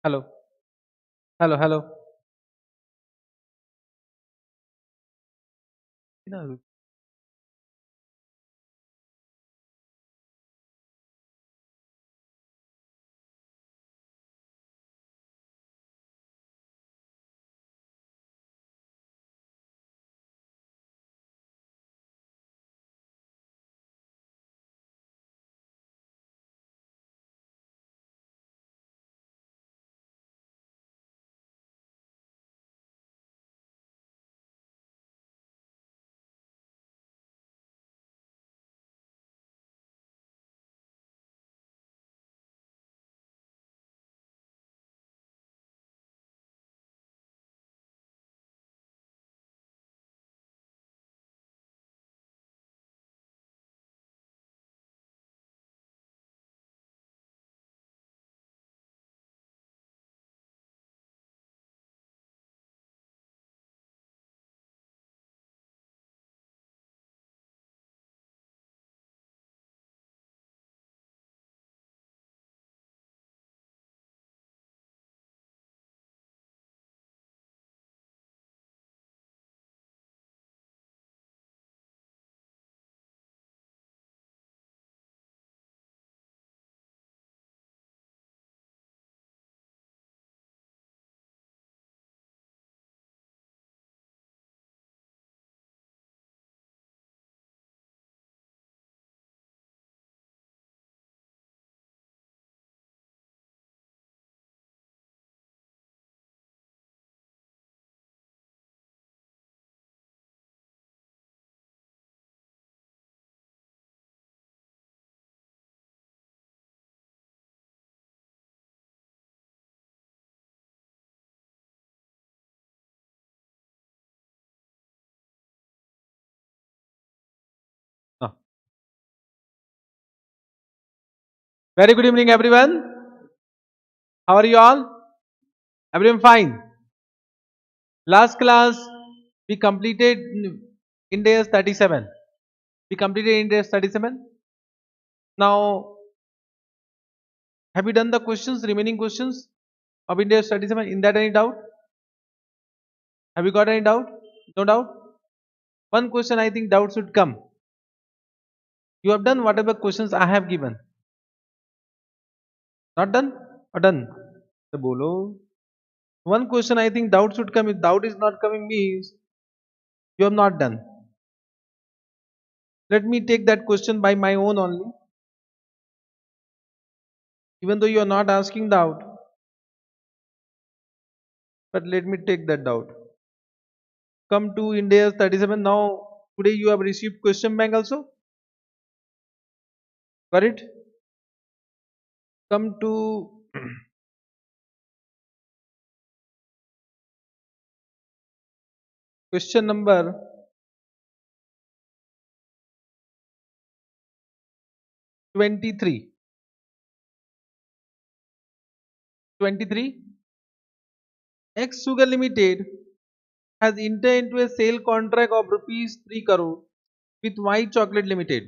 Hello, hello, hello. No. No. Very good evening, everyone. How are you all? Everyone fine. Last class we completed in days 37. We completed in days 37. Now, have you done the questions, remaining questions of in days 37? In that any doubt? Have you got any doubt? No doubt. One question I think doubt should come. You have done whatever questions I have given. Not done or done? So bolo. One question I think doubt should come. If doubt is not coming means you have not done. Let me take that question by my own only. Even though you are not asking doubt, but let me take that doubt. Come to India 37. Now, today you have received question bank also. Got it? Come to question number 23. 23. X Sugar Limited has entered into a sale contract of rupees 3 crore with Y Chocolate Limited.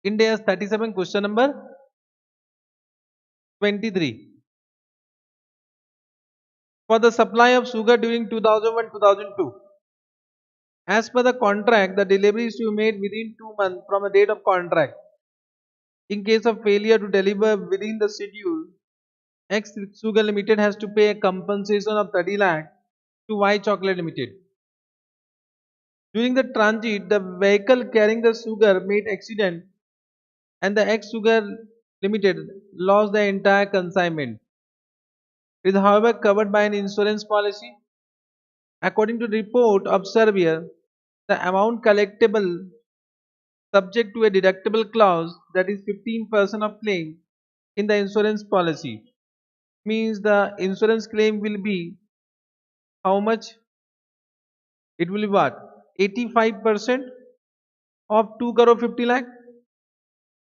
India's 37, question number 23. For the supply of sugar during 2001-2002. As per the contract, the delivery is to be made within 2 months from the date of contract. In case of failure to deliver within the schedule, X Sugar Limited has to pay a compensation of 30 lakh to Y Chocolate Limited. During the transit, the vehicle carrying the sugar made accident and the X Sugar Limited lost the entire consignment. It is however covered by an insurance policy. According to the report of surveyor, the amount collectible subject to a deductible clause, that is 15% of claim in the insurance policy, means the insurance claim will be how much? It will be what? 85% of 2 crore 50 lakh.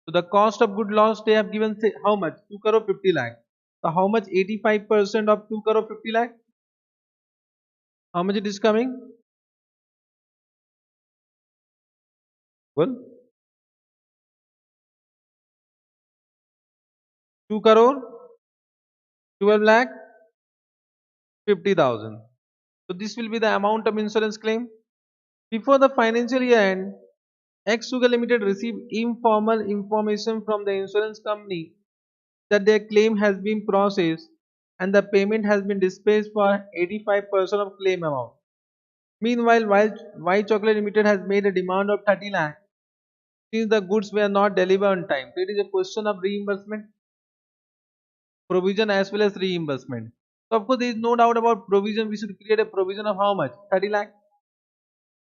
So the cost of good loss they have given, say how much? 2 crore 50 lakh. So how much? 85% of 2 crore 50 lakh. How much it is coming? Well, 2 crore 12 lakh 50,000. So this will be the amount of insurance claim. Before the financial year end, X Sugar Limited received informal information from the insurance company that their claim has been processed and the payment has been dispatched for 85% of claim amount. Meanwhile, White Chocolate Limited has made a demand of 30 lakh since the goods were not delivered on time. So it is a question of reimbursement, provision as well as reimbursement. So of course there is no doubt about provision. We should create a provision of how much? 30 lakh,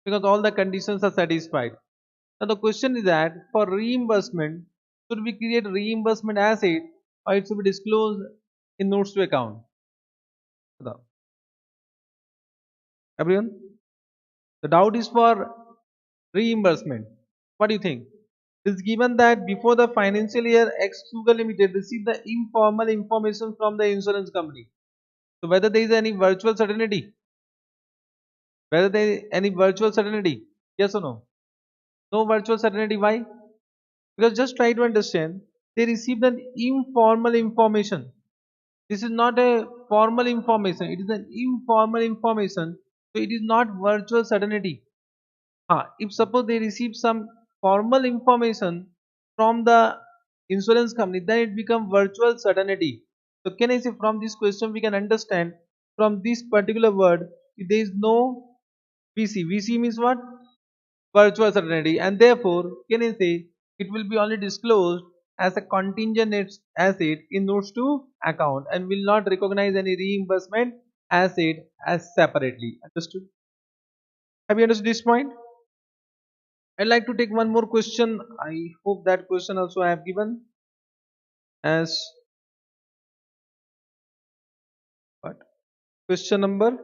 because all the conditions are satisfied. Now the question is that for reimbursement, should we create reimbursement asset or it should be disclosed in notes to account? Everyone? The doubt is for reimbursement. What do you think? It is given that before the financial year, X Sugar Limited received the informal information from the insurance company. So whether there is any virtual certainty, whether there is any virtual certainty, yes or no? No virtual certainty. Why? Because just try to understand. They received an informal information. This is not a formal information. It is an informal information. So it is not virtual certainty. If suppose they receive some formal information from the insurance company, then it becomes virtual certainty. So can I say from this question we can understand from this particular word there is no VC. VC means what? Virtual certainty, and therefore can I say it will be only disclosed as a contingent asset in notes to account and will not recognize any reimbursement asset as separately. Understood? Have you understood this point? I'd like to take one more question. I hope that question also I have given as what? Question number.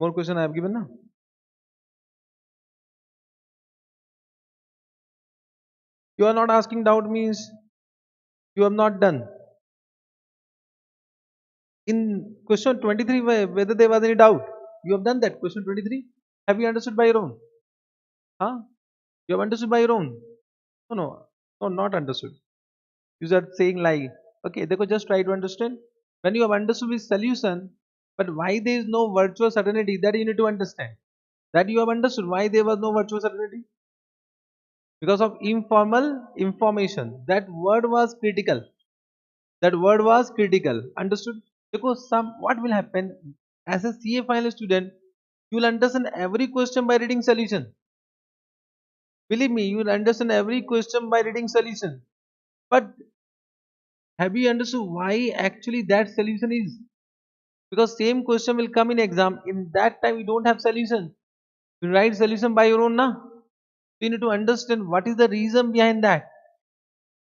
More question I have given now. You are not asking doubt means you have not done. In question 23, whether there was any doubt, you have done that. Question 23. Have you understood by your own? Huh? You have understood by your own? No, no, no, not understood. You are saying lie. Okay, they could just try to understand. When you have understood this solution, but why there is no virtual certainty, that you need to understand. That you have understood why there was no virtual certainty. Because of informal information. That word was critical. That word was critical. Understood? Because some what will happen as a CA final student, you will understand every question by reading solution. Believe me, you will understand every question by reading solution. But have you understood why actually that solution is? Because same question will come in exam. In that time you don't have solution. You write solution by your own now. You need to understand what is the reason behind that.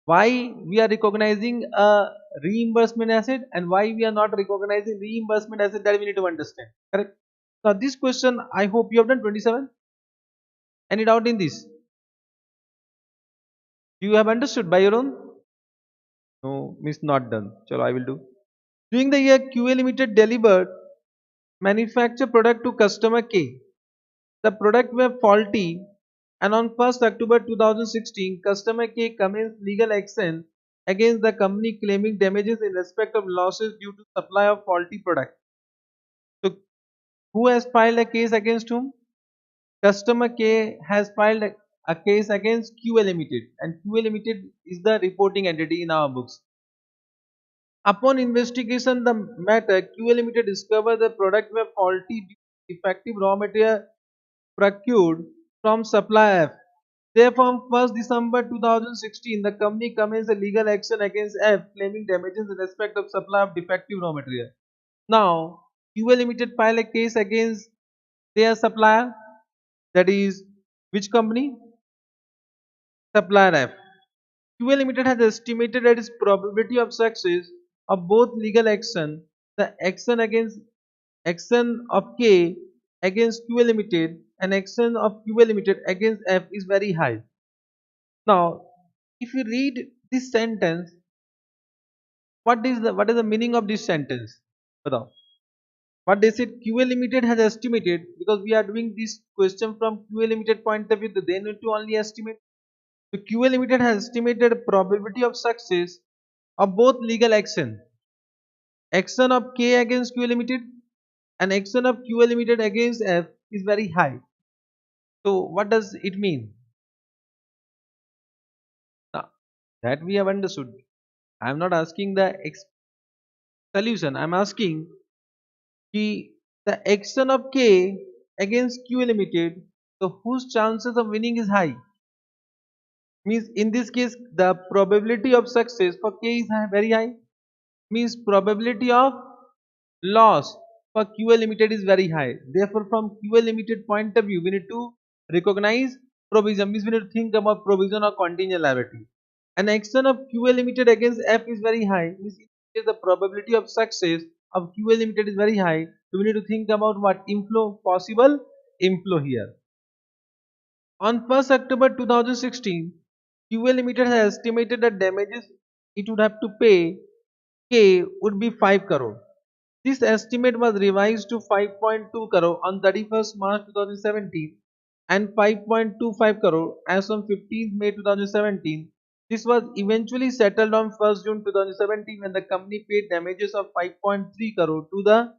Why we are recognizing a reimbursement asset and why we are not recognizing reimbursement asset, that we need to understand. Correct? Now this question I hope you have done 27. Any doubt in this? You have understood by your own? No, means not done. Chalo, I will do. During the year QA Limited delivered manufactured product to customer K. The product were faulty and on 1st October 2016, customer K commenced legal action against the company claiming damages in respect of losses due to supply of faulty product. So, who has filed a case against whom? Customer K has filed a case against QA Limited, and QA Limited is the reporting entity in our books. Upon investigation the matter, QA Limited discovered the product were faulty due to defective raw material procured from supplier F. Therefore, on 1st December 2016, the company commenced a legal action against F claiming damages in respect of supply of defective raw material. Now, QA Limited filed a case against their supplier, that is, which company? Supplier F. QA Limited has estimated that its probability of success of both legal action, the action of K against QA Limited and action of QA Limited against F is very high. Now, if you read this sentence, what is the meaning of this sentence? बताओ. What they said, QA Limited has estimated, because we are doing this question from QA Limited point of view, they need to only estimate. So QA Limited has estimated probability of success of both legal action of K against QA Limited and action of QA Limited against F is very high. So what does it mean? Now, that we have understood. I am not asking the solution. I am asking the action of K against QA Limited, so whose chances of winning is high? Means in this case the probability of success for K is very high. Means probability of loss for QA Limited is very high. Therefore, from QA Limited point of view, we need to recognize provision. Means we need to think about provision or contingent liability. An action of QA Limited against F is very high. Means the probability of success of QA Limited is very high. So we need to think about what inflow, possible inflow here. On 1st October 2016, QA Limited has estimated that damages it would have to pay K would be 5 crore. This estimate was revised to 5.2 crore on 31st March 2017 and 5.25 crore as on 15th May 2017. This was eventually settled on 1st June 2017 when the company paid damages of 5.3 crore to the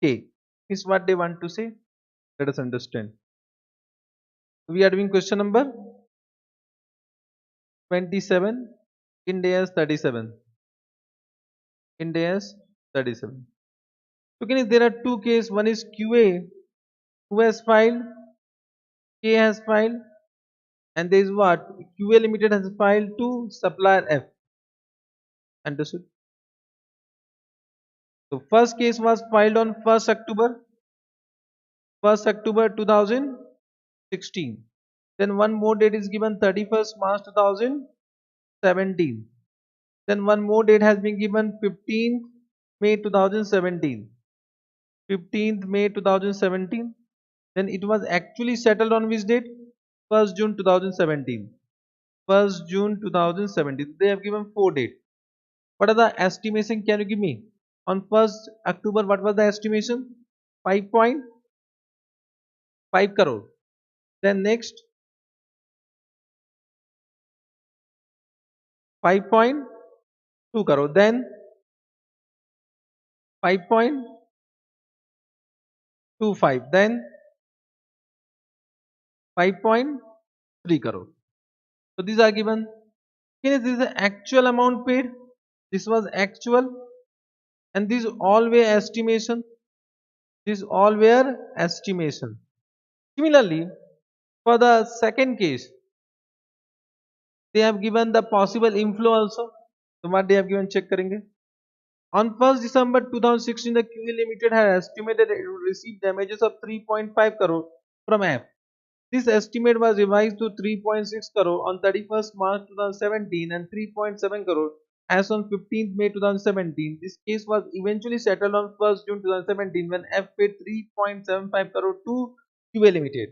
K. Is what they want to say. Let us understand. We are doing question number 27 in days 37. In days 37. Okay, there are two cases. One is QA who has filed, K has filed, and there is what? QA Limited has filed to supplier F. Understood? So first case was filed on 1st October 2016. Then one more date is given 31st March 2017. Then one more date has been given 15th May 2017. 15th May 2017. Then it was actually settled on which date? 1st June 2017. 1st June 2017. They have given 4 dates. What are the estimation? Can you give me? On 1st October, what was the estimation? 5.5 crore. Then next 5.2 crore. Then 5.25. Then 5.3 crore. So these are given. Okay, this is the actual amount paid. This was actual, and these all were estimation. These all were estimation. Similarly, for the second case, they have given the possible inflow also. So what they have given, check करेंगे. On 1st December 2016, the QA Limited had estimated it would receive damages of 3.5 crore from F. This estimate was revised to 3.6 crore on 31st March 2017 and 3.7 crore as on 15th May 2017. This case was eventually settled on 1st June 2017 when F paid 3.75 crore to QA Limited.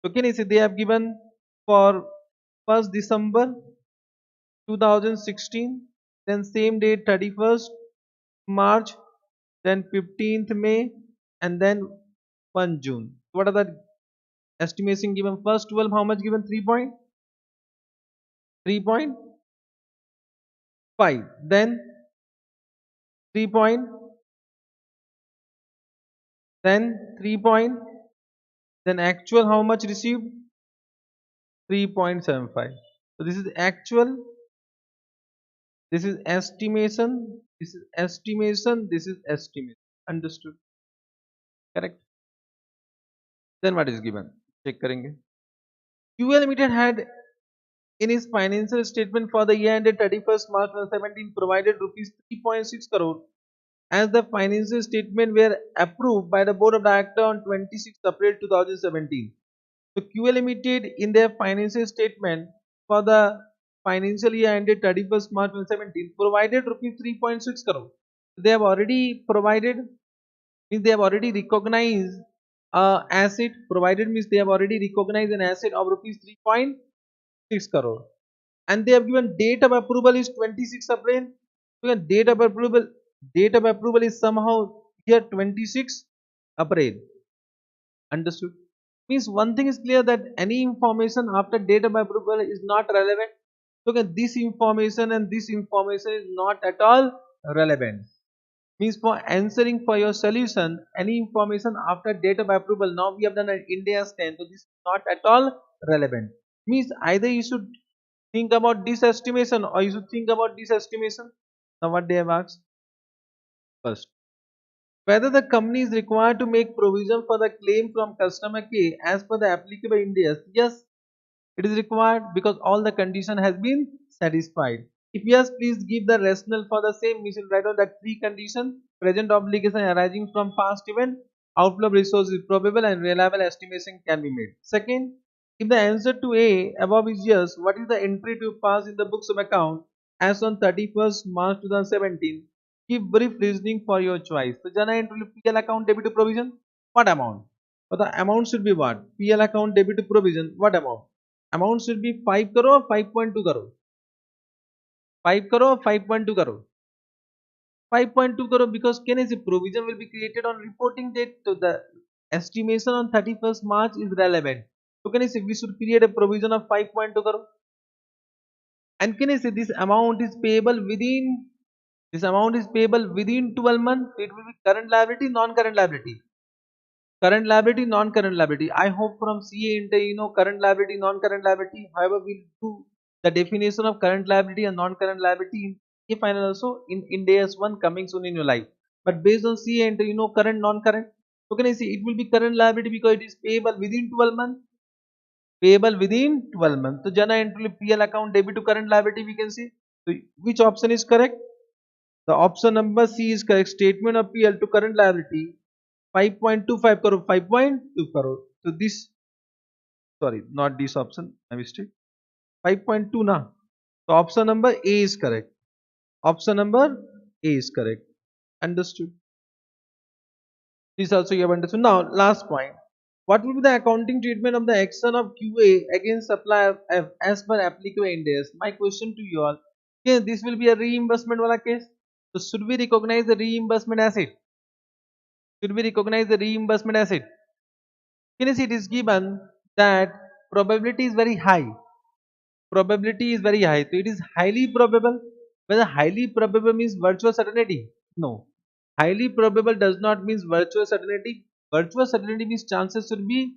So can you see they have given for 1st December 2016, then same date 31st March, then 15th May, and then 1 June. What are the estimation given? First 12, how much given? 3.5, then 3 point, then 3 point, then actual how much received? 3.75. So this is actual, this is estimation, this is estimation, this is estimate. Understood? Correct? Then what is given? Check करेंगे. QA Limited had in his financial statement for the year ended 31st March 2017 provided rupees 3.6 crore as the financial statement were approved by the board of directors on 26th April 2017. So QA Limited in their financial statement for the financial year ended 31st March 2017 provided rupees 3.6 crore. They have already provided, means they have already recognized asset. Provided means they have already recognized an asset of rupees 3.6 crore, and they have given date of approval is 26 April. So date of approval is somehow here 26 April. Understood? Means one thing is clear that any information after date of approval is not relevant. So okay, this information and this information is not at all relevant. Means for answering for your solution, any information after date of approval, now we have done an India's 10, so this is not at all relevant. Means either you should think about this estimation or you should think about this estimation. Now what they have asked first, whether the company is required to make provision for the claim from customer K as per the applicable Indias. Yes, it is required because all the condition has been satisfied. If yes, please give the rationale for the same. We should write down that three condition: present obligation arising from past event, outflow of resources is probable, and reliable estimation can be made. Second, if the answer to A above is yes, what is the entry to pass in the books of account as on 31st March 2017? Give brief reasoning for your choice. So, journal entry PL account debit to provision. What amount? But the amount should be what? PL account debit to provision. What amount? Amount should be 5 crore or 5.2 crore. 5 crore or 5.2 crore. 5.2 crore because can I say provision will be created on reporting date, so the estimation on 31st March is relevant. So can I say we should create a provision of 5.2 crore, and can I say this amount is payable within 12 months. It will be current liability, non-current liability. Current liability, non-current liability. I hope from CA into current liability, non-current liability. However, we'll do the definition of current liability and non-current liability in CA final also in days one coming soon in your life. But based on CA into current, non-current. So can I see it will be current liability because it is payable within 12 months. Payable within 12 months. So Jana entry PL account debit to current liability we can see. So which option is correct? The option number C is correct. Statement of PL to current liability 5.25 crore, 5.2 crore. So this, sorry, not this option, I mistake. 5.2 na. So option number A is correct. Option number A is correct. Understood. This also you have understood. Now last point. What will be the accounting treatment of the action of QA against supplier F as per applicable Indias? My question to you all. Okay, this will be a reimbursement wala case. So should we recognize the reimbursement asset? Should we recognize the reimbursement asset? Can you see it is given that probability is very high. Probability is very high. So it is highly probable. Whether highly probable means virtual certainty? No. Highly probable does not mean virtual certainty. Virtual certainty means chances should be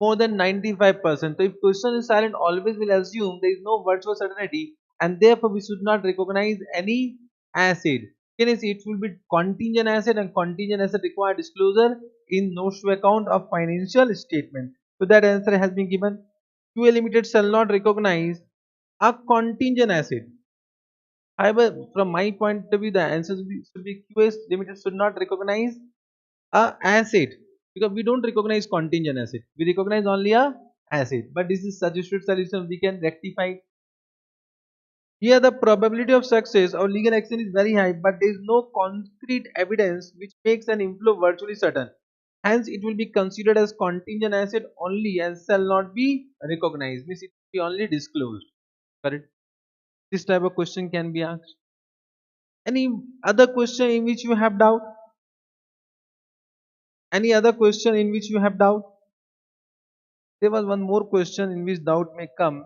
more than 95%. So if question is silent, always will assume there is no virtual certainty, and therefore we should not recognize any asset. Can you see it will be contingent asset, and contingent asset require disclosure in notes to account of financial statement. So that answer has been given. QA Limited shall not recognize a contingent asset. However, from my point of view, the answer should be QS Limited should not recognize a asset because we don't recognize contingent asset. We recognize only a asset. But this is suggested solution. We can rectify. Here, the probability of success of legal action is very high, but there is no concrete evidence which makes an inflow virtually certain. Hence, it will be considered as contingent asset only and shall not be recognized. Means it will be only disclosed. Correct. This type of question can be asked. Any other question in which you have doubt? Any other question in which you have doubt? There was one more question in which doubt may come.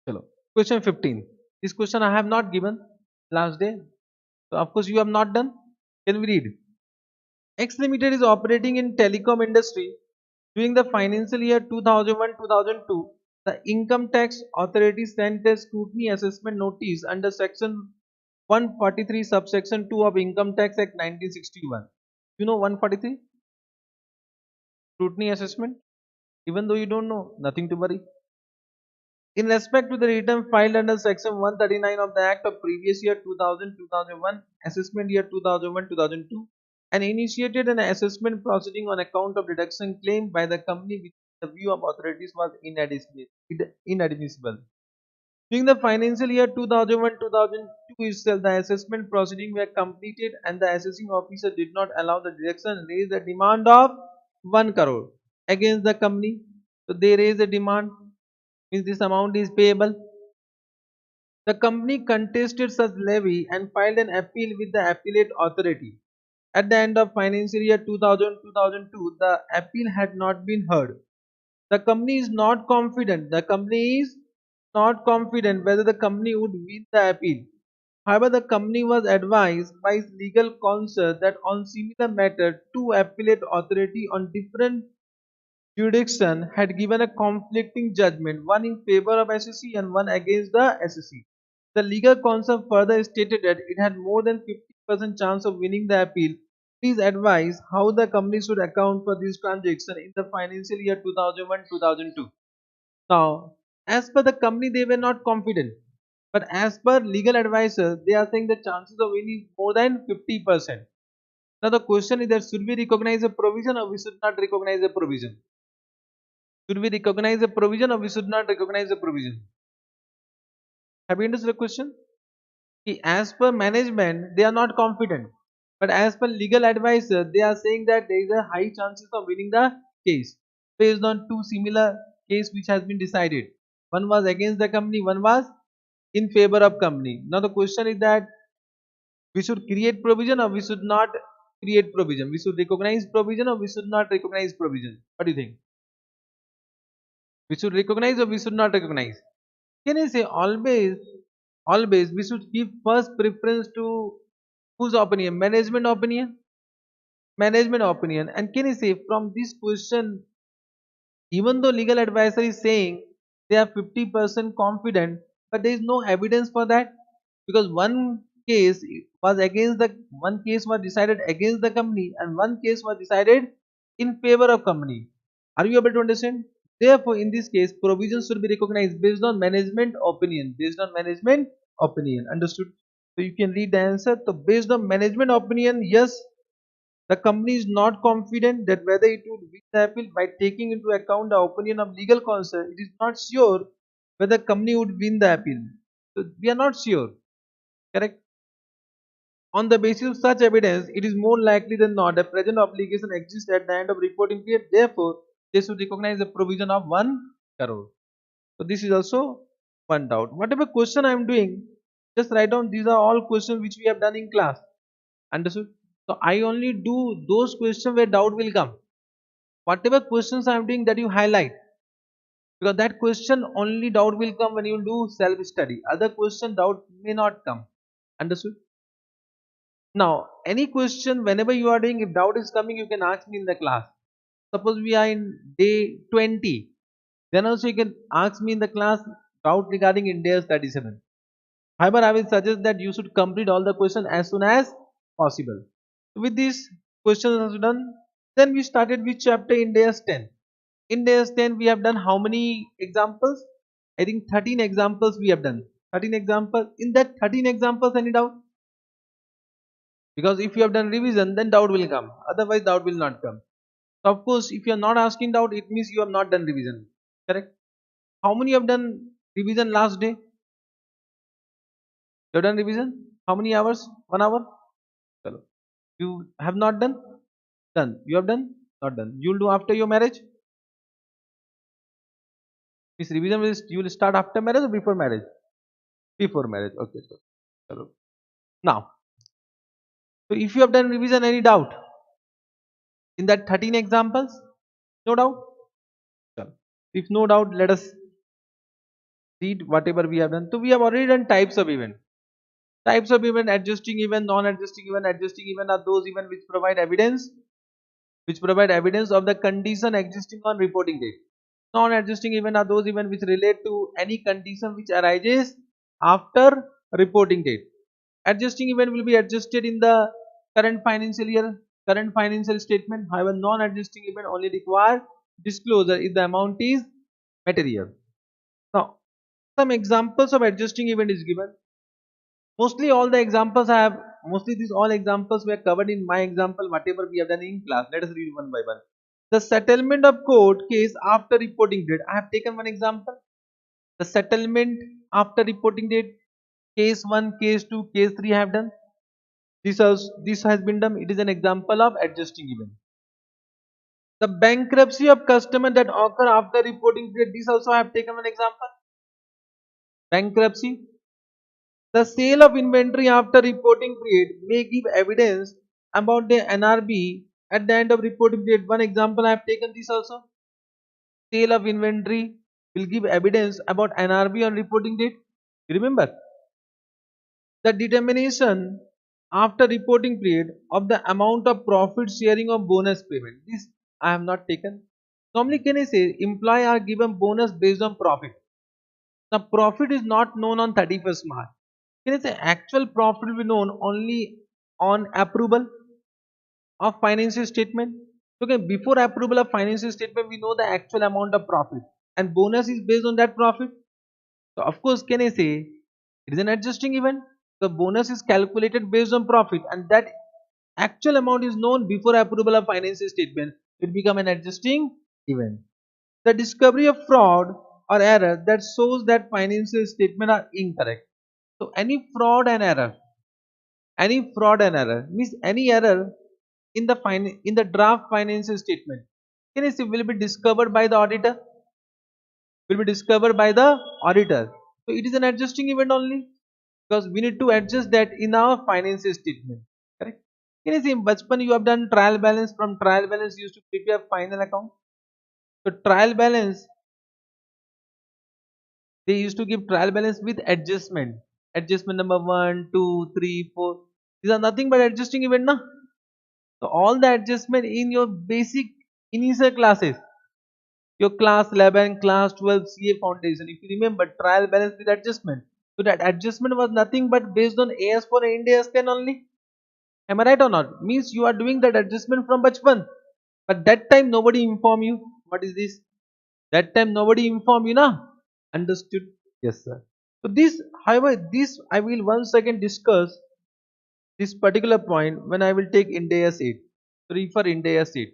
Chalo. Question 15. This question I have not given last day. So of course you have not done. Can we read? X Limited is operating in telecom industry during the financial year 2001-2002. The income tax authority sent a scrutiny assessment notice under section 143 subsection 2 of Income Tax Act 1961. You know 143? Scrutiny assessment? Even though you don't know, nothing to worry. In respect to the return filed under section 139 of the Act of previous year 2000-2001, assessment year 2001-2002, and initiated an assessment proceeding on account of deduction claimed by the company which the view of authorities was inadmissible. During the financial year 2001-2002 itself, the assessment proceedings were completed and the assessing officer did not allow the deduction and raised a demand of 1 crore against the company. So they raised a demand, means this amount is payable. The company contested such levy and filed an appeal with the appellate authority. At the end of financial year 2000-2002, the appeal had not been heard. The company is not confident. The company is not confident whether the company would win the appeal. However, the company was advised by its legal counsel that on similar matter, two appellate authority on different jurisdiction had given a conflicting judgment, one in favor of SEC and one against the SEC. The legal counsel further stated that it had more than 50% chance of winning the appeal. Please advise how the company should account for this transaction in the financial year 2001-2002. Now, as per the company, they were not confident. But as per legal advisors, they are saying the chances of winning is more than 50%. Now the question is that should we recognize a provision or we should not recognize a provision? Should we recognize a provision or we should not recognize a provision? Have you understood the question? As per management, they are not confident. But as per legal advisor, they are saying that there is a high chances of winning the case based on two similar case which has been decided. One was against the company, one was in favor of company. Now the question is that we should create provision or we should not create provision. We should recognize provision or we should not recognize provision. What do you think? We should recognize or we should not recognize? Can I say always we should give first preference to whose opinion? Management opinion? Management opinion. And can I say from this question, even though legal advisor is saying they are 50% confident, but there is no evidence for that, because one case was decided against the company and one case was decided in favor of company. Are you able to understand? Therefore in this case provisions should be recognized based on management opinion, understood? So you can read the answer. So based on management opinion, yes, the company is not confident that whether it would win the appeal. By taking into account the opinion of legal counsel, it is not sure whether company would win the appeal. So we are not sure. Correct? On the basis of such evidence, it is more likely than not that present obligation exists at the end of reporting period. Therefore, they should recognize the provision of 1 crore. So this is also one doubt. Whatever question I am doing, just write down these are all questions which we have done in class. Understood? So I only do those questions where doubt will come. Whatever questions I am doing, that you highlight, because that question only doubt will come when you do self study. Other question doubt may not come. Understood? Now, any question whenever you are doing, if doubt is coming, you can ask me in the class. Suppose we are in day 20, then also you can ask me in the class doubt regarding in day 37. However, I will suggest that you should complete all the questions as soon as possible. With these questions done, then we started with chapter in day 10. In day 10, we have done how many examples? I think 13 examples we have done. 13 examples. In that 13 examples, any doubt? Because if you have done revision, then doubt will come. Otherwise, doubt will not come. So of course, if you are not asking doubt, it means you have not done revision. Correct? How many have done revision last day? You have done revision? How many hours? 1 hour? Chalo. You have not done? Done. You have done? Not done. You will do after your marriage? This revision will you will start after marriage or before marriage? Before marriage. Okay. So, chalo. Now, so if you have done revision, any doubt in that 13 examples? No doubt? Chalo. If no doubt, let us read whatever we have done. So we have already done types of event. Types of event: adjusting event, non-adjusting event. Adjusting event are those events which provide evidence of the condition existing on reporting date. Non-adjusting event are those events which relate to any condition which arises after reporting date. Adjusting event will be adjusted in the current financial year, current financial statement. However, non-adjusting event only require disclosure if the amount is material. Now, some examples of adjusting event is given. Mostly these all examples were covered in my example, whatever we have done in class. Let us read one by one. The settlement of court case after reporting date. I have taken one example. The settlement after reporting date, case 1, case 2, case 3 I have done. This has been done. It is an example of adjusting event. The bankruptcy of customer that occur after reporting date. This also I have taken one example. Bankruptcy. The sale of inventory after reporting period may give evidence about the NRB at the end of reporting period. One example I have taken this also. Sale of inventory will give evidence about NRB on reporting date. You remember? The determination after reporting period of the amount of profit sharing or bonus payment. This I have not taken. Normally, can I say employee are given bonus based on profit. The profit is not known on 31st March. Can I say actual profit will be known only on approval of financial statement? Okay, before approval of financial statement, we know the actual amount of profit, and bonus is based on that profit. So, of course, can I say it is an adjusting event? The bonus is calculated based on profit, and that actual amount is known before approval of financial statement. It become an adjusting event. The discovery of fraud or error that shows that financial statement are incorrect. So any fraud and error means any error in the draft financial statement. Can I say will be discovered by the auditor? Will be discovered by the auditor. So it is an adjusting event only because we need to adjust that in our financial statement. Correct? Can you see in Bachpan you have done trial balance, from trial balance you used to prepare final account. So trial balance, they used to give trial balance with adjustment. Adjustment number 1, 2, 3, 4. These are nothing but adjusting event na. So all the adjustment in your basic initial classes, your class 11, class 12, CA foundation. If you remember trial balance with adjustment. So that adjustment was nothing but based on AS4 and Ind AS 10 only. Am I right or not? Means you are doing that adjustment from Bachpan. But that time nobody inform you. What is this? That time nobody inform you na. Understood? Yes sir. So this, however, this I will once again discuss this particular point when I will take Ind AS 8. So refer Ind AS 8.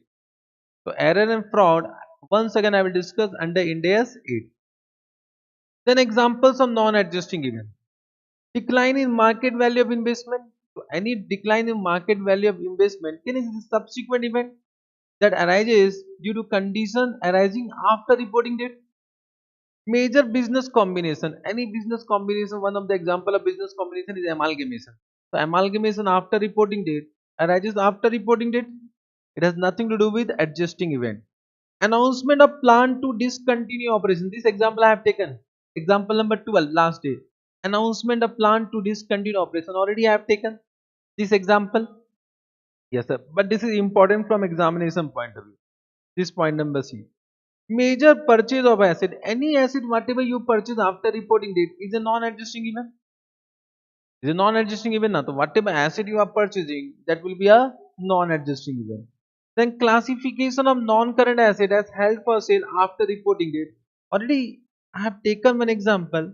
So error and fraud once again I will discuss under Ind AS 8. Then examples of non-adjusting event. Decline in market value of investment. So any decline in market value of investment can is a subsequent event that arises due to condition arising after reporting date. Major business combination. Any business combination, one of the example of business combination is amalgamation. So amalgamation after reporting date arises after reporting date. It has nothing to do with adjusting event. Announcement of plan to discontinue operation. This example I have taken. Example number 12 last day. Announcement of plan to discontinue operation. Already I have taken this example. Yes sir. But this is important from examination point of view. This point number C. Major purchase of asset. Any asset whatever you purchase after reporting date is a non-adjusting event. Is a non-adjusting event. So whatever asset you are purchasing, that will be a non-adjusting event. Then classification of non-current asset as held for sale after reporting date. Already I have taken one example,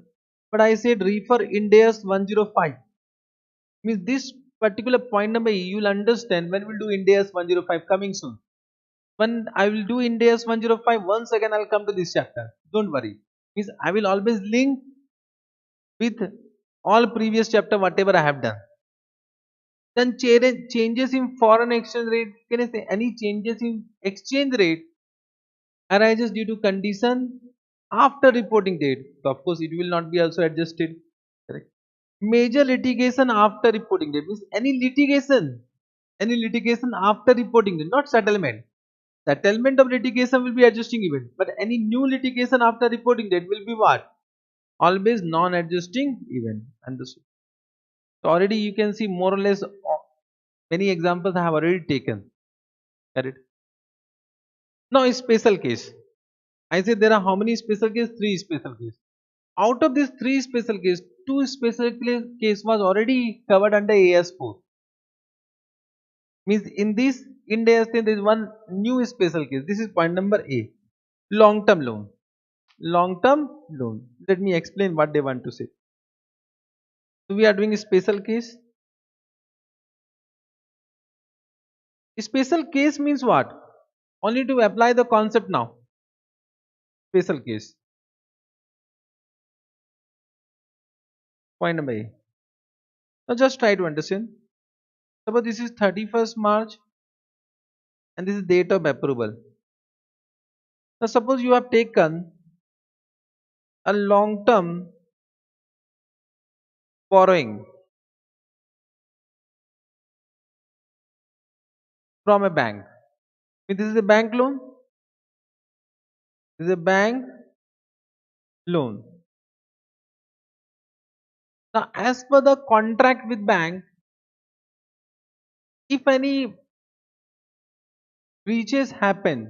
but I said refer Ind AS 105. Means this particular point number you will understand when we will do Ind AS 105 coming soon. When I will do Ind AS 105, once again I will come to this chapter. Don't worry. Means I will always link with all previous chapter whatever I have done. Then changes in foreign exchange rate. Can I say any changes in exchange rate arises due to condition after reporting date? So of course it will not be also adjusted. Correct. Major litigation after reporting date means any litigation after reporting date, not settlement. Settlement of litigation will be adjusting event, but any new litigation after reporting date will be what? Always non-adjusting event. Understood? So already you can see more or less many examples I have already taken. Correct. Now a special case. I say there are how many special case? 3 special case. Out of these 3 special case, 2 special case was already covered under AS4. Means in this Ind AS there is one new special case. This is point number A. Long term loan. Long term loan. Let me explain what they want to say. So we are doing a special case. Special case means what? Only to apply the concept now. Special case. Point number A. Now just try to understand. Suppose this is 31st March and this is date of approval. Now suppose you have taken a long term borrowing from a bank. This is a bank loan. This is a bank loan. Now, as per the contract with bank, if any breaches happen,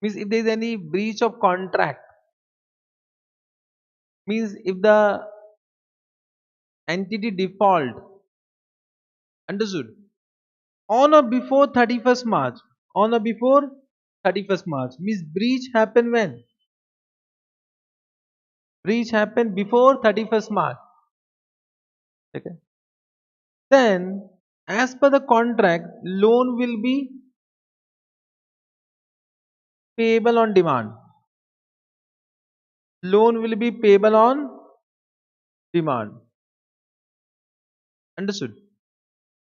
means if there is any breach of contract, means if the entity default, understood, on or before 31st March, on or before 31st March, means breach happen when? Breach happen before 31st March. Okay. Then, as per the contract, loan will be payable on demand. Loan will be payable on demand. Understood?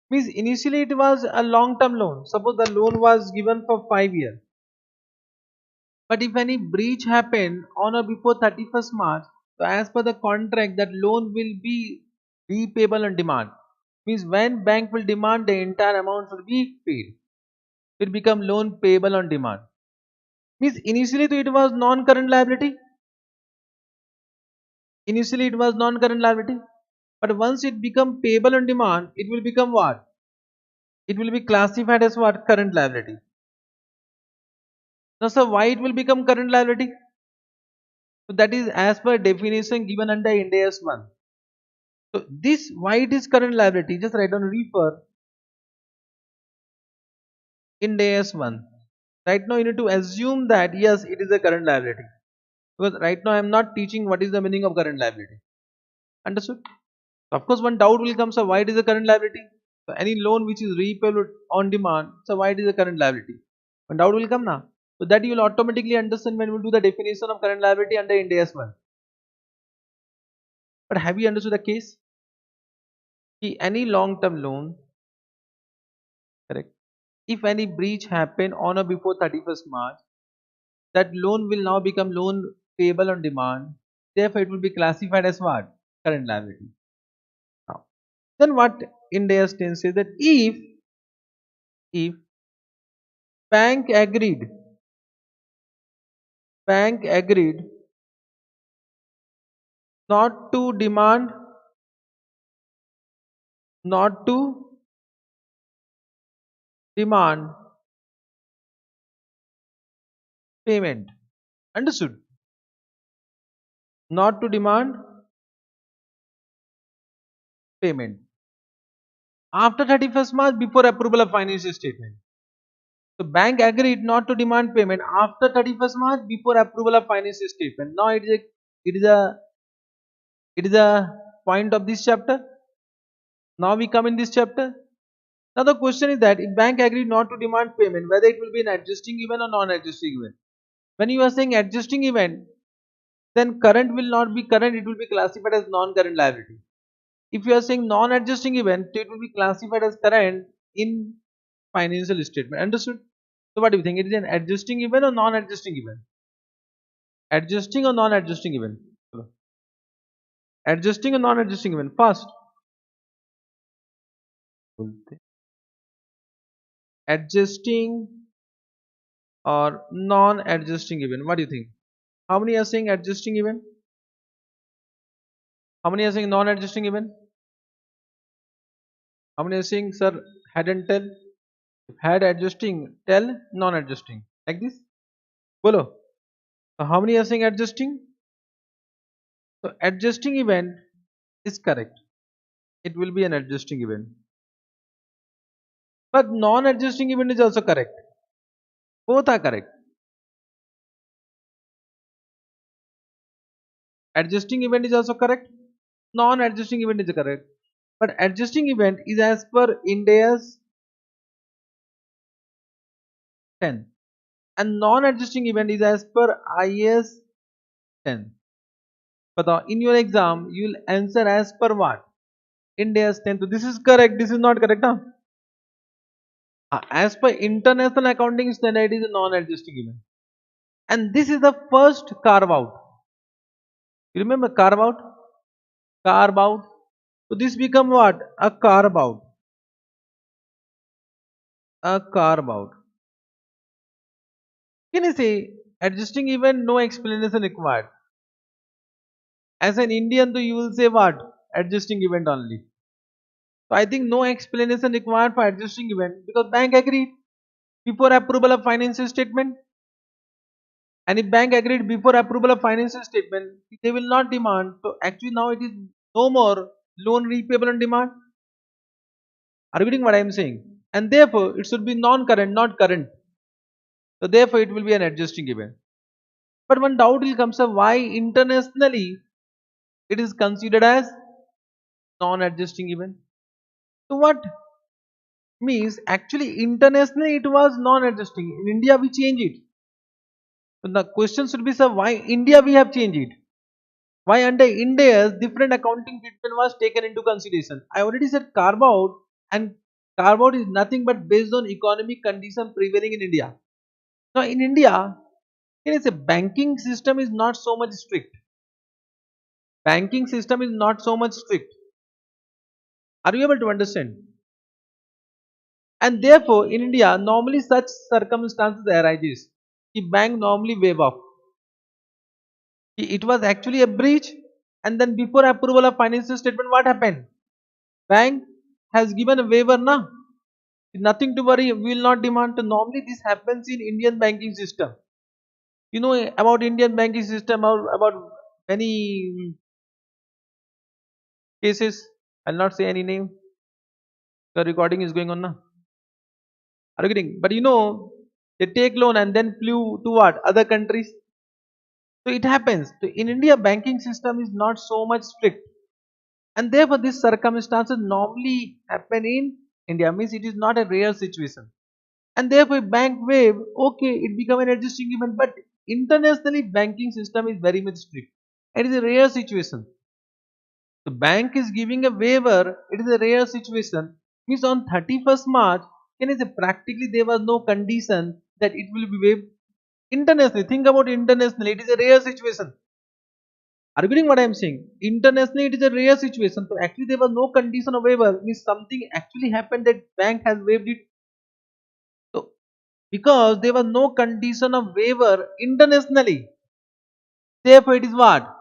Means initially it was a long term loan. Suppose the loan was given for 5 years. But if any breach happened on or before 31st March, so as per the contract, that loan will be repayable on demand. Means when bank will demand, the entire amount will be paid. It will become loan payable on demand. Means initially it was non-current liability. Initially it was non-current liability. But once it become payable on demand, it will become what? It will be classified as what? Current liability. Now, sir, why it will become current liability? So that is as per definition given under Ind AS 1. So this why it is current liability, just write down refer Ind AS 1. Right now you need to assume that yes, it is a current liability. Because right now I am not teaching what is the meaning of current liability. Understood? So of course one doubt will come, so why it is a current liability? So any loan which is repayable on demand, so why it is a current liability? One doubt will come now. So that you will automatically understand when we do the definition of current liability under Ind AS 1. But have you understood the case? Any long term loan, correct, if any breach happen on or before 31st March, that loan will now become loan payable on demand. Therefore, it will be classified as what? Current liability. Now, then what Ind AS 10 says that if bank agreed not to demand, not to demand payment. Understood? Not to demand payment after 31st March before approval of financial statement. So bank agreed not to demand payment after 31st March before approval of financial statement. Now it is a point of this chapter. Now we come in this chapter. Now the question is that if bank agreed not to demand payment, whether it will be an adjusting event or non-adjusting event. When you are saying adjusting event, then current will not be current, it will be classified as non-current liability. If you are saying non-adjusting event, it will be classified as current in financial statement. Understood? So what do you think? It is an adjusting event or non-adjusting event? Adjusting or non-adjusting event? Adjusting or non-adjusting event? First, adjusting or non-adjusting event? What do you think? How many are saying adjusting event? How many are saying non-adjusting event? How many are saying, sir, head and tail? Head adjusting, tail non-adjusting. Like this? Bolo. So how many are saying adjusting? So adjusting event is correct. It will be an adjusting event. But non-adjusting event is also correct. Both are correct. Adjusting event is also correct. Non-adjusting event is correct. But adjusting event is as per Ind AS 10. And non-adjusting event is as per IAS 10. But in your exam, you will answer as per what? Ind AS 10. So this is correct. This is not correct. Huh? As per International Accounting Standard, it is a non-adjusting event. And this is the first carve out. You remember carve out? carve out. So this become what? A carve out. A carve out. Can you say adjusting event, no explanation required? As an Indian, though, you will say what? Adjusting event only. So I think no explanation required for adjusting event because bank agreed before approval of financial statement. And if bank agreed before approval of financial statement, they will not demand. So actually now it is no more loan repayable on demand. Are you getting what I am saying? And therefore it should be non-current, not current. So therefore it will be an adjusting event. But one doubt will come, sir, why internationally it is considered as non-adjusting event? So what means actually internationally it was non-adjusting. In India we change it. So the question should be, sir, why India we have changed it? Why under India's different accounting treatment was taken into consideration? I already said carve out, and carve out is nothing but based on economic condition prevailing in India. Now in India, it is a banking system is not so much strict. Banking system is not so much strict. Are you able to understand? And therefore, in India, normally such circumstances arises. The bank normally waive off. It was actually a breach, and then before approval of financial statement, what happened? Bank has given a waiver, na? Nothing to worry. We will not demand. So normally, this happens in Indian banking system. You know about Indian banking system or about many cases. I'll not say any name. The recording is going on now. Are you getting? But you know, they take loan and then flew to what? Other countries. So it happens. So in India, banking system is not so much strict, and therefore these circumstances normally happen in India. Means it is not a rare situation, and therefore bank wave, okay, it become an adjusting event. But internationally, banking system is very much strict. It is a rare situation. The bank is giving a waiver. It is a rare situation. Means on 31st March, can I say practically there was no condition that it will be waived. Internationally, think about internationally, it is a rare situation. Are you getting what I am saying? Internationally, it is a rare situation. So actually, there was no condition of waiver. Means something actually happened that bank has waived it. So because there was no condition of waiver internationally, therefore it is what?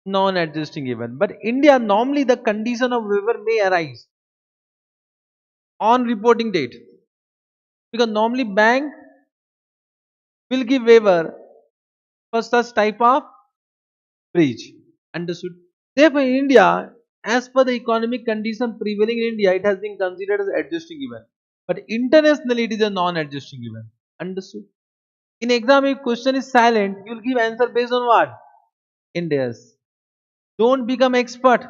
Non-adjusting event. But India, normally the condition of waiver may arise on reporting date, because normally bank will give waiver for such type of breach. Understood? Therefore, in India, as per the economic condition prevailing in India, it has been considered as adjusting event. But internationally, it is a non-adjusting event. Understood? In exam, if question is silent, you will give answer based on what? India's. Don't become expert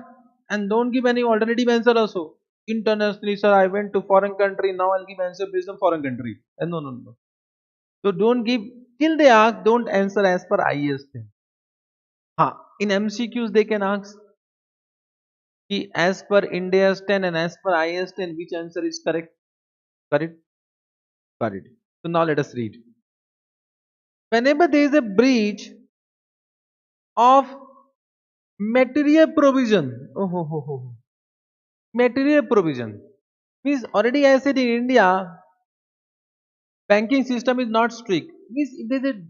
and don't give any alternative answer also. Internationally, sir, I went to foreign country. Now I'll give answer based on foreign country. No, no, no. So don't give till they ask. Don't answer as per IAS thing. In MCQs they can ask. As per India's 10 and as per IAS 10, which answer is correct? Correct? Correct. So now let us read. Whenever there is a breach of material provision, material provision means already I said in India, banking system is not strict. Means if there is a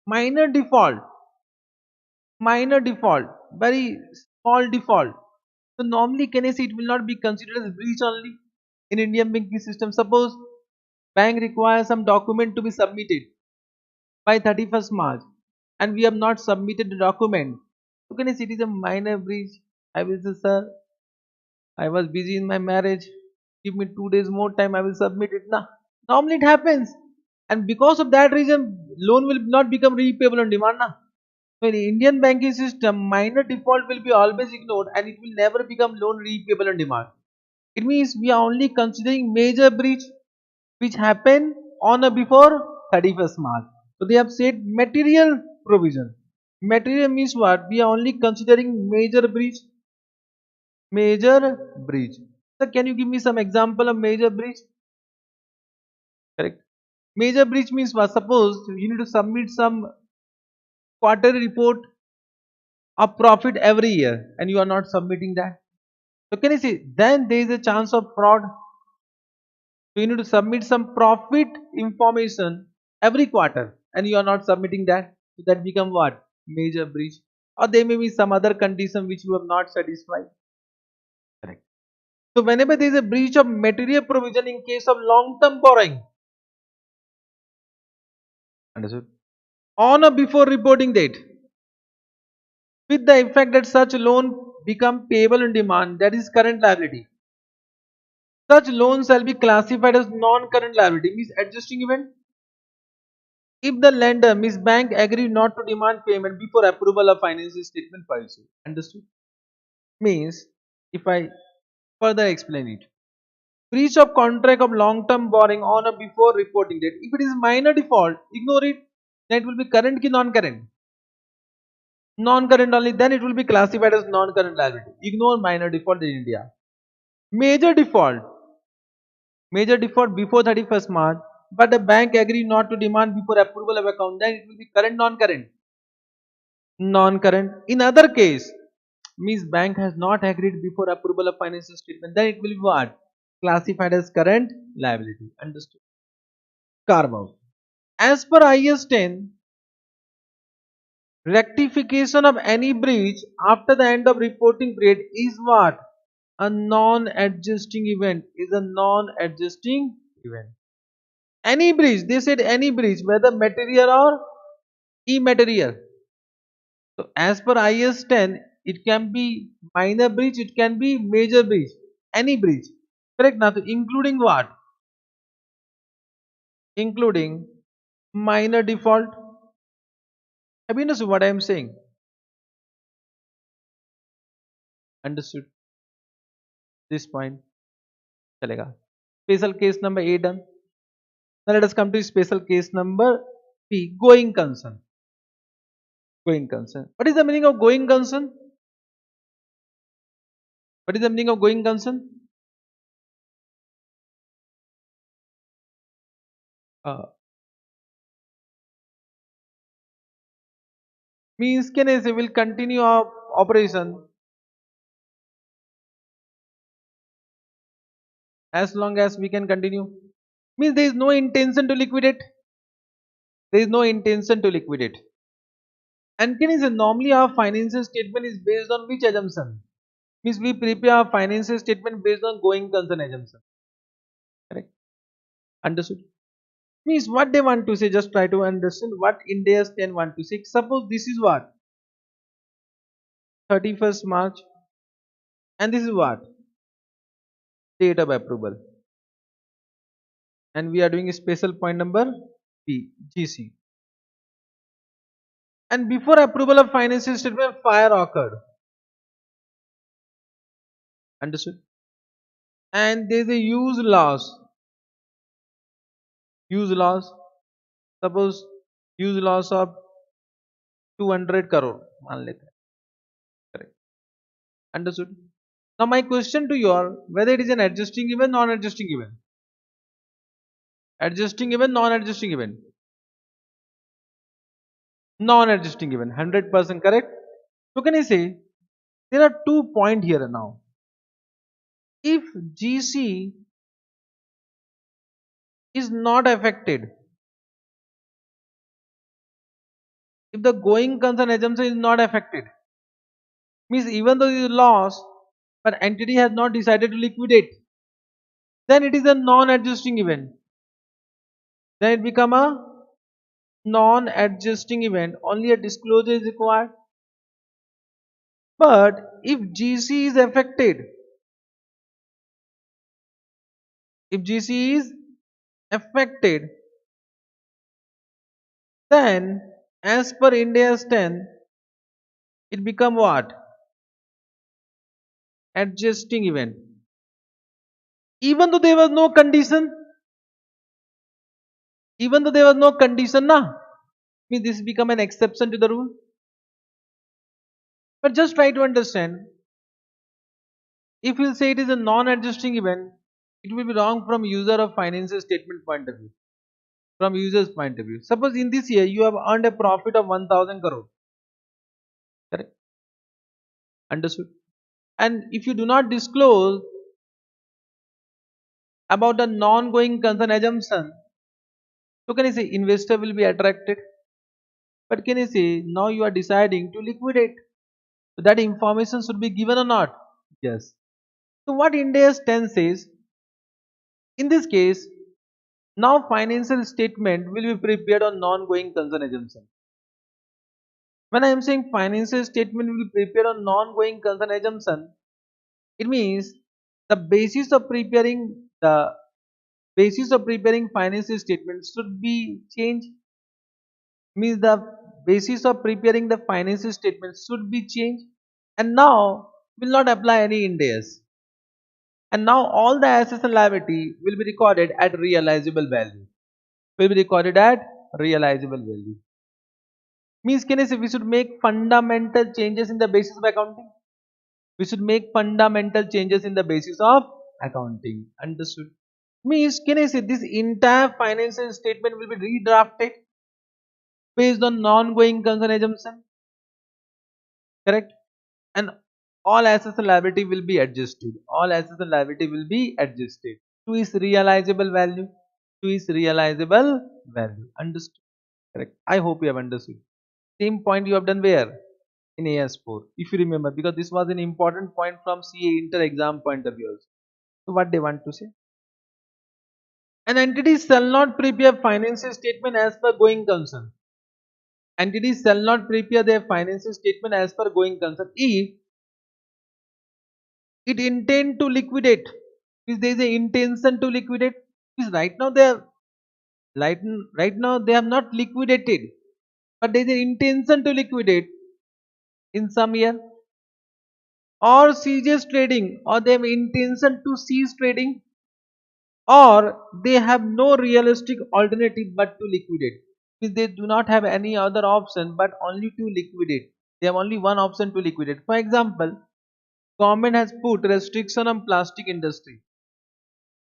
minor default, very small default. So normally can I say it will not be considered as breach only in Indian banking system. Suppose bank requires some document to be submitted by 31st March and we have not submitted the document. So can I say it is a minor breach? I will say, sir, I was busy in my marriage. Give me 2 days more time. I will submit it. Nah. Normally it happens. And because of that reason, loan will not become repayable on demand. Nah. So in Indian banking system, minor default will be always ignored and it will never become loan repayable on demand. It means we are only considering major breach which happened on or before 31st March. So they have said material provision. Material means what? We are only considering major breach. Major breach. So can you give me some example of major breach? Correct. Major breach means what? Suppose you need to submit some quarterly report a profit every year and you are not submitting that. So can you see? Then there is a chance of fraud. So you need to submit some profit information every quarter and you are not submitting that. So that become what? Major breach. Or there may be some other condition which you have not satisfied. Correct. So whenever there is a breach of material provision in case of long-term borrowing, understood? On or before reporting date, with the effect that such loan become payable in demand, that is current liability. Such loans shall be classified as non-current liability, means adjusting event. If the lender, means bank, agree not to demand payment before approval of financial statement for issue. Understood? Means, if I further explain it, breach of contract of long-term borrowing on or before reporting date. If it is minor default, ignore it. Then it will be current ki non-current. Non-current only, then it will be classified as non-current liability. Ignore minor default in India. Major default. Major default before 31st March, but the bank agree not to demand before approval of account, then it will be current non-current. Non-current. In other case, means bank has not agreed before approval of financial statement, then it will be what? Classified as current liability. Understood? Carve out. As per IS 10, rectification of any breach after the end of reporting period is what? A non-adjusting event. Is a non-adjusting event. Any breach, they said any breach, whether material or immaterial. So as per IS 10, it can be minor breach, it can be major breach, any breach. Correct? Now, so including what? Including minor default. Have you understood what I am saying? Understood this point? Chalega. Special case number A done. Now let us come to special case number B, going concern. Going concern. What is the meaning of going concern? What is the meaning of going concern? Uh, Means can I say will continue our operation as long as we can continue. Means there is no intention to liquidate. There is no intention to liquidate. And can I say normally our financial statement is based on which assumption? Means we prepare our financial statement based on going concern assumption. Correct? Understood? Means what they want to say, just try to understand what India's 10 want to say. Suppose this is what? 31st March and this is what? Date of approval. And we are doing a special point number B, GC. And before approval of financial statement, fire occurred. Understood? And there is a use loss. Use loss. Suppose use loss of 200 crore. मान लेते हैं. Correct. Understood? Now my question to you are whether it is an adjusting event, non-adjusting event. Adjusting event, non-adjusting event. Non-adjusting event. 100% correct. So can I say there are 2 points here now. If GC is not affected, if the going concern assumption is not affected, means even though it is loss, but entity has not decided to liquidate, then it is a non-adjusting event. Then it become a non-adjusting event. Only a disclosure is required. But if GC is affected, if GC is affected, then as per India's 10, it become what? Adjusting event. Even though there was no condition, na, means this become an exception to the rule. But just try to understand, if you say it is a non-adjusting event, it will be wrong from user of financial statement point of view. From user's point of view. Suppose in this year you have earned a profit of 1000 crore. Correct? Understood? And if you do not disclose about the non-going concern assumption, so can you say investor will be attracted? But can you say now you are deciding to liquidate? So that information should be given or not? Yes. So what India's 10 says, in this case, now financial statement will be prepared on non-going concern assumption. When I am saying financial statement will be prepared on non-going concern assumption, it means the basis of preparing the basis of preparing financial statement should be changed. Means the basis of preparing the financial statement should be changed, and now will not apply any Ind AS. And now all the assets and liability will be recorded at realizable value. Will be recorded at realizable value. Means can I say we should make fundamental changes in the basis of accounting? We should make fundamental changes in the basis of accounting. Understood? Means can I say this entire financial statement will be redrafted based on non-going concern assumption? Correct? And all assets and liability will be adjusted. All assets and liability will be adjusted to its realizable value. To its realizable value. Understood? Correct. I hope you have understood. Same point you have done where? In AS4. If you remember, because this was an important point from CA inter exam point of view. So what they want to say? An entity shall not prepare financial statement as per going concern. Entities shall not prepare their financial statement as per going concern if it intend to liquidate. If there is a intention to liquidate, because right, right now they have not liquidated, but there is an intention to liquidate in some year, or ceases trading, or they have intention to cease trading, or they have no realistic alternative but to liquidate. Means they do not have any other option but only to liquidate. They have only one option to liquidate. For example, government has put restriction on plastic industry.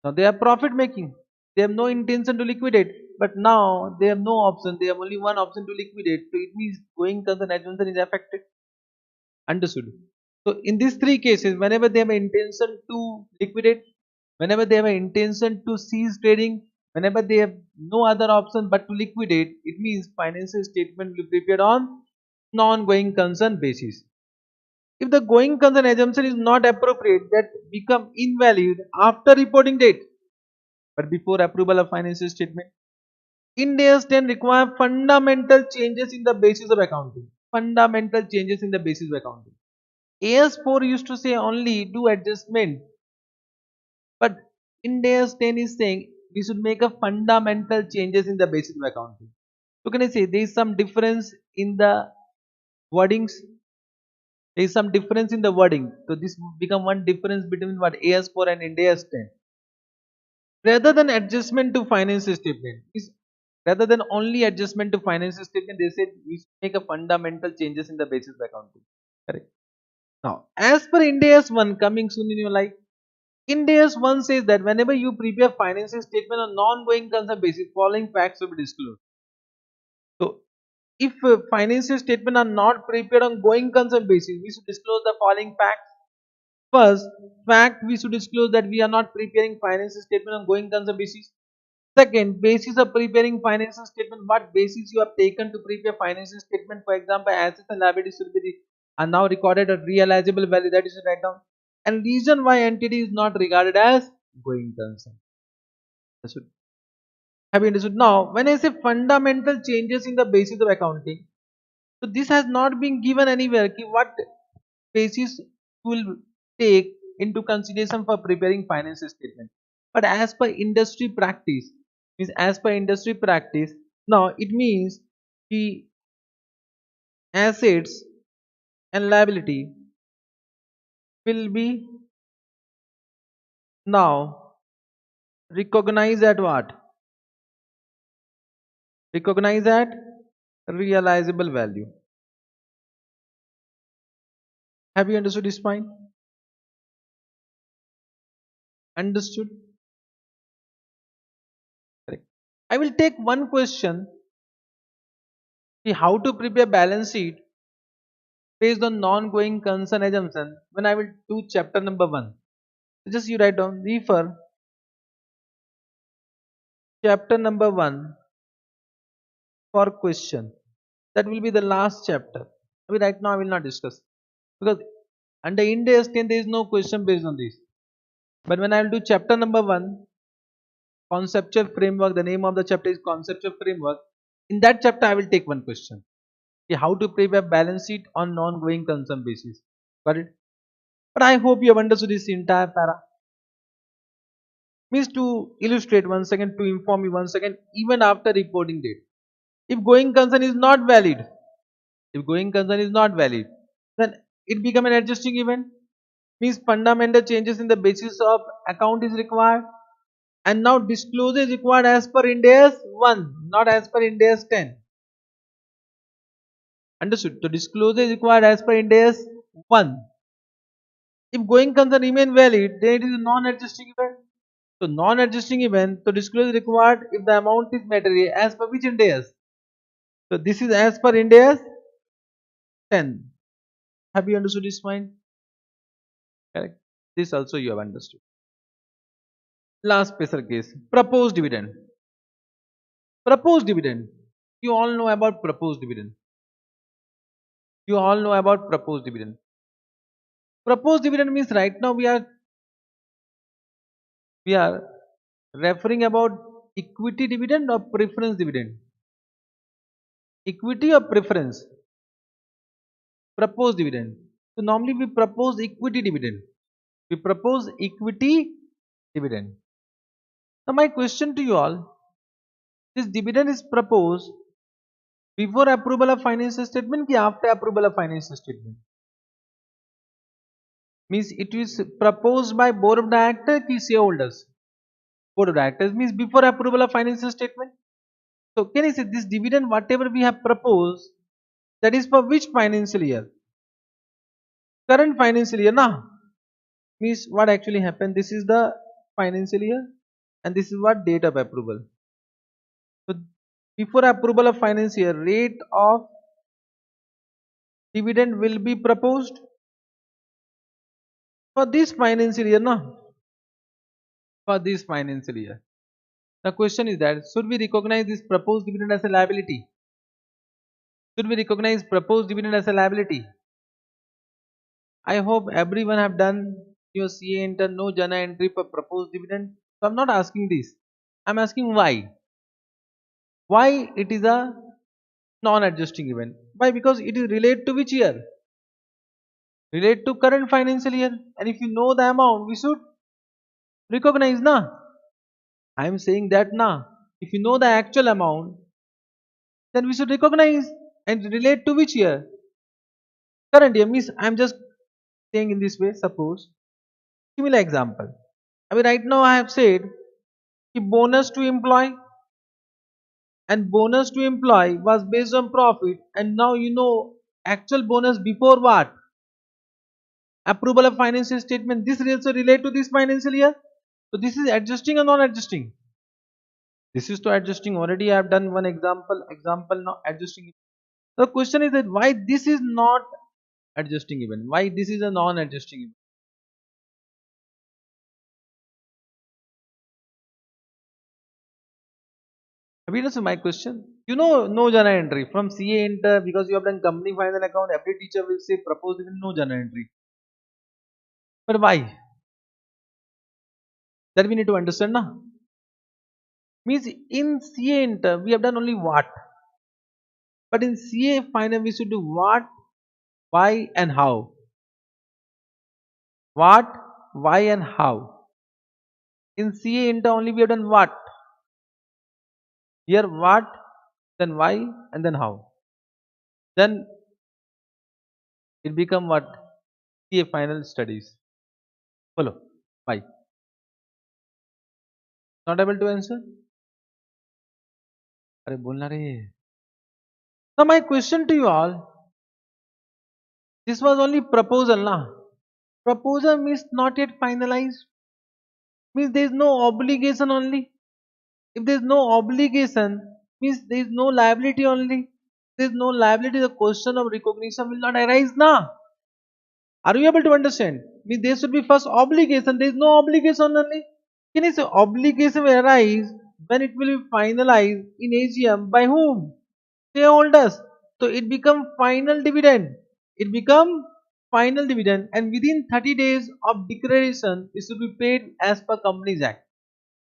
Now they are profit making. They have no intention to liquidate, but now they have no option. They have only one option to liquidate. So it means going concern assumption is affected. Understood? So in these three cases, whenever they have an intention to liquidate, whenever they have an intention to cease trading, whenever they have no other option but to liquidate, it means financial statement will be prepared on non-going concern basis. If the going concern assumption is not appropriate, that become invalid after reporting date, but before approval of financial statement. Ind AS 10 require fundamental changes in the basis of accounting. Fundamental changes in the basis of accounting. AS4 used to say only do adjustment, but Ind AS 10 is saying we should make a fundamental changes in the basis of accounting. So can I say there is some difference in the wordings? There is some difference in the wording. So this become one difference between what AS4 and Ind AS 10. Rather than adjustment to financial statement, rather than only adjustment to financial statement, they said we should make a fundamental changes in the basis of accounting. Correct. Now, as per Ind AS 1 coming soon in your life, Ind AS 1 says that whenever you prepare financial statement on non-going concern basis, following facts will be disclosed. So, if financial statement are not prepared on going concern basis, we should disclose the following facts. First, fact we should disclose that we are not preparing financial statement on going concern basis. Second, basis of preparing financial statement. What basis you have taken to prepare financial statement? For example, assets and liabilities should be are now recorded at realizable value. That is write down. And reason why entity is not regarded as going concern. Understood? Have you understood? Now, when I say fundamental changes in the basis of accounting, so this has not been given anywhere. What basis will take into consideration for preparing financial statement? But as per industry practice, means as per industry practice, now it means the assets and liability will be now recognized at what? Recognized at realizable value. Have you understood this point? Understood? Correct. I will take one question. See how to prepare balance sheet based on non-going concern assumption when I will do chapter number 1. Just you write down refer chapter number 1 for question. That will be the last chapter. I mean, right now I will not discuss because under Ind AS 10 there is no question based on this. But when I will do chapter number 1, conceptual framework, the name of the chapter is conceptual framework. In that chapter I will take one question. How to prepare balance sheet on non-going concern basis. Got it? But I hope you have understood this entire para. Means to illustrate one second, to inform you one second, even after reporting date. If going concern is not valid, then it become an adjusting event. Means fundamental changes in the basis of account is required, and now disclosure is required as per Ind AS 1, not as per Ind AS 10. Understood? So disclosure is required as per Ind AS 1. If going concern remain valid, then it is a non-adjusting event. So non-adjusting event, so disclosure is required if the amount is material as per which Ind AS. So this is as per Ind AS 10. Have you understood this point? Correct. This also you have understood. Last special case, proposed dividend. Proposed dividend. You all know about proposed dividend. Proposed dividend means right now we are referring about equity dividend or preference dividend. Equity or preference? Proposed dividend. So normally we propose equity dividend. Now my question to you all, this dividend is proposed before approval of financial statement or after approval of financial statement? Means it is proposed by board of directors or shareholders? Board of directors means before approval of financial statement. So can you say this dividend whatever we have proposed, that is for which financial year? Current financial year, na? Means what actually happened, this is the financial year and this is what date of approval. So before approval of financial year, rate of dividend will be proposed for this financial year, na? For this financial year. The question is that should we recognize this proposed dividend as a liability? I hope everyone have done your CA enter no journal entry for proposed dividend. So I'm not asking this. I'm asking why. Why it is a non-adjusting event? Why? Because it is related to which year? Relate to current financial year. And if you know the amount, we should recognize, na? I am saying that, na? If you know the actual amount, then we should recognize and relate to which year? Current year. Means I am just saying in this way. Suppose similar example. I mean right now I have said bonus to employee, and bonus to employee was based on profit, and now you know actual bonus before what? Approval of financial statement. This also relate to this financial year. So this is adjusting or non-adjusting? This is to adjusting. Already I have done one example. Now adjusting. The question is that why this is not adjusting event? Why this is a non-adjusting event? Have you understood my question? You know no journal entry from CA enter because you have done company final account. Every teacher will say propose even no journal entry. But why? That we need to understand, na? Means in CA enter we have done only what? But in CA final we should do what, why and how. What, why and how. In CA inter only we have done what. Here what, then why and then how. Then it become what? CA final studies. Follow. Why? Not able to answer? अरे बोलना रे. Now my question to you all, this was only proposal, na? Proposal means not yet finalized. Means there is no obligation only. If there is no obligation, means there is no liability only. there is no liability, the question of recognition will not arise now. Are you able to understand? Means there should be first obligation. There is no obligation only. Can you say obligation will arise when it will be finalized in AGM by whom? Shareholders. So it become final dividend. It become final dividend, and within 30 days of declaration it should be paid as per Companies Act.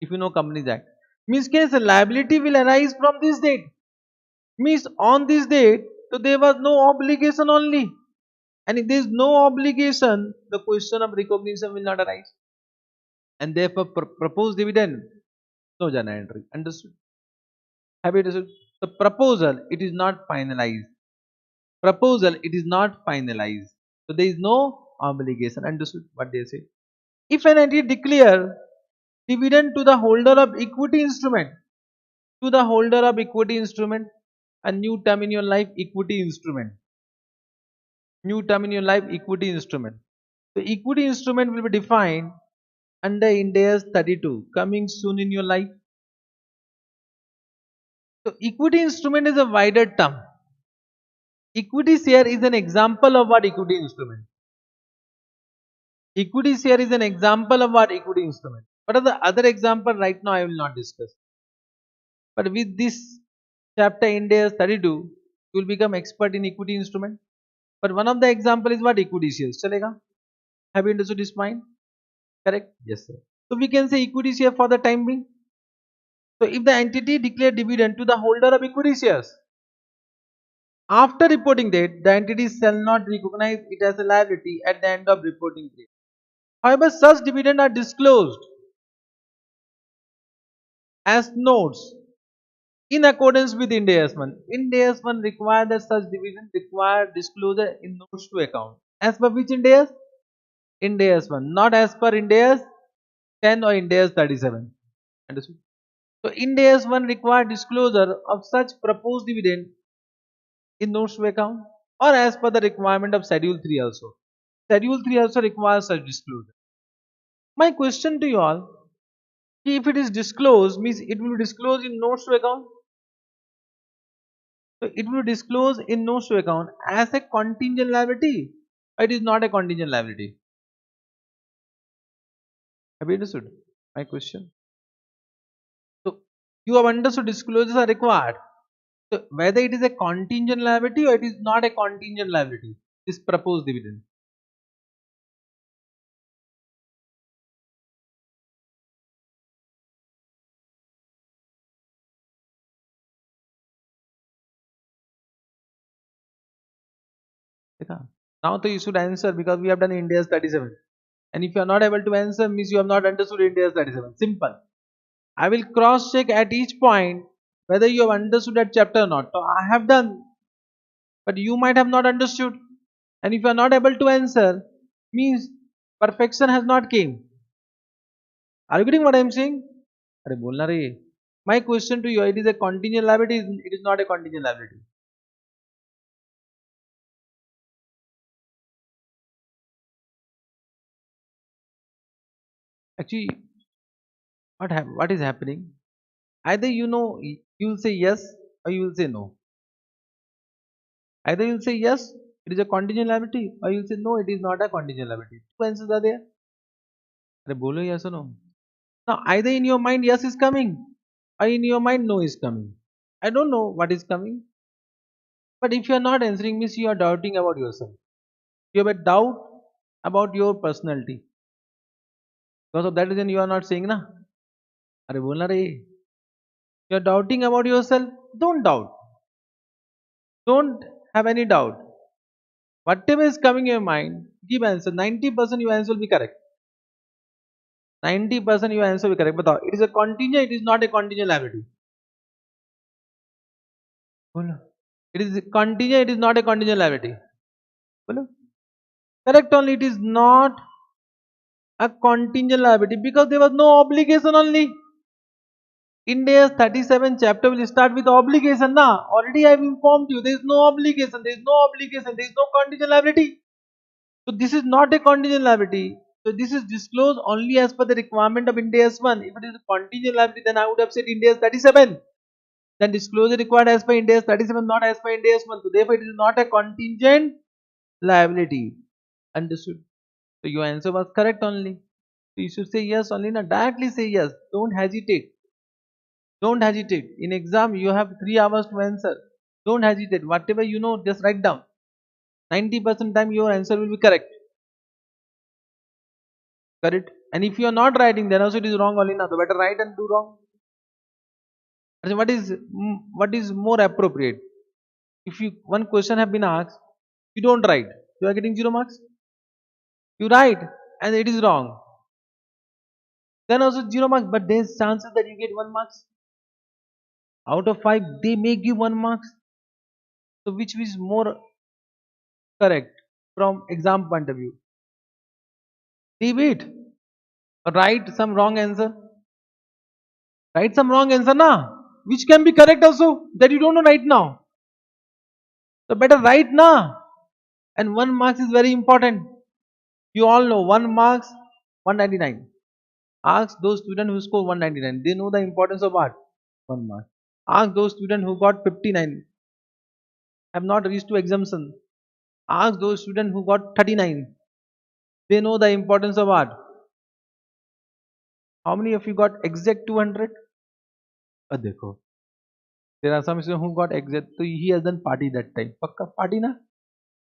If you know Companies Act. Means case liability will arise from this date. Means on this date, so there was no obligation only. And if there is no obligation, the question of recognition will not arise. And therefore, proposed dividend, no journal entry. Understood? Have you understood? The proposal, it is not finalized. Proposal, it is not finalized. So there is no obligation. Understood what they say? If an entity declare dividend to the holder of equity instrument, to the holder of equity instrument, a new term in your life, equity instrument. New term in your life, equity instrument. So equity instrument will be defined under Ind AS 32, coming soon in your life. So equity instrument is a wider term. Equity share is an example of what equity instrument. Equity share is an example of what equity instrument. What are the other example? Right now I will not discuss. But with this chapter Ind AS 32, you will become expert in equity instrument. But one of the example is what equity shares. Chalega? Have you understood this point? Correct? Yes, sir. So we can say equity share for the time being. So if the entity declare dividend to the holder of equity shares, after reporting date, the entity shall not recognize it as a liability at the end of reporting period. However, such dividends are disclosed as notes in accordance with Ind AS 1. Ind AS 1 require that such dividend require disclosure in notes to account. As per which Ind AS? Ind AS 1, not as per Ind AS 10 or Ind AS 37. Understood? So Ind AS 1 require disclosure of such proposed dividend in notes to account, or as per the requirement of Schedule 3 also. Schedule 3 also requires such disclosure. My question to you all, if it is disclosed, means it will be disclosed in notes to account. So it will disclose in notes to account as a contingent liability. It is not a contingent liability. Have you understood my question? So you have understood disclosures are required. So whether it is a contingent liability or it is not a contingent liability, this proposed dividend. Now you should answer because we have done Ind AS 37. And if you are not able to answer, means you have not understood Ind AS 37. Simple. I will cross check at each point whether you have understood that chapter or not. So I have done, but you might have not understood. And if you are not able to answer, means perfection has not came. Are you getting what I am saying? अरे बोलना रे. My question to you, it is a contingent liability, it is not a contingent liability. Actually, what is happening? Either you will say yes or you will say no. Either you will say yes, it is a contingent liability, or you will say no, it is not a contingent liability. Two answers are there. अरे बोलो yes or no. Now either in your mind yes is coming, or in your mind no is coming. I don't know what is coming. But if you are not answering, means you are doubting about yourself. You have a doubt about your personality. Because of that reason you are not saying na. अरे बोलना रे. You are doubting about yourself. Don't doubt. Don't have any doubt. Whatever is coming in your mind, give answer. 90% your answer will be correct. 90% your answer will be correct. But it is a contingent, it is not a contingent liability. Bolo. It is contingent, it is not a contingent liability. Bolo. Correct only, it is not a contingent liability because there was no obligation only. Ind AS 37 chapter will start with obligation. Nah, already I have informed you, there is no obligation, there is no obligation, there is no contingent liability. So this is not a contingent liability. So this is disclosed only as per the requirement of Ind AS 1. If it is a contingent liability, then I would have said Ind AS 37. Then disclosure required as per Ind AS 37, not as per Ind AS 1. So therefore it is not a contingent liability. Understood? So your answer was correct only. So you should say yes only, not directly say yes. Don't hesitate. Don't hesitate. In exam you have 3 hours to answer. Don't hesitate. Whatever you know, just write down. 90% time your answer will be correct. Correct? And if you are not writing, then also it is wrong only. Now, so better write and do wrong. And what is more appropriate? If you one question have been asked, you don't write, you are getting 0 marks. You write and it is wrong, then also 0 marks. But there's chances that you get 1 marks out of 5. They may give 1 marks. So which is more correct from exam point of view? Leave it. Write some wrong answer. Write some wrong answer na, which can be correct also, that you don't know right now. So better write na. And 1 marks is very important. You all know 1 marks 199. Ask those students who score 199. They know the importance of what? 1 mark. Ask those students who got 59, have not reached to exemption. Ask those students who got 39. They know the importance of what? How many of you got exact 200? देखो. There are some students who got exact. So he has done party that time. Pakka party na?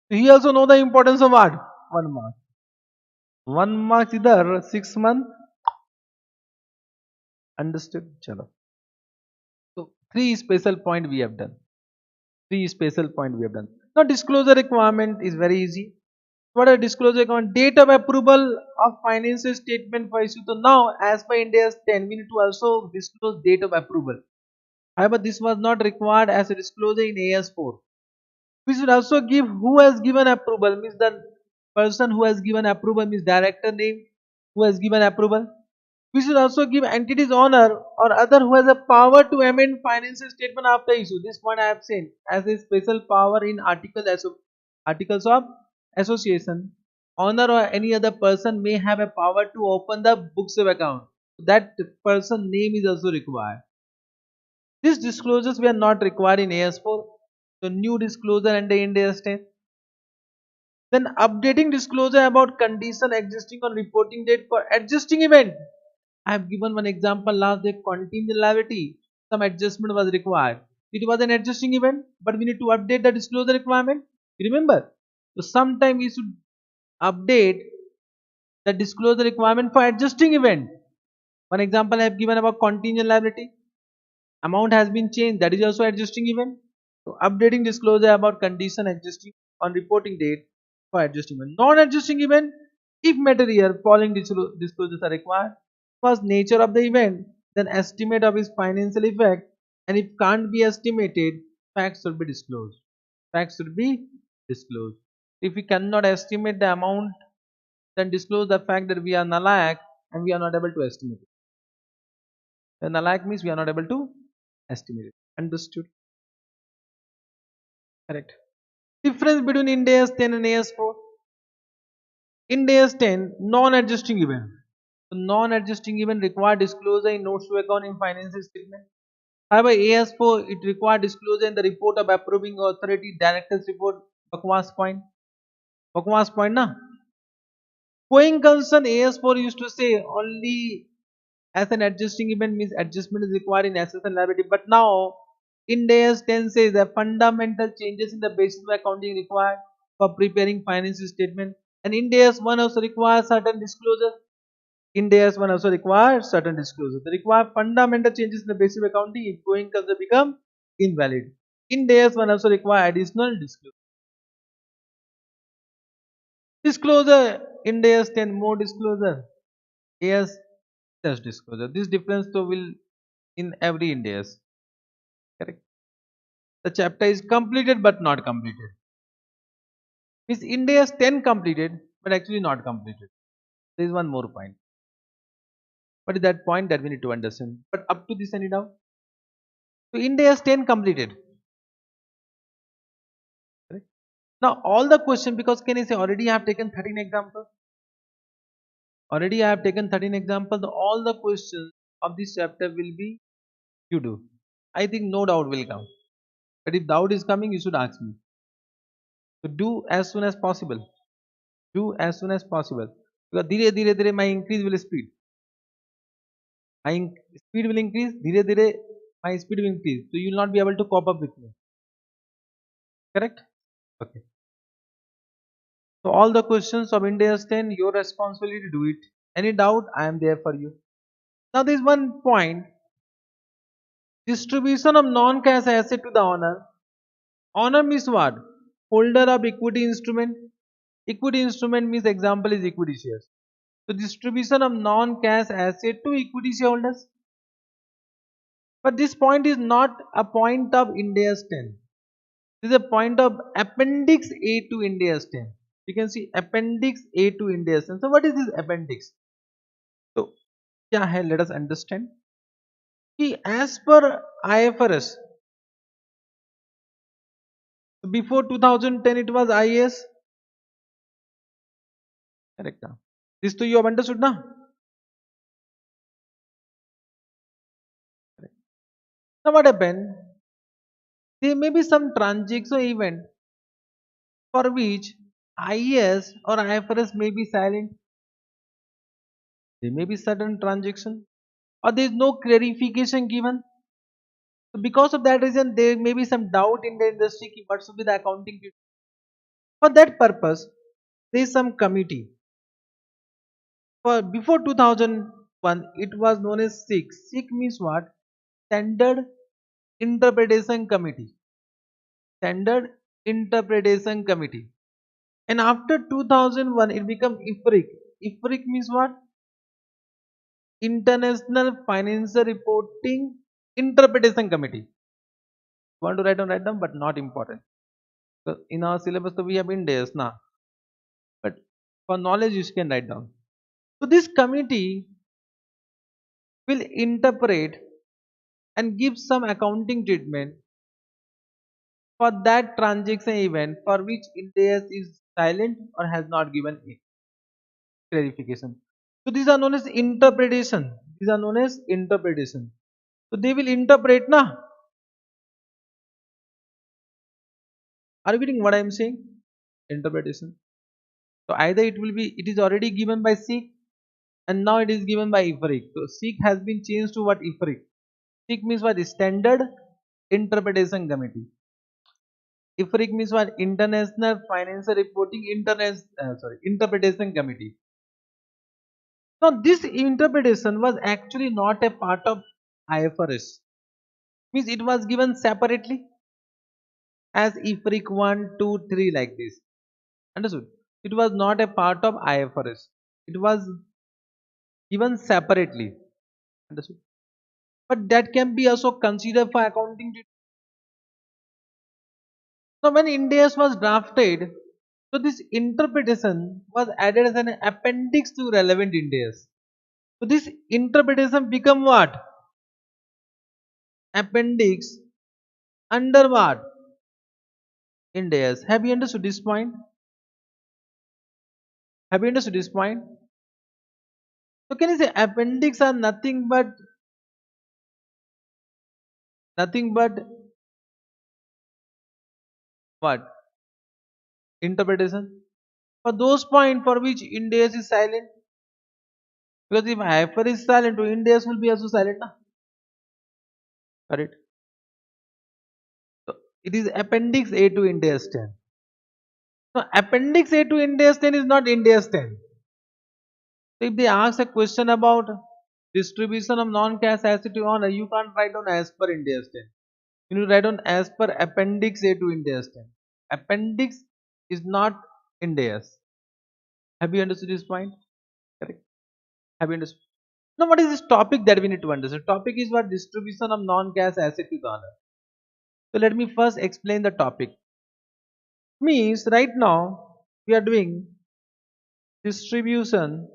So he also know the importance of what? 1 mark. 1 mark either 6 months. Understood? Chalo. So 3 special point we have done. 3 special point we have done. Now disclosure requirement is very easy. What are disclosure requirement? Date of approval of financial statement for issue. So now as per Ind AS 10, we need to also disclose date of approval. However, this was not required as a disclosure in AS 4. We should also give who has given approval, means the person who has given approval, means director name who has given approval. We should also give entity's owner or other who has a power to amend financial statement after issue. This one I have seen as a special power in articles of association. Owner or any other person may have a power to open the books of account. That person name is also required. These disclosures were not required in AS4. So new disclosure under Ind AS 10. Then updating disclosure about condition existing on reporting date for adjusting event. I have given one example last day, contingent liability. Some adjustment was required. It was an adjusting event, but we need to update the disclosure requirement. You remember? So sometime we should update the disclosure requirement for adjusting event. One example I have given about contingent liability. Amount has been changed. That is also adjusting event. So updating disclosure about condition existing on reporting date for adjusting event. Non-adjusting event, if material following disclosures are required. First, nature of the event, then estimate of its financial effect, and if can't be estimated, facts should be disclosed. Facts should be disclosed. If we cannot estimate the amount, then disclose the fact that we are nalayak and we are not able to estimate it. The nalayak means we are not able to estimate it. Understood? Correct. Difference between Ind AS 10 and AS 4. Ind AS 10, non-adjusting event. So non-adjusting event require disclosure in notes to account in financial statement. However, AS4 it require disclosure in the report of approving authority, director's report. Bakwas point. Bakwas point na. Going concern AS4 used to say only as an adjusting event means adjustment is required in assets and liability. But now Ind AS 10 says that fundamental changes in the basis of accounting required for preparing financial statement. And Ind AS 1 also requires certain disclosure. Ind AS 1 also requires certain disclosure. They require fundamental changes in the basis of accounting if going concern become invalid. Ind AS 1 also require additional disclosure. Disclosure Ind AS 10 more disclosure. AS just disclosure. This difference though will in every Ind AS. Correct. The chapter is completed but not completed. Means Ind AS 10 completed but actually not completed. There is one more point. What is that point that we need to understand? But up to this any doubt? So Ind AS 10 completed. Correct. Now all the question, because can I say already I have taken 13 examples. Already I have taken 13 examples. All the questions of this chapter will be you do. I think no doubt will come. But if doubt is coming, you should ask me. So do as soon as possible. Do as soon as possible. Because धीरे धीरे धीरे my increase will speed. Speed will increase. धीरे धीरे my speed will increase. So you will not be able to cope up with me. Correct? Okay. So all the questions of India's 10, your responsibility to do it. Any doubt? I am there for you. Now there is one point. Distribution of non-cash asset to the owner. Owner means what? Holder of equity instrument. Equity instrument means example is equity shares. So distribution of non-cash asset to equity shareholders. But this point is not a point of India's 10. This is a point of Appendix A to India's 10. You can see Appendix A to India's 10. So what is this appendix? So क्या है? Let us understand. As per IFRS, before 2010 it was IAS. Correct. This to you have understood now. Now what happened? There may be some transaction event for which IAS or IFRS may be silent. There may be certain transaction or there is no clarification given. So because of that reason, there may be some doubt in the industry what should be the accounting treatment. For that purpose, there is some committee. For before 2001, it was known as SIC. SIC means what? Standard Interpretation Committee. Standard Interpretation Committee. And after 2001, it became IFRIC. IFRIC means what? International Financial Reporting Interpretation Committee. You want to write down, but not important. So in our syllabus, so we have Indians now. But for knowledge, you can write down. So this committee will interpret and give some accounting treatment for that transaction event for which India is silent or has not given a clarification. So these are known as interpretation. These are known as interpretation. So they will interpret na. Are you getting what I am saying? Interpretation. So either it is already given by SIC and now it is given by IFRIC. So SIC has been changed to what? IFRIC. SIC means what? Standard Interpretation Committee. IFRIC means what? International Financial Reporting Interpretation Committee. Now this interpretation was actually not a part of IFRS. Means it was given separately as IFRIC 1, 2, 3 like this. Understood? It was not a part of IFRS. It was given separately. Understood? But that can be also considered for accounting. Now when Indias was drafted, so this interpretation was added as an appendix to relevant Indias. So this interpretation become what? Appendix under what? Indias. Have you understood this point? Have you understood this point? So can you say appendix are nothing but what? Interpretation. For those points for which Indias is silent. Because if hyper is silent, Indias will be also silent. Na? Correct. So it is appendix A to Indias 10. So appendix A to Indias 10 is not Indias 10. So if they ask a question about distribution of non-cash asset to honor, you can't write down as per Indias 10. You need to write down as per appendix A to Indias 10. Appendix is not Indias. Have you understood this point? Correct. Have you understood? Now what is this topic that we need to understand? Topic is what? Distribution of non-cash asset to the honor. So let me first explain the topic. Means right now we are doing distribution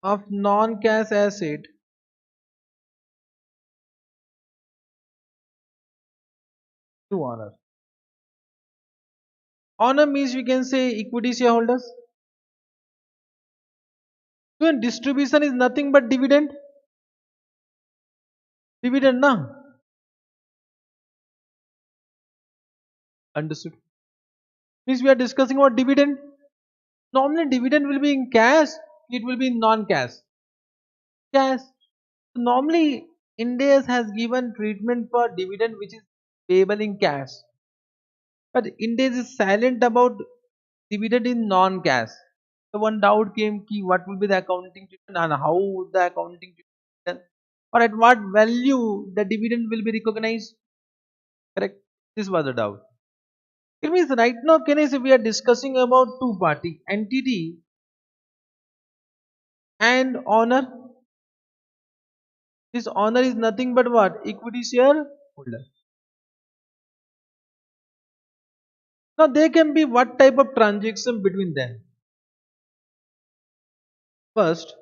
of non-cash asset to honor. Honor means we can say equity shareholders. So distribution is nothing but dividend. Dividend, na? Understood. Means we are discussing about dividend. Normally dividend will be in cash, it will be in non-cash. Cash. Normally India has given treatment for dividend which is payable in cash. But India is silent about dividend in non-cash. So one doubt came ki what will be the accounting treatment and how the accounting treatment done, or at what value the dividend will be recognized. Correct? This was a doubt. It means right now, can I say we are discussing about two party entity and owner. This owner is nothing but what? Equity shareholder. Now there can be what type of transaction between them? First,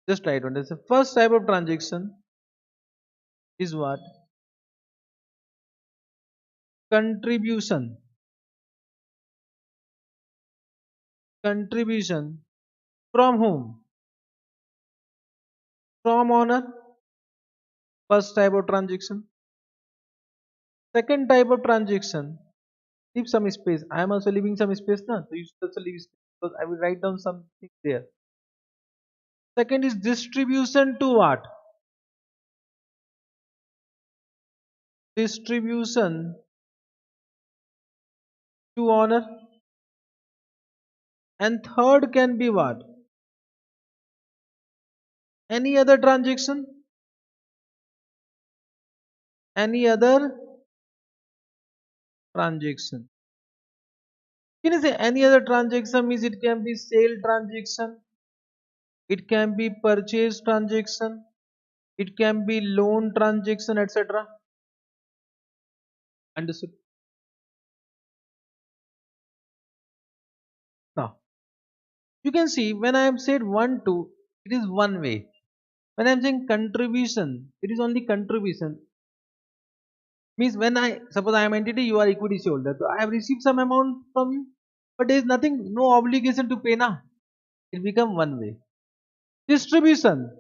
just write on this. The first type of transaction is what? Contribution. Contribution from whom? From owner. First type of transaction. Second type of transaction. Leave some space. I am also leaving some space now. So you should also leave space because I will write down something there. Second is distribution to what? Distribution to owner. And third can be what? Any other transaction? Any other transaction? Can you say any other transaction means it can be sale transaction, it can be purchase transaction, it can be loan transaction, etc. Understood? Now, you can see when I have said one, two, it is one way. When I am saying contribution, it is only contribution. Means when I suppose I am entity, you are equity shareholder. So I have received some amount from you, but there is nothing, no obligation to pay now. It become one way. Distribution.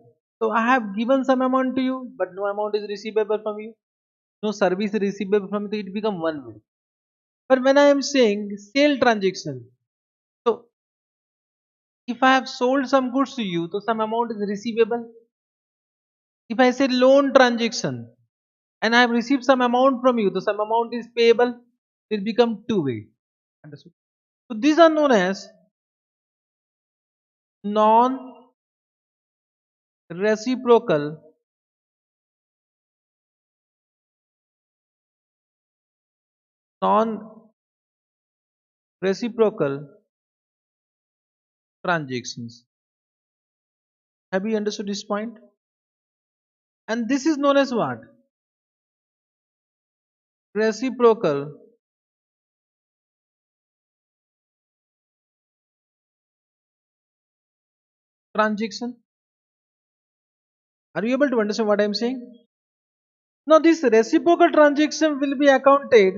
So I have given some amount to you, but no amount is receivable from you. No service is receivable from you. So it become one way. But when I am saying sale transaction, so if I have sold some goods to you, so some amount is receivable. If I say loan transaction and I have received some amount from you, so some amount is payable. It become two way. Understood? So these are known as non-reciprocal non-reciprocal transactions. Have you understood this point? And this is known as what? Reciprocal transaction. Are you able to understand what I am saying? Now this reciprocal transaction will be accounted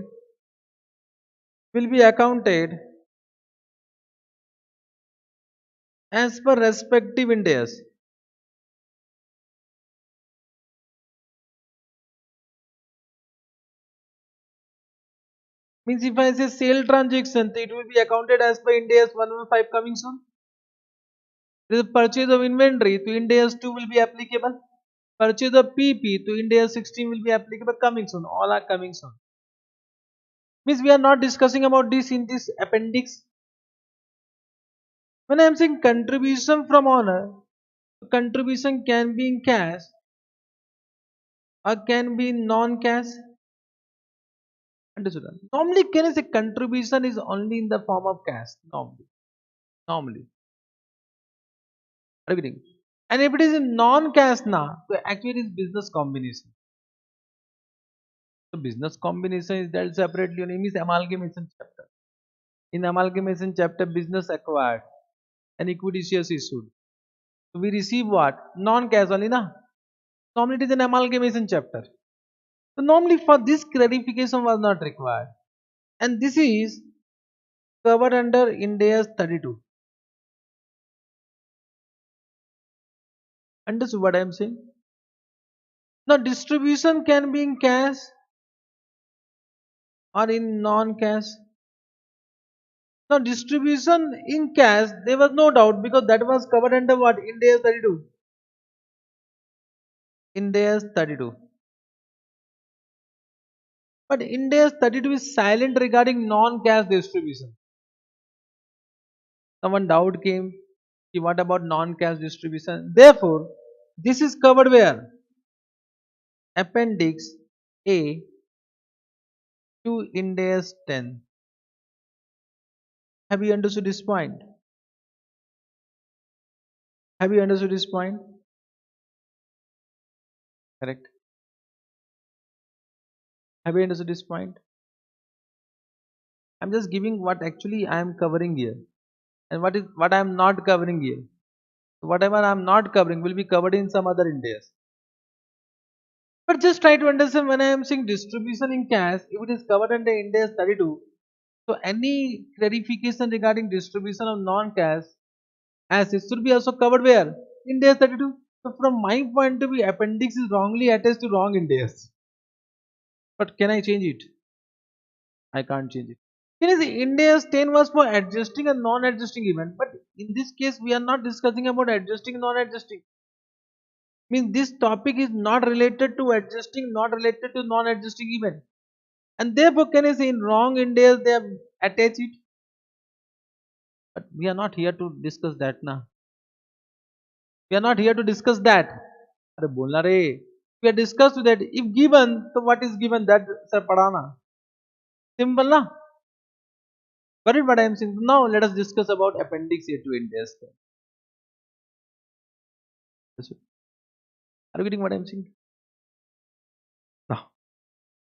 as per respective Indias. Means if I say sale transaction, it will be accounted as per Indias 115 coming soon. The purchase of inventory to Indias 2 will be applicable. Purchase of PP to Indias 16 will be applicable coming soon. All are coming soon. Means we are not discussing about this in this appendix. When I am saying contribution from owner, contribution can be in cash or can be in non-cash. Understood? Normally, can I say contribution is only in the form of cash? Normally. Are you getting? And if it is in non-cash now, so actually it is business combination. So business combination is dealt separately. Name is amalgamation chapter. In amalgamation chapter, business acquired and equity shares issued. So we receive what? Non-cash only, na? Normally it is an amalgamation chapter. So normally for this clarification was not required. And this is covered under Ind AS 32. Understood what I am saying? Now distribution can be in cash or in non-cash. Now distribution in cash, there was no doubt because that was covered under what? Ind AS 32. Ind AS 32. But Ind AS 32 is silent regarding non-cash distribution. Someone doubt came, "Ki what about non-cash distribution?" Therefore, this is covered where? Appendix A to Ind AS 10. Have you understood this point? Have you understood this point? Correct. Have you understood this point? I'm just giving what actually I am covering here and what I am not covering here. Whatever I am not covering will be covered in some other Ind AS. But just try to understand when I am saying distribution in cash, if it is covered under Ind AS 32, so any clarification regarding distribution of non-cash assets should be also covered where? Ind AS 32. So from my point of view, appendix is wrongly attached to wrong Ind AS. But can I change it? I can't change it. Can I say Ind AS 10 was for adjusting a non-adjusting event, but in this case we are not discussing about adjusting non-adjusting. Means this topic is not related to adjusting, not related to non-adjusting event. And therefore can I say in wrong Ind AS they have attached it. But we are not here to discuss that now. We are not here to discuss that. अरे बोलना रे. We are discussed that if given, so what is given that sir padana. Simple na. Got it what I am saying. Now let us discuss about appendix A to Ind AS. Are you getting what I am saying? Now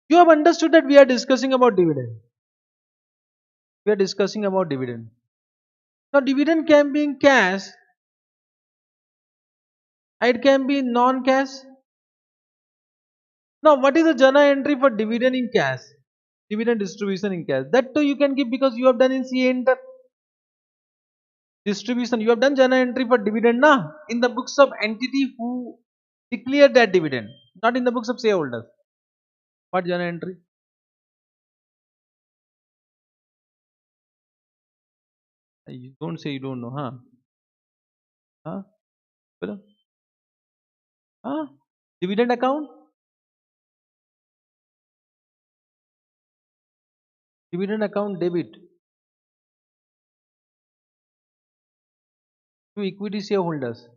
you have understood that we are discussing about dividend. We are discussing about dividend. Now dividend can be in cash. It can be non-cash. Now what is the journal entry for dividend in cash? Dividend distribution in cash. That too you can give because you have done in CA Inter. Distribution, you have done journal entry for dividend na? In the books of entity who declared that dividend. Not in the books of shareholders. What journal entry? You don't say you don't know, huh? Huh? Hello? Huh? Dividend account? Dividend account debit to equity shareholders.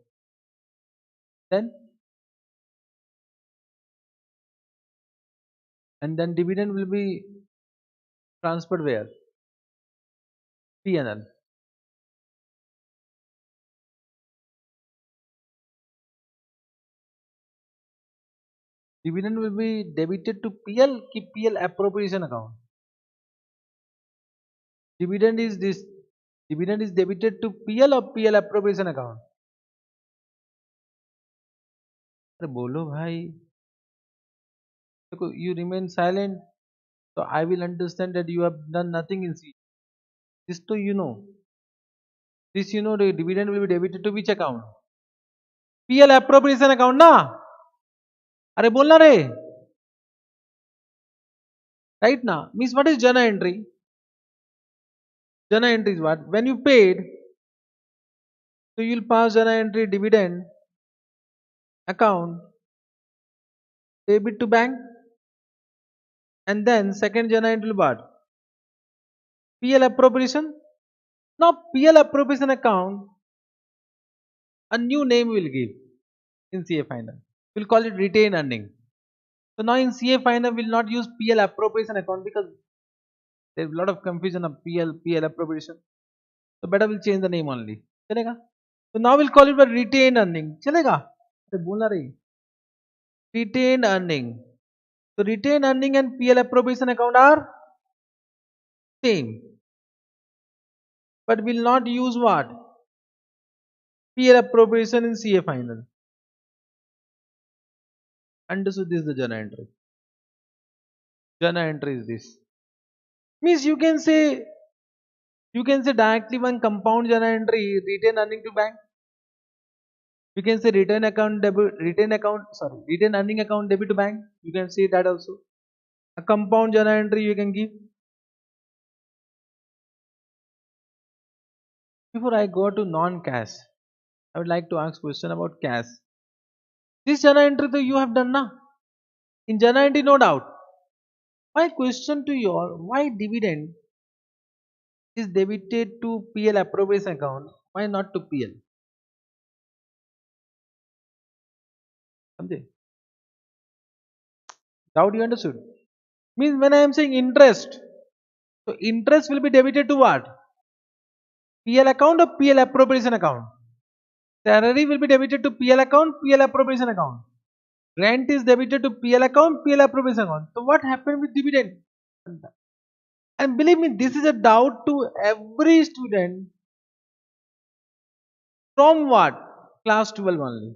Then and then dividend will be transferred where? PNL. Dividend will be debited to PL, keep PL appropriation account. Dividend is this. Dividend is debited to PL or PL appropriation account. अरे बोलो भाई. देखो you remain silent, so I will understand that you have done nothing in C. This to you know. This you know the dividend will be debited to which account? PL appropriation account ना. अरे बोलना रे. Right now means what is journal entry? Journal entry is what? When you paid, so you will pass journal entry dividend account debit to bank, and then second journal entry will what? PL appropriation. Now PL appropriation account, a new name will give in CA final. We'll call it retained earning. So now in CA final we'll not use PL appropriation account because there's a lot of confusion of PL appropriation. So better we'll change the name only. चलेगा? So now we'll call it by retained earning. चलेगा? अरे बोलना रही. Retained earning. So retained earning and PL appropriation account are same. But we'll not use what? PL appropriation in CA final. Understood this is the journal entry. Journal entry is this. Means you can say directly one compound journal entry retain earning to bank. You can say return earning account debit to bank. You can say that also. A compound journal entry you can give. Before I go to non-cash, I would like to ask question about cash. This journal entry that you have done now. In journal entry, no doubt. My question to you all: why dividend is debited to PL appropriation account? Why not to PL? समझे? Doubt you understood? Means when I am saying interest, so interest will be debited to what? PL account or PL appropriation account? Salary will be debited to PL account, PL appropriation account. Rent is debited to PL account, PL appropriation account. So what happened with dividend? And believe me, this is a doubt to every student from what? Class 12 only.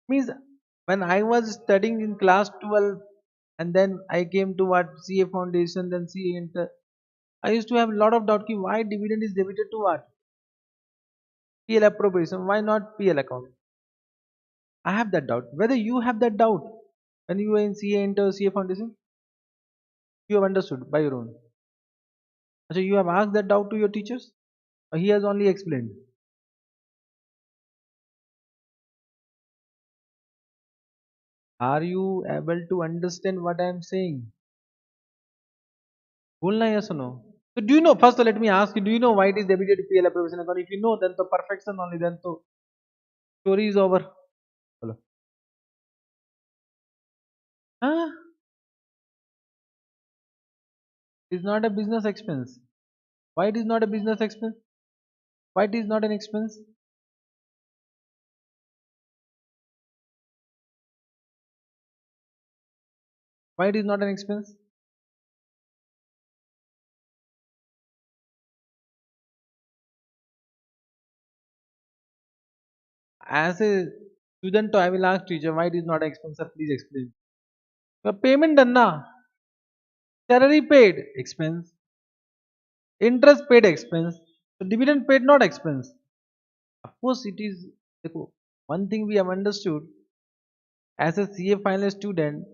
Means when I was studying in class 12 and then I came to what CA foundation, then CA inter. I used to have a lot of doubt ki why dividend is debited to what? PL appropriation. Why not PL account? I have that doubt. Whether you have that doubt when you were in CA inter CA foundation, you have understood by your own. So you have asked that doubt to your teachers, or he has only explained. Are you able to understand what I am saying? बोलना है yes or no? So do you know? First, let me ask you: do you know why it is debited to PL appropriation account? If you know, then the perfection only. Then the story is over. Hello. Huh? It is not a business expense. Why it is not a business expense? Why it is not an expense? Why it is not an expense? As a student, I will ask teacher why it is not an expense. Sir, please explain. The payment done na. Salary paid expense. Interest paid expense. So dividend paid not expense. Of course, it is. देखो, one thing we have understood as a CA final student,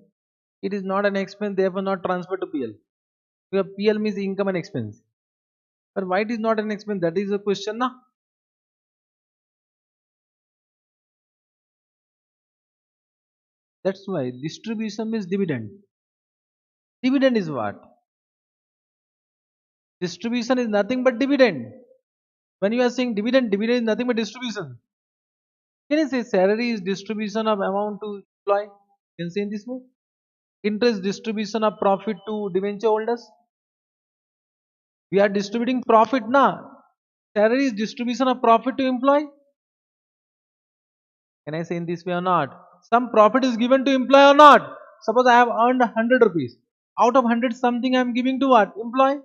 it is not an expense, therefore not transferred to PL. Because PL means income and expense. But why it is not an expense? That is the question, na? That's why distribution means dividend. Dividend is what? Distribution is nothing but dividend. When you are saying dividend, dividend is nothing but distribution. Can you say salary is distribution of amount to employee? Can you say in this way? Interest distribution of profit to debenture holders. We are distributing profit now. Salary is distribution of profit to employee. Can I say in this way or not? Some profit is given to employee or not? Suppose I have earned 100 rupees. Out of 100, something I am giving to what? Employee.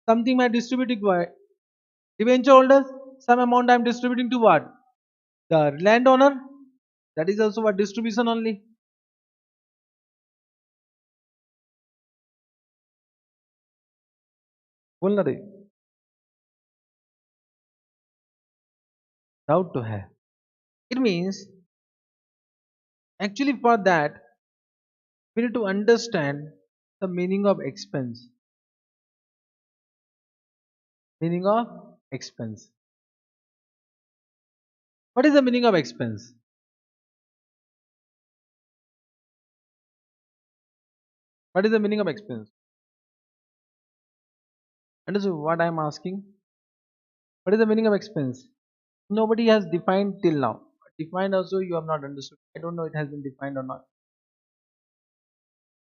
Something I am distributing to debenture holders. Some amount I am distributing to what? The landowner. That is also what distribution only. बोलना रे doubt to have. It means actually for that we need to understand the meaning of expense. Meaning of expense. What is the meaning of expense? What is the meaning of expense? Understood what I am asking? What is the meaning of expense? Nobody has defined till now. Defined also you have not understood. I don't know it has been defined or not.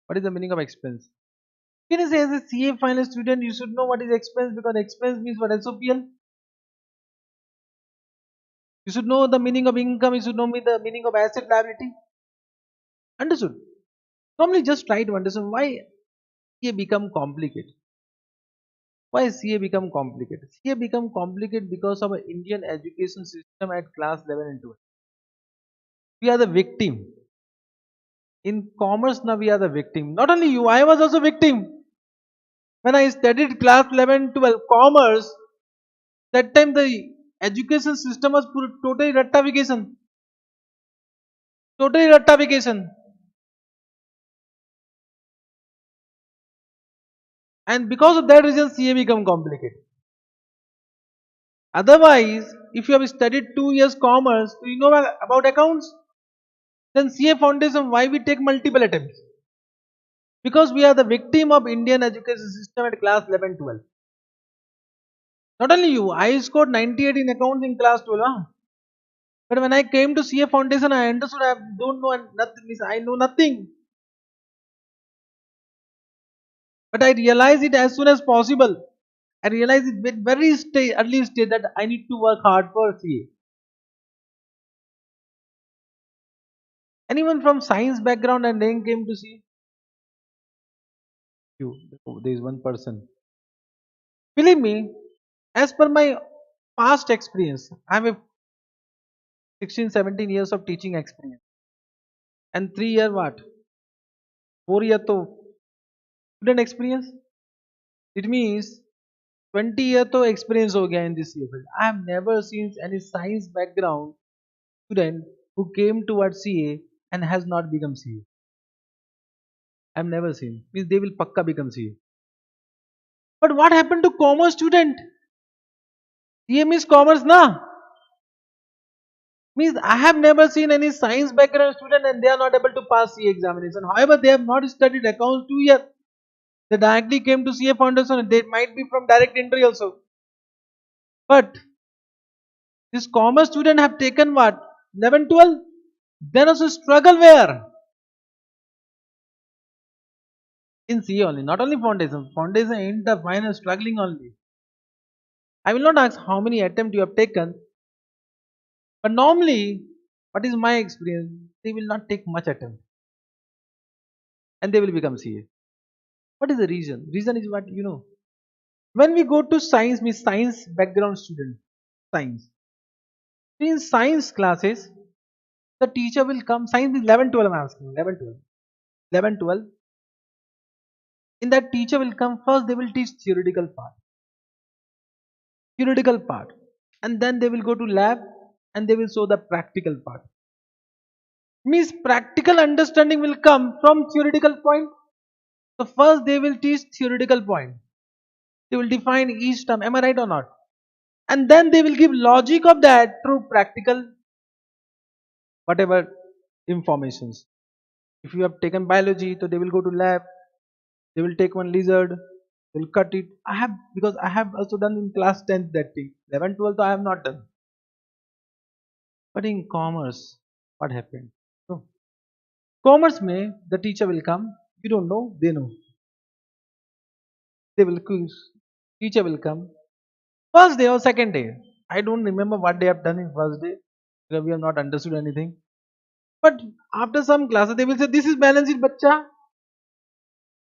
What is the meaning of expense? Can you say as a CA final student you should know what is expense because expense means what SOPL? You should know the meaning of income, you should know the meaning of asset liability. Understood? Normally just try to understand why CA become complicated. Why CA become complicated? CA become complicated because of our Indian education system at class 11 and 12. We are the victim. In commerce now we are the victim. Not only you, I was also victim. When I studied class 11, 12 commerce, that time the education system was totally rattafication. Totally rattafication. And because of that reason, CA become complicated. Otherwise, if you have studied 2 years commerce, do you know about accounts? Then CA foundation, why we take multiple attempts? Because we are the victim of Indian education system at class 11, 12. Not only you, I scored 98 in accounts in class 12. Huh? But when I came to CA foundation, I understood I don't know nothing. I know nothing. But I realized it as soon as possible. I realized it with very early stage that I need to work hard for CA. Anyone from science background and then came to CA? You. Oh, there is one person. Believe me, as per my past experience, I have a 16, 17 years of teaching experience. And 3 year what? 4 year to student experience. It means 20 year to experience हो गया in this field. I have never seen any science background student who came towards CA and has not become CA. I have never seen. Means they will pakka become CA. But what happened to commerce student? CA means commerce na? Means I have never seen any science background student and they are not able to pass CA examination. However, they have not studied accounts 2 years. They directly came to CA foundation. They might be from direct entry also. But this commerce student have taken what? 11, 12? Then also struggle where? In CA only. Not only foundation. Foundation ain't the final struggling only. I will not ask how many attempts you have taken. But normally, what is my experience? They will not take much attempt. And they will become CA. What is the reason? Reason is what you know. When we go to science, means science background student. Science. In science classes, the teacher will come. Science is 11, 12 I am asking. 11, 12. 11, 12. In that teacher will come first, they will teach theoretical part. Theoretical part. And then they will go to lab and they will show the practical part. Means practical understanding will come from theoretical point. So first they will teach theoretical point. They will define each term. Am I right or not? And then they will give logic of that through practical whatever informations. If you have taken biology, so they will go to lab. They will take one lizard. They will cut it. I have because I have also done in class 10th that thing. 11, 12 I have not done. But in commerce, what happened? So commerce may the teacher will come. You don't know, they know. They will quiz. Teacher will come. First day or second day. I don't remember what they have done in first day because we have not understood anything. But after some classes, they will say, "This is balance sheet, bacha.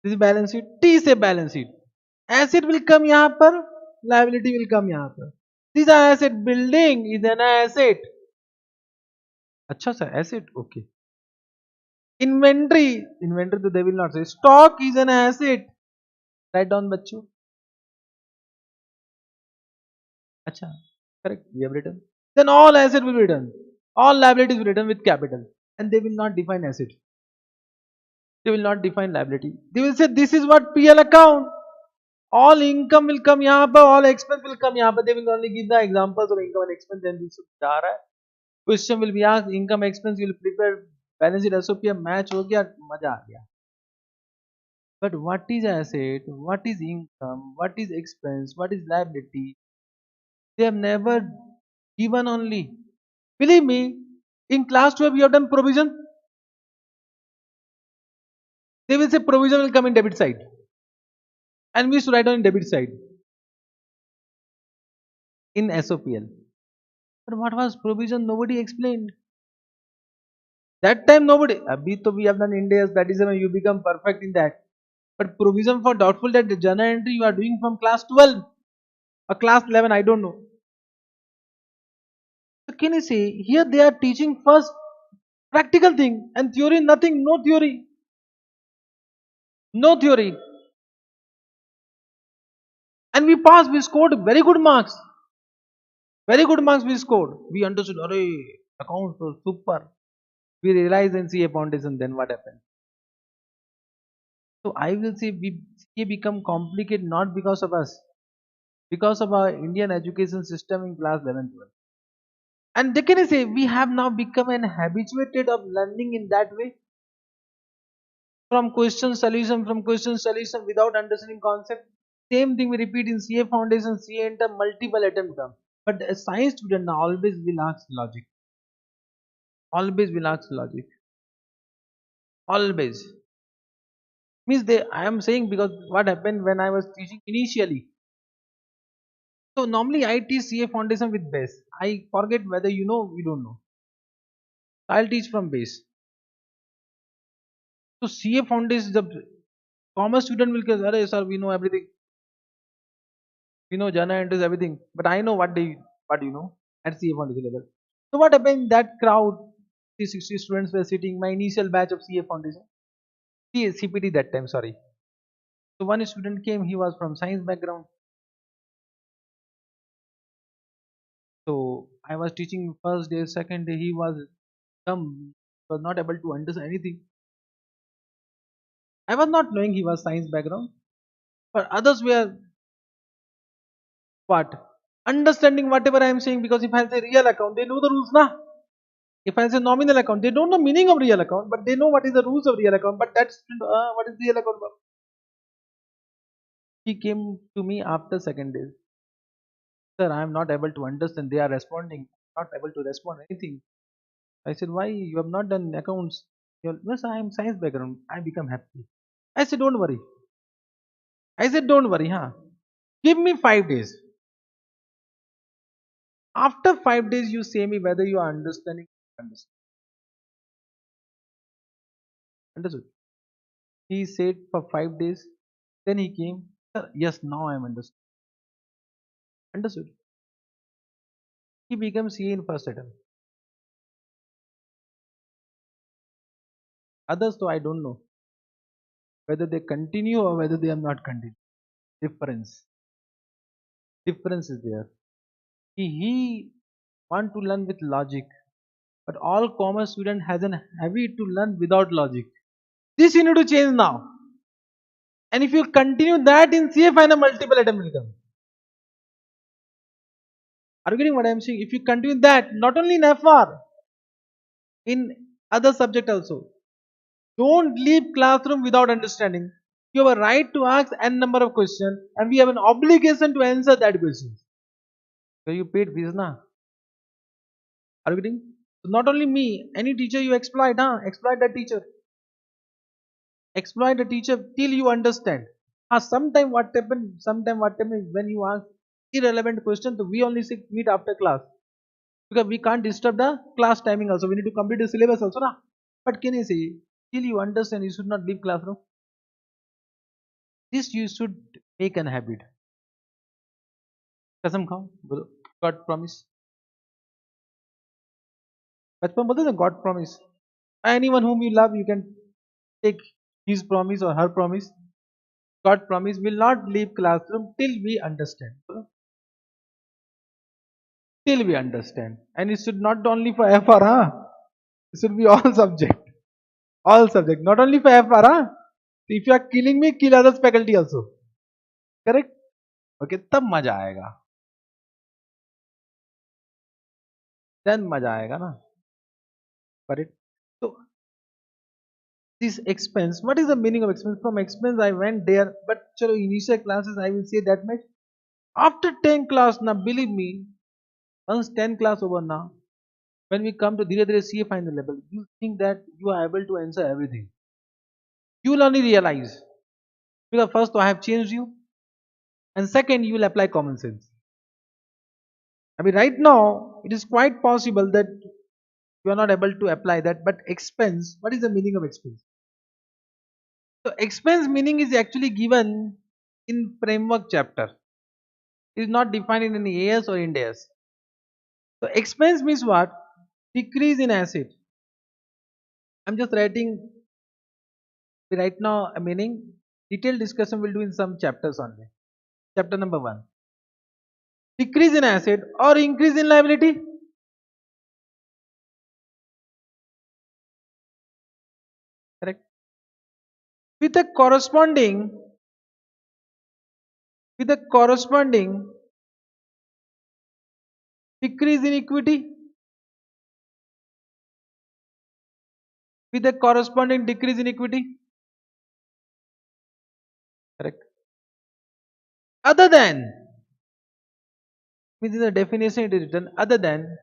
This is balance sheet. T से balance sheet. Asset will come यहाँ पर, liability will come यहाँ पर. This is asset. Building is an asset. अच्छा sir, asset. Okay. Inventory तो they will not say. Stock is an asset. Write down बच्चों. अच्छा, correct. We have written. Then all asset will be written. All liabilities will be written with capital. And they will not define asset. They will not define liability. They will say this is what PL account. All income will come यहाँ पर, all expense will come यहाँ पर. They will only give the examples of income and expense and this जा रहा है. Question will be asked, income expense will prepare balance sheet SOP match हो गया, मजा आ गया. But what is asset? What is income? What is expense? What is liability? They have never given only. Believe me, in class 12 you have done provision. They will say provision will come in debit side. And we should write on debit side. In SOPL. But what was provision? Nobody explained. That time nobody. Abhi to we have done India's, that is when you become perfect in that. But provision for doubtful debt journal entry you are doing from class 12 or class 11, I don't know. So can you see, here they are teaching first practical thing and theory nothing, no theory. No theory. And we passed, we scored very good marks. Very good marks we scored. We understood, array, accounts was super. We realized in CA foundation, then what happened? So I will say we CA become complicated not because of us, because of our Indian education system in class 11, 12. And they can say we have now become an habituated of learning in that way from question solution without understanding concept. Same thing we repeat in CA foundation, CA enter multiple attempt come. But a science student now always will ask logic. Always will ask logic. Always. Means they I am saying because what happened when I was teaching initially. So normally I teach CA foundation with base. I forget whether you know we don't know. I'll teach from base. So CA foundation the commerce student will say, Arey sir, we know everything. We know Jana enters everything. But I know what you know at CA foundation level. So what happened that crowd, 60 students were sitting, my initial batch of CA foundation. CPT that time, sorry. So one student came, he was from science background. So I was teaching first day, second day, he was not able to understand anything. I was not knowing he was science background, but others were what? Understanding whatever I am saying because if I say real account, they know the rules na. If I say nominal account, they don't know meaning of real account, but they know what is the rules of real account. But that's what is real account? He came to me after second day. Sir, I am not able to understand. They are responding, not able to respond anything. I said, why you have not done accounts? Yes, I am science background. I become happy. I said, don't worry. I said, don't worry, huh? Give me 5 days. After 5 days, you say me whether you are understanding. Understood. He said for 5 days. Then he came. Sir, yes, now I am understood. Understood. He became CA in first attempt. Others, though, I don't know whether they continue or whether they are not continue. Difference. Difference is there. He want to learn with logic, but all commerce student has an habit to learn without logic. This you need to change now. And if you continue that in CF and a multiple attempt will come. Are you getting what I am saying? If you continue that, not only in FR, in other subject also, don't leave classroom without understanding. You have a right to ask n number of questions, and we have an obligation to answer that question. So you paid fees, na? Are you getting? So not only me, any teacher you exploit, huh? Exploit that teacher. Exploit the teacher till you understand. Sometime what happen when you ask irrelevant question, so we only meet after class because we can't disturb the class timing also. We need to complete the syllabus also, na. But can you say till you understand, you should not leave classroom. This you should make an habit. कसम खाओ बोलो God promise. बचपन बोलते थे God promise. Anyone whom you love, you can take his promise or her promise. God promise will not leave classroom till we understand. Till we understand. And it should not only for FR, huh? It should be all subject. All subject. Not only for FR, huh? If you are killing me, kill others faculty also. Correct? Okay, तब मजा आएगा. Then मजा आएगा ना. Correct? So this expense, what is the meaning of expense? From expense I went there, but chalo initial classes I will say that much. After 10 class, now believe me, once 10 class over now, when we come to धीरे धीरे CA final level, you think that you are able to answer everything. You will only realize because first I have changed you, and second you will apply common sense. I mean, right now it is quite possible that you are not able to apply that, but expense. What is the meaning of expense? So expense meaning is actually given in framework chapter. It is not defined in any AS or Ind AS. So expense means what? Decrease in asset. I'm just writing right now a meaning. Detailed discussion we'll do in some chapters only. Chapter number 1. decrease in asset or increase in liability? Correct. With a corresponding decrease in equity, with a corresponding decrease in equity. Correct. Other than, within the definition it is written, other than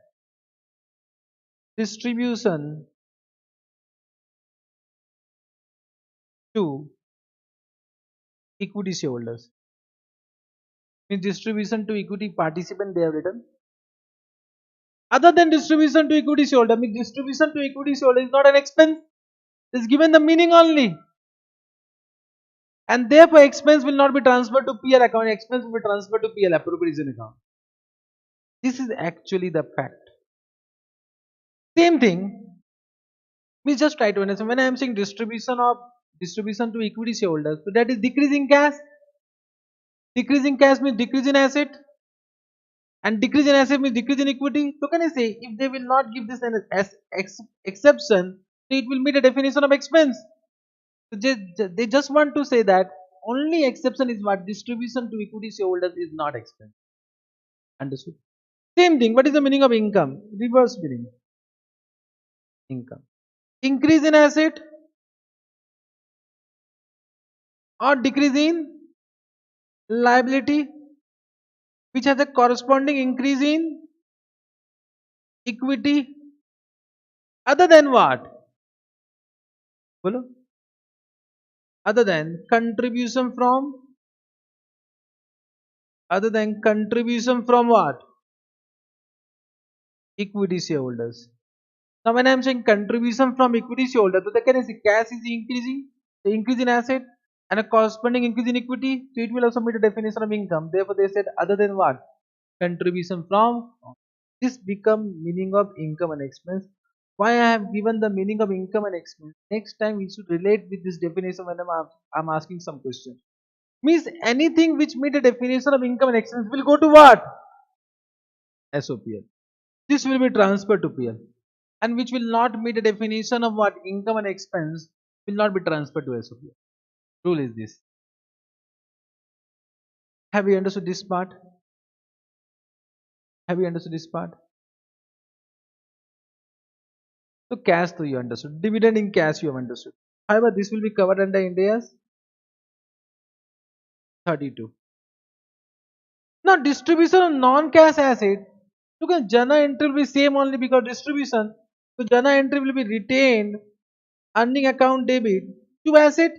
distribution to equity shareholders. Means distribution to equity participant they have written. Other than distribution to equity shareholder, means distribution to equity shareholder is not an expense. It is given the meaning only. And therefore expense will not be transferred to PL account, expense will be transferred to PL appropriation account. This is actually the fact. Same thing, we just try to understand when I am saying distribution to equity shareholders, so that is decreasing cash. Decreasing cash means decrease in asset, and decrease in asset means decrease in equity. So can I say if they will not give this an exception, so it will meet a definition of expense. So they just want to say that only exception is what distribution to equity shareholders is not expense. Understood? Same thing. What is the meaning of income? Reverse meaning. Income. Increase in asset or decrease in liability, which has a corresponding increase in equity. Other than what? Bolo? Other than contribution from, other than contribution from what? Equity shareholders. Now when I am saying contribution from equity shareholders, so the can I say cash is increasing, the increase in asset and a corresponding increase in equity, so it will also meet a definition of income. Therefore they said other than what? Contribution from. This become meaning of income and expense. Why I have given the meaning of income and expense? Next time we should relate with this definition when I'm asking some question. Means anything which meet a definition of income and expense will go to what? SOPL. This will be transferred to PL. And which will not meet a definition of what income and expense will not be transferred to SOPL. Rule is this. Have you understood this part? Have you understood this part? So cash though you understood. Dividend in cash you have understood. However, this will be covered under India's 32. Now distribution of non-cash asset. Look at journal entry will be same only because distribution. So journal entry will be retained earning account debit to asset.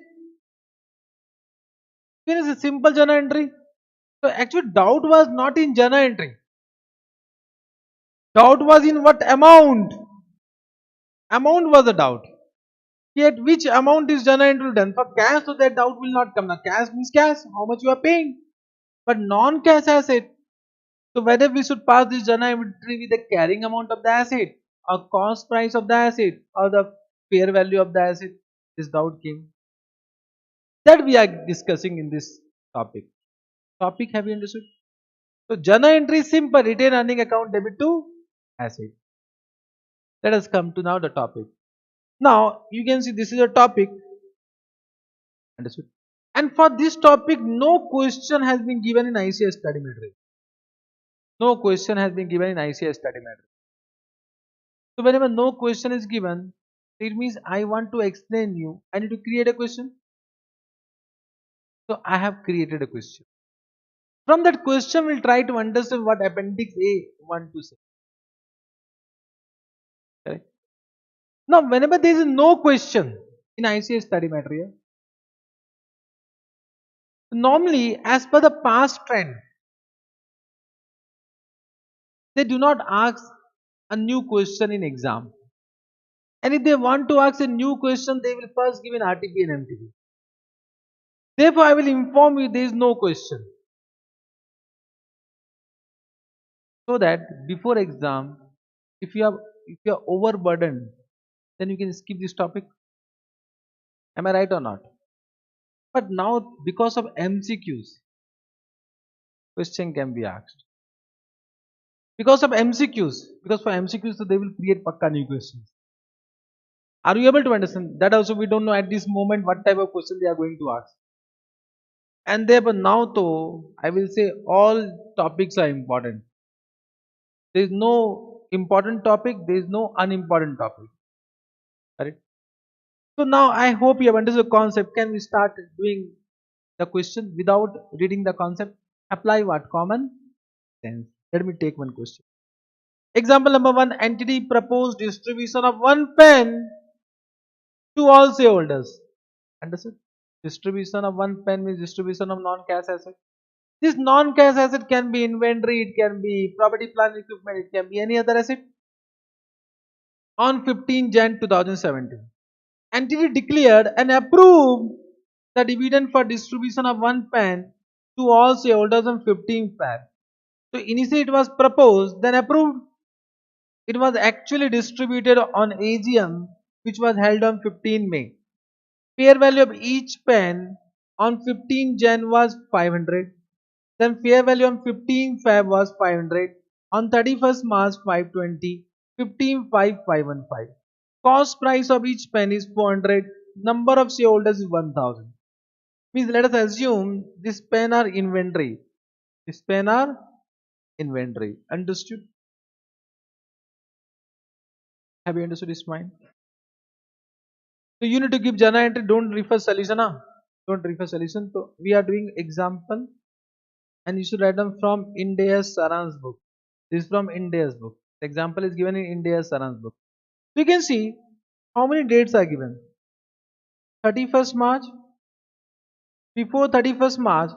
It is a simple journal entry. So actually doubt was not in journal entry. Doubt was in what amount. Amount was a doubt. Yet which amount is journal entry done for cash, so that doubt will not come. Now cash means cash, how much you are paying. But non-cash asset. So whether we should pass this journal entry with the carrying amount of the asset, or cost price of the asset, or the fair value of the asset, this doubt came. That we are discussing in this topic. Topic have you understood? So journal entry is simple, retain earning account debit to asset. Let us come to now the topic. Now you can see this is a topic. Understood? And for this topic, no question has been given in ICS study material. No question has been given in ICS study material. So whenever no question is given, it means I want to explain you. I need to create a question. So I have created a question. From that question, we'll try to understand what appendix A want to say. Correct? Now, whenever there is no question in ICS study material, normally as per the past trend, they do not ask a new question in exam. And if they want to ask a new question, they will first give an RTP and MTP. Therefore, I will inform you there is no question. So that before exam, if you are overburdened, then you can skip this topic. Am I right or not? But now because of MCQs, question can be asked. Because of MCQs. Because for MCQs, so they will create pakka new questions. Are you able to understand? That also we don't know at this moment what type of question they are going to ask. And therefore now though, I will say all topics are important. There is no important topic, there is no unimportant topic. Correct? So now I hope you have understood the concept. Can we start doing the question without reading the concept? Apply what? Common sense. Let me take one question. Example number one, entity proposed distribution of one pen to all shareholders. Understood? Distribution of one pen means distribution of non-cash asset. This non-cash asset can be inventory, it can be property, plant, equipment, it can be any other asset. On 15 Jan 2017, entity declared and approved the dividend for distribution of one pen to all shareholders on 15 Feb. So initially it was proposed, then approved. It was actually distributed on AGM, which was held on 15 May. Fair value of each pen on 15 Jan was 500. Then fair value on 15 Feb was 500. On 31st March 520. 15 5 515. Cost price of each pen is 400. Number of shareholders is 1000. Means let us assume this pen are inventory. This pen are inventory. Understood? Have you understood this point? So you need to give journal entry. Don't refer solution. Don't refer solution. So we are doing example, and you should write them from India's Saran's book. This is from India's book. The example is given in India's Saran's book. So you can see how many dates are given. 31st March. Before 31st March,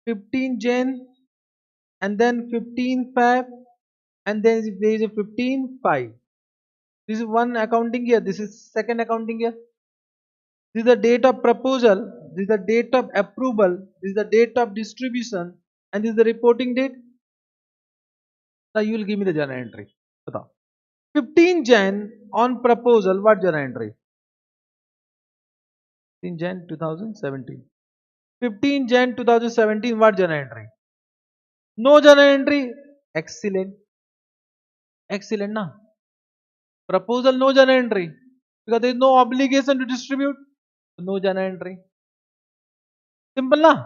15 Jan, and then 15 Feb, and then there is a 15 5. This is one accounting year. This is second accounting year. This is the date of proposal. This is the date of approval. This is the date of distribution. And this is the reporting date. Now you will give me the journal entry. 15 Jan on proposal. What journal entry? 15 Jan 2017. 15 Jan 2017. What journal entry? No journal entry. Excellent. Excellent, na? Proposal, no journal entry. Because there is no obligation to distribute. No journal entry. Simple, na?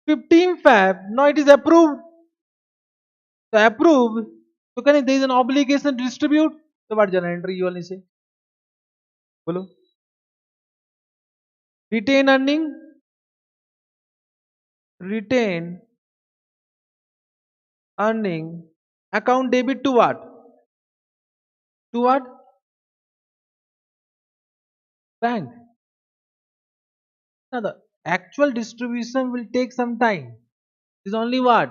15 Feb. Now it is approved. So approved. So can there is an obligation to distribute. So what journal entry you only say? Bolo. Retain earning. Retain earning. Account debit to what? To what? Bank. Now the actual distribution will take some time. It is only what?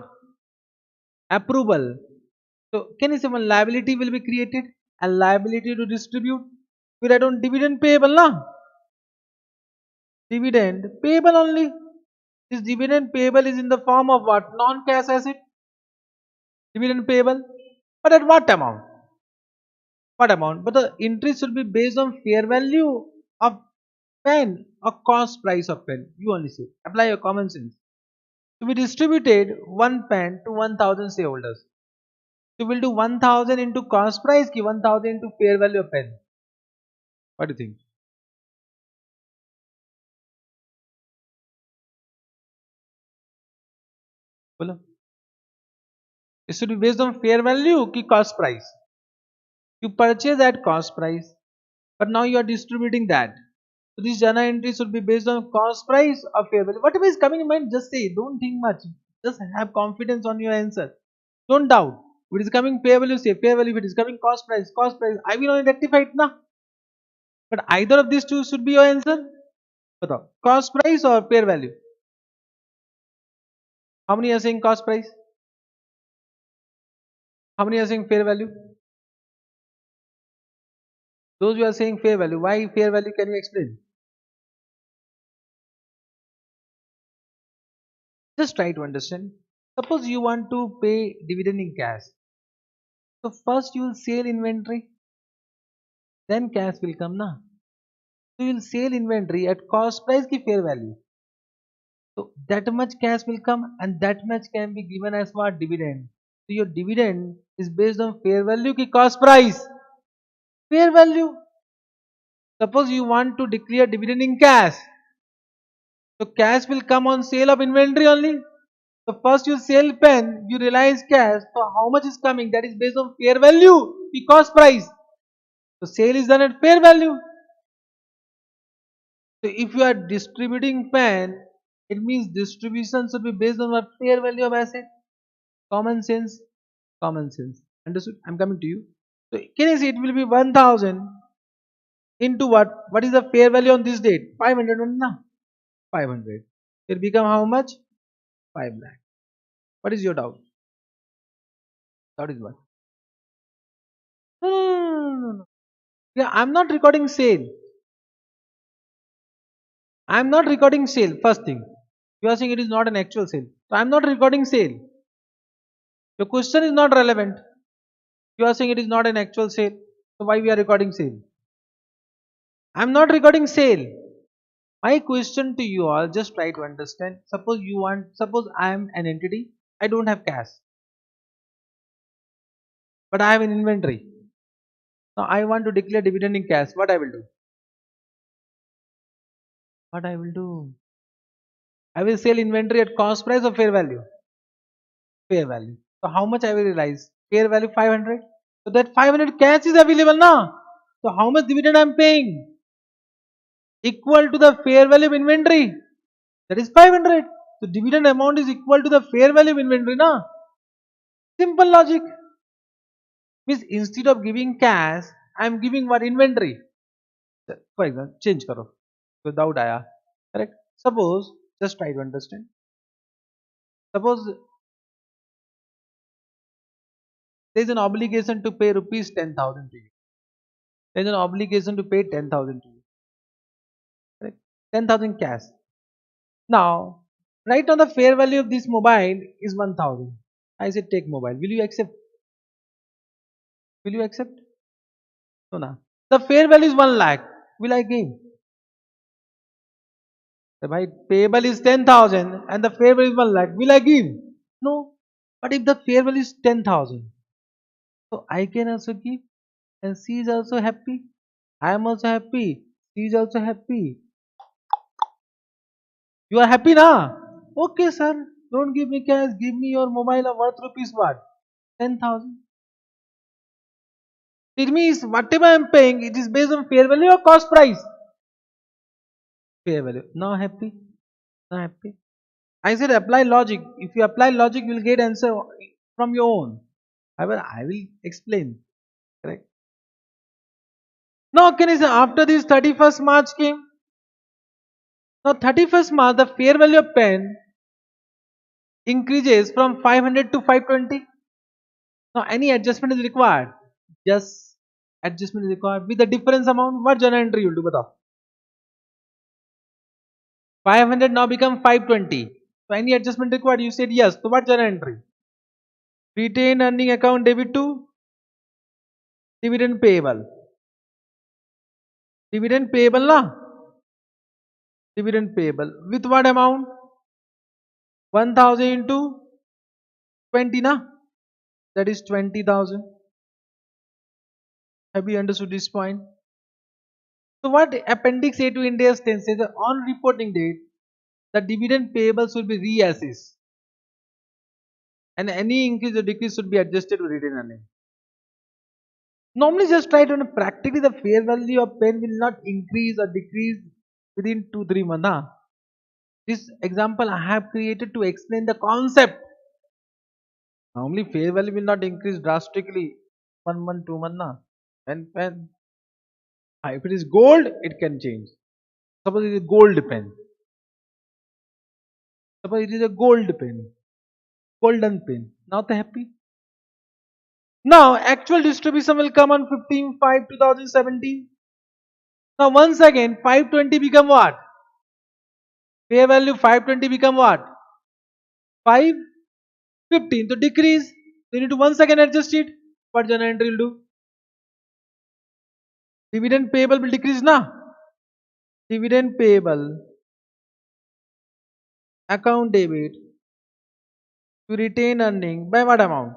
Approval. So can you say one liability will be created? A liability to distribute. We write on dividend payable, na? Dividend payable only. This dividend payable is in the form of what? Non-cash asset. Dividend payable. But at what amount? What amount? But the interest should be based on fair value of pen or cost price of pen. You only say. Apply your common sense. So we distributed one pen to 1000 shareholders. So we'll do 1000 into cost price ki 1000 into fair value of pen. What do you think? Bolo. It should be based on fair value ki cost price. You purchase at cost price, but now you are distributing that. So this journal entry should be based on cost price or fair value. Whatever is coming in mind, just say. Don't think much. Just have confidence on your answer. Don't doubt. If it is coming fair value, say fair value. If it is coming cost price, cost price. I will only rectify it now. But either of these two should be your answer. Cost price or fair value? How many are saying cost price? How many are saying fair value? Those who are saying fair value. Why fair value? Can you explain? Just try to understand. Suppose you want to pay dividend in cash. So first you will sell inventory, then cash will come na. So you will sell inventory at cost price ki fair value. So that much cash will come and that much can be given as what? Dividend. So your dividend is based on fair value ki cost price? Fair value. Suppose you want to declare dividend in cash. So cash will come on sale of inventory only. So first you sell pen, you realize cash. So how much is coming? That is based on fair value, the cost price. So sale is done at fair value. So if you are distributing pen, it means distribution should be based on a fair value of asset. Common sense. Common sense. Understood? I'm coming to you. So can you see it will be 1000 into what? What is the fair value on this date? 500 only na? 500. It become how much? 5 lakh. What is your doubt? Doubt is what? No, no, no, no, no, no. Yeah, I'm not recording sale. I'm not recording sale. First thing. You are saying it is not an actual sale. So I'm not recording sale. Your question is not relevant. You are saying it is not an actual sale. So why we are recording sale? I'm not recording sale. My question to you all, just try to understand. Suppose I am an entity. I don't have cash, but I have an inventory. Now I want to declare dividend in cash. What I will do? What I will do? I will sell inventory at cost price or fair value? Fair value. So how much I will realize? Fair value 500. So that 500 cash is available now. So how much dividend I am paying? Equal to the fair value of inventory. That is 500. So dividend amount is equal to the fair value of inventory now. Simple logic. Means instead of giving cash, I am giving what? Inventory. For example, change karo. Without आया. Correct? Suppose, just try to understand. Suppose there is an obligation to pay rupees 10,000 to you. There is an obligation to pay 10,000 to you. Correct? 10,000 cash. Now, right now the fair value of this mobile is 1,000. I said take mobile. Will you accept? Will you accept? No, no. The fair value is 1 lakh. Will I give? The right payable is 10,000 and the fair value is 1 lakh. Will I give? No. But if the fair value is 10,000, so I can also give and she is also happy. I am also happy. She is also happy. You are happy now? Okay, sir. Don't give me cash. Give me your mobile of worth rupees what? 10,000. It means whatever I am paying, it is based on fair value or cost price? Fair value. Now happy? Now happy? I said apply logic. If you apply logic, you will get answer from your own. I will explain. Correct? Now can you say after this 31st March came? Now 31st March, the fair value of pen increases from 500 to 520. Now any adjustment is required. Just adjustment is required with the difference amount. What journal entry you will do? Batao. 500 now become 520. So any adjustment required? You said yes. So what journal entry? Retained earning account debit to dividend payable. Dividend payable na? Dividend payable. With what amount? 1000 into 20 na? That is 20,000. Have you understood this point? So what appendix A to India's 10 says that on reporting date, the dividend payable should be reassessed and any increase or decrease should be adjusted to retained earning. Normally just try to practically the fair value of pen will not increase or decrease within 2-3 months. Huh? This example I have created to explain the concept. Normally fair value will not increase drastically 1 month, 2 months. Nah. And if it is gold, it can change. Suppose it is gold pen. Suppose it is a gold pen. Golden pen. Now they happy. Now actual distribution will come on 15/5/2017. Now once again 520 become what? Fair value 520 become what? 515. So decrease. So you need to once again adjust it. What journal entry will do? Dividend payable will decrease now. Dividend payable account debit to retain earning by what amount?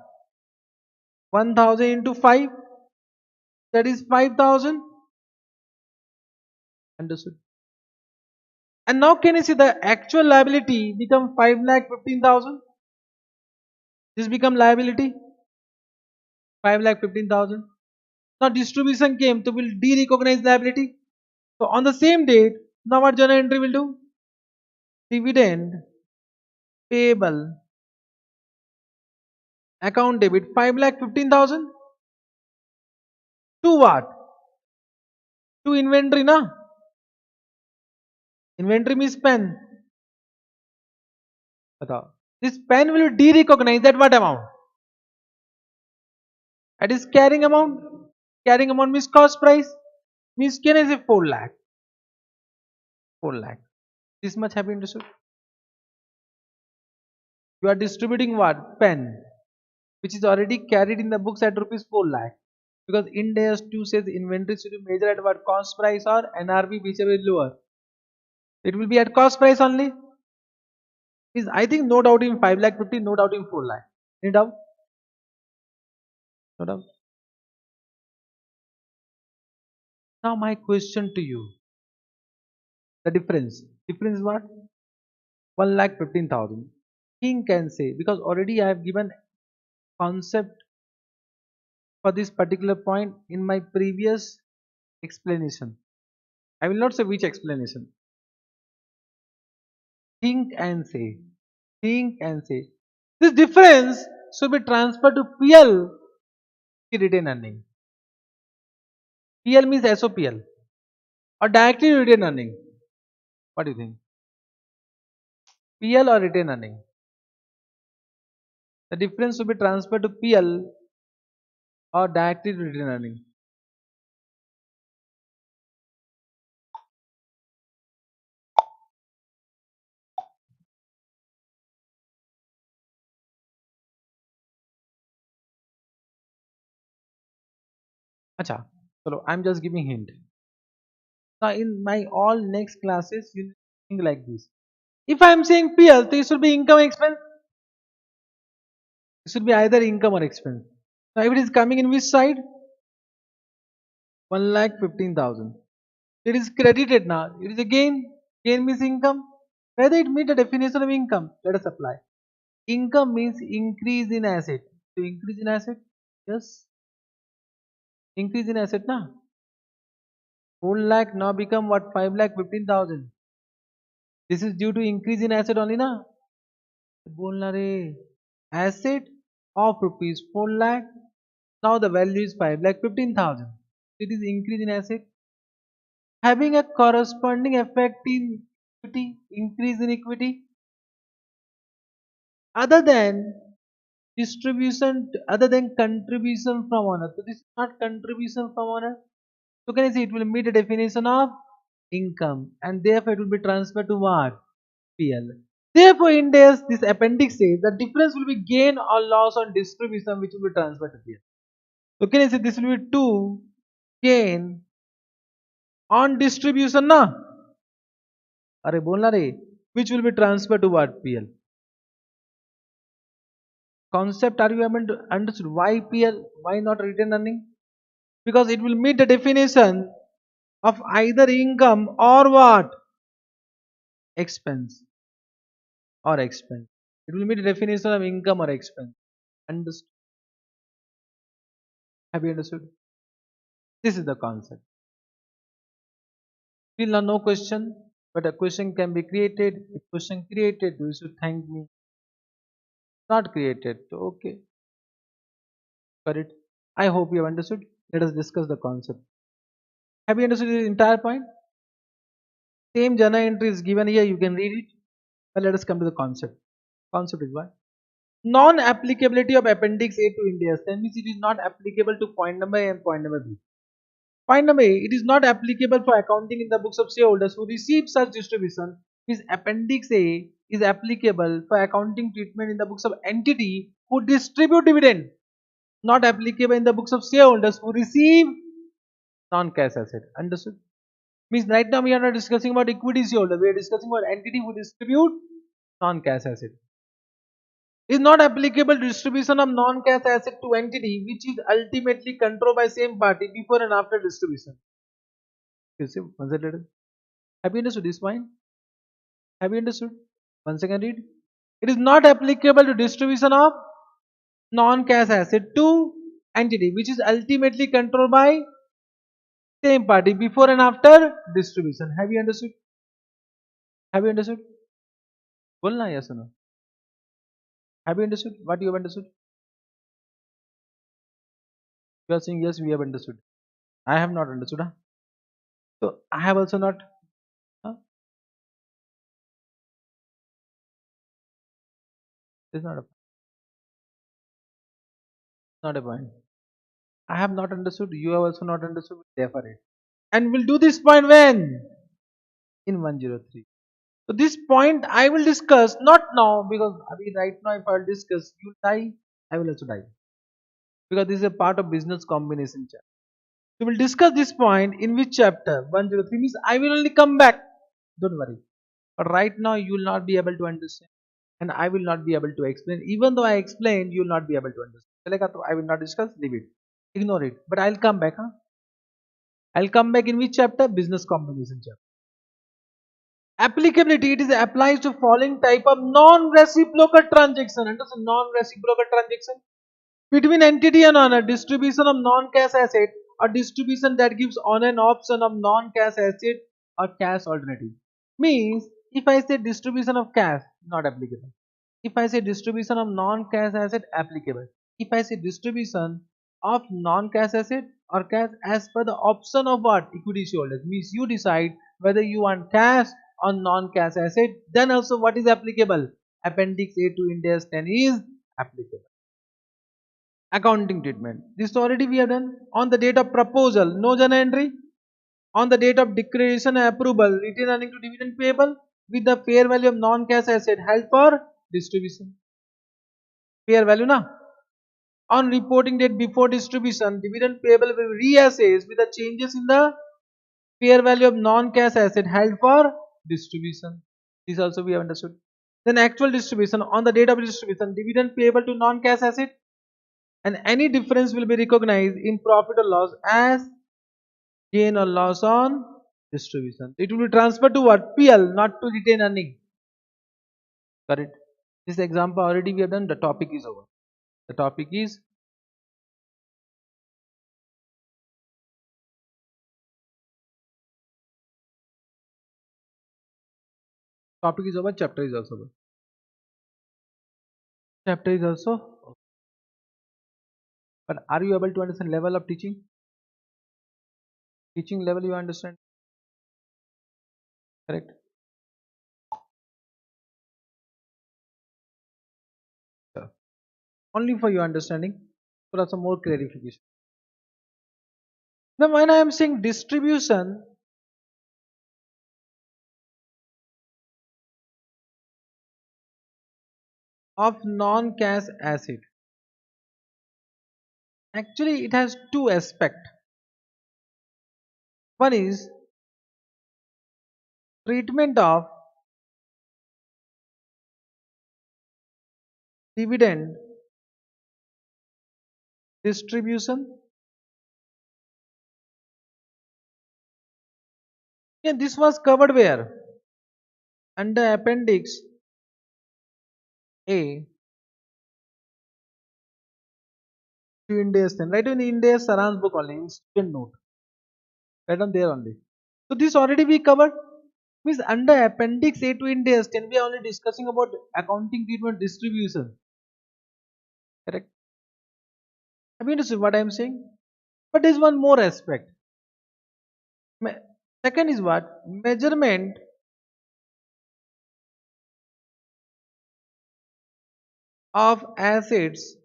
1000 into 5, that is 5000. Understood. And now can you see the actual liability become 5,15,000? This become liability 5,15,000. Now distribution came, so we'll de-recognize liability. So on the same date, now what journal entry will do? Dividend payable account debit 5,15,000 to what? To inventory, na? Inventory means pen. बताओ. This pen will de-recognize at what amount? That is carrying amount. Carrying amount means cost price. Means can I say 4 lakh? 4 lakh. This much have you understood? You are distributing what? Pen, which is already carried in the books at rupees 4 lakh. Because Ind AS 2 says inventory should be measured at what? Cost price or NRV, whichever is lower. It will be at cost price only. Is I think no doubt in 5 lakh 50, no doubt in 4 lakh. Any doubt? No doubt. Now my question to you. The difference. Difference is what? 1,15,000. King can say, because already I have given concept for this particular point in my previous explanation. I will not say which explanation. Think and say. Think and say. This difference should be transferred to PL retained earning. PL means SOPL or directly retained earning. What do you think? PL or retained earning? The difference should be transferred to PL or directly retained earning. Acha, so I'm just giving hint. Now in my all next classes, you think like this. If I am saying PL, so it should be income expense. It should be either income or expense. Now if it is coming in which side? 1,15,000. It is credited now. It is a gain. Gain means income. Whether it meets the definition of income, let us apply. Income means increase in asset. So increase in asset? Yes. Increase in asset na? 4 lakh now become what? 5,15,000. This is due to increase in asset only na? बोलना रे. Asset of rupees 4 lakh. Now the value is 5,15,000. It is increase in asset. Having a corresponding effect in equity, increase in equity. Other than distribution, other than contribution from owner. So this is not contribution from owner. So can you see it will meet the definition of income and therefore it will be transferred to what? PL. Therefore in this appendix says the difference will be gain or loss on distribution which will be transferred to PL. So can you see this will be 2 gain on distribution na? Are bolna re, which will be transferred to what? PL. Concept are you able to understood? Why PL? Why not retained earning? Because it will meet the definition of either income or what? Expense or expense. It will meet the definition of income or expense. Understood? Have you understood? This is the concept. Still no question, but a question can be created. If question created, you should thank me. Not created, okay. Got it. I hope you have understood. Let us discuss the concept. Have you understood the entire point? Same journal entry is given here. You can read it. But let us come to the concept. Concept is what? Non-applicability of Appendix A to India. That means it is not applicable to point number A and point number B. Point number A, it is not applicable for accounting in the books of shareholders who receive such distribution. Means Appendix A is applicable for accounting treatment in the books of entity who distribute dividend. Not applicable in the books of shareholders who receive non-cash asset. Understood? Means right now we are not discussing about equity shareholder. We are discussing about entity who distribute non-cash asset. is not applicable to distribution of non-cash asset to entity which is ultimately controlled by same party before and after distribution. You see, once again, have you understood this point? Have you understood? Once again, read. It is not applicable to distribution of non-cash asset to entity which is ultimately controlled by same party before and after distribution. Have you understood? Have you understood? बोलना yes or no? Have you understood what you have understood? You are saying yes, we have understood. I have not understood. Huh? So I have also not. Huh? This is not a point. I have not understood. You have also not understood. Therefore, it. And we'll do this point when in 103. So this point I will discuss not now because I mean right now if I will discuss, you die, I will also die because this is a part of business combination chapter. So we'll discuss this point in which chapter 103 means I will only come back. Don't worry. But right now you will not be able to understand and I will not be able to explain. Even though I explain, you will not be able to understand. चलेगा तो I will not discuss, leave it. Ignore it. But I'll come back. Huh? I'll come back in which chapter? Business combination chapter. Applicability, it is applies to following type of non-reciprocal transaction. Understand non-reciprocal transaction? Between entity and owner, distribution of non-cash asset or distribution that gives owner an option of non-cash asset or cash alternative. Means if I say distribution of cash, not applicable. If I say distribution of non-cash asset, applicable. If I say distribution of non-cash asset or cash as per the option of what? Equity shareholders. Means you decide whether you want cash or non-cash asset. Then also what is applicable? Appendix A to Ind AS 10 is applicable. Accounting treatment. This already we have done. On the date of proposal, no journal entry. On the date of declaration and approval, retain earning to dividend payable with the fair value of non-cash asset held for distribution. Fair value na. On reporting date before distribution, dividend payable will reassess with the changes in the fair value of non-cash asset held for distribution. This also we have understood. Then actual distribution, on the date of distribution, dividend payable to non-cash asset and any difference will be recognized in profit or loss as gain or loss on distribution. It will be transferred to what? PL, not to retain earning. Correct. This example already we have done. The topic is over. The topic is over. Chapter is also over. Chapter is also over. But are you able to understand level of teaching? Teaching level you understand? Correct. Yeah. Only for your understanding. For some more clarification. Now when I am saying distribution of non-cash asset, actually it has two aspects. One is treatment of dividend distribution. Yeah, this was covered where? Under appendix A to Ind AS 10. Write in Ind AS Saran's book only, in student note. Write on there only. So this already we covered. Means under appendix A to Ind AS 10 we are only discussing about accounting treatment distribution. Correct? Have you understood what I am saying? But there is one more aspect. Second is what? Measurement of assets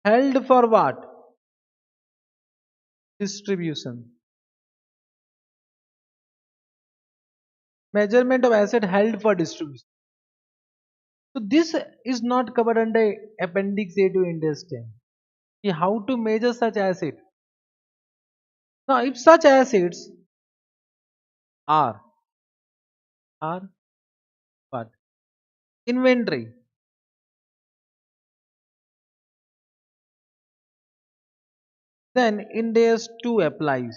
held for what? Distribution. Measurement of asset held for distribution. So this is not covered under appendix A to Ind AS 10. How to measure such asset? Now if such assets are what? inventory. Then Ind AS 2 applies.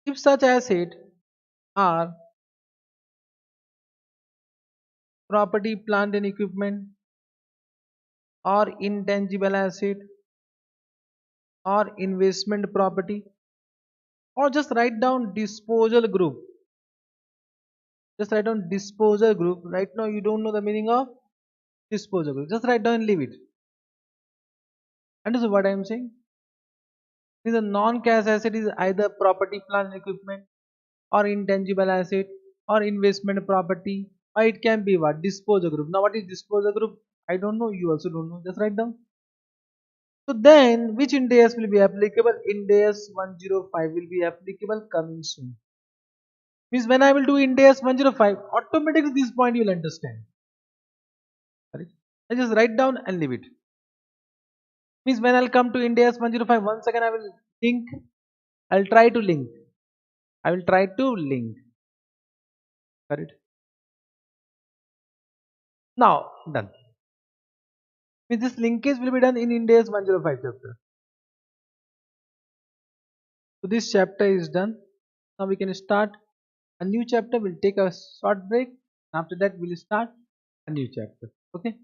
If such assets are property, plant and equipment, or intangible asset, or investment property, or just write down disposal group. Just write down disposal group. Right now you don't know the meaning of disposal group. Just write down and leave it. Understand what I am saying? Is a non-cash asset is either property, plant and equipment, or intangible asset, or investment property, or it can be what? Disposal group. Now what is disposal group? I don't know. You also don't know. Just write down. So then, which Ind AS will be applicable? Ind AS 105 will be applicable coming soon. Means when I will do Ind AS 105, automatically this point you will understand. Correct? I just write down and leave it. Means when I'll come to Ind AS 105, once again I will link. I'll try to link. I will try to link. Correct? Now done. Means this linkage will be done in Ind AS 105 chapter. So this chapter is done. Now we can start a new chapter. We'll take a short break. After that, we'll start a new chapter. Okay.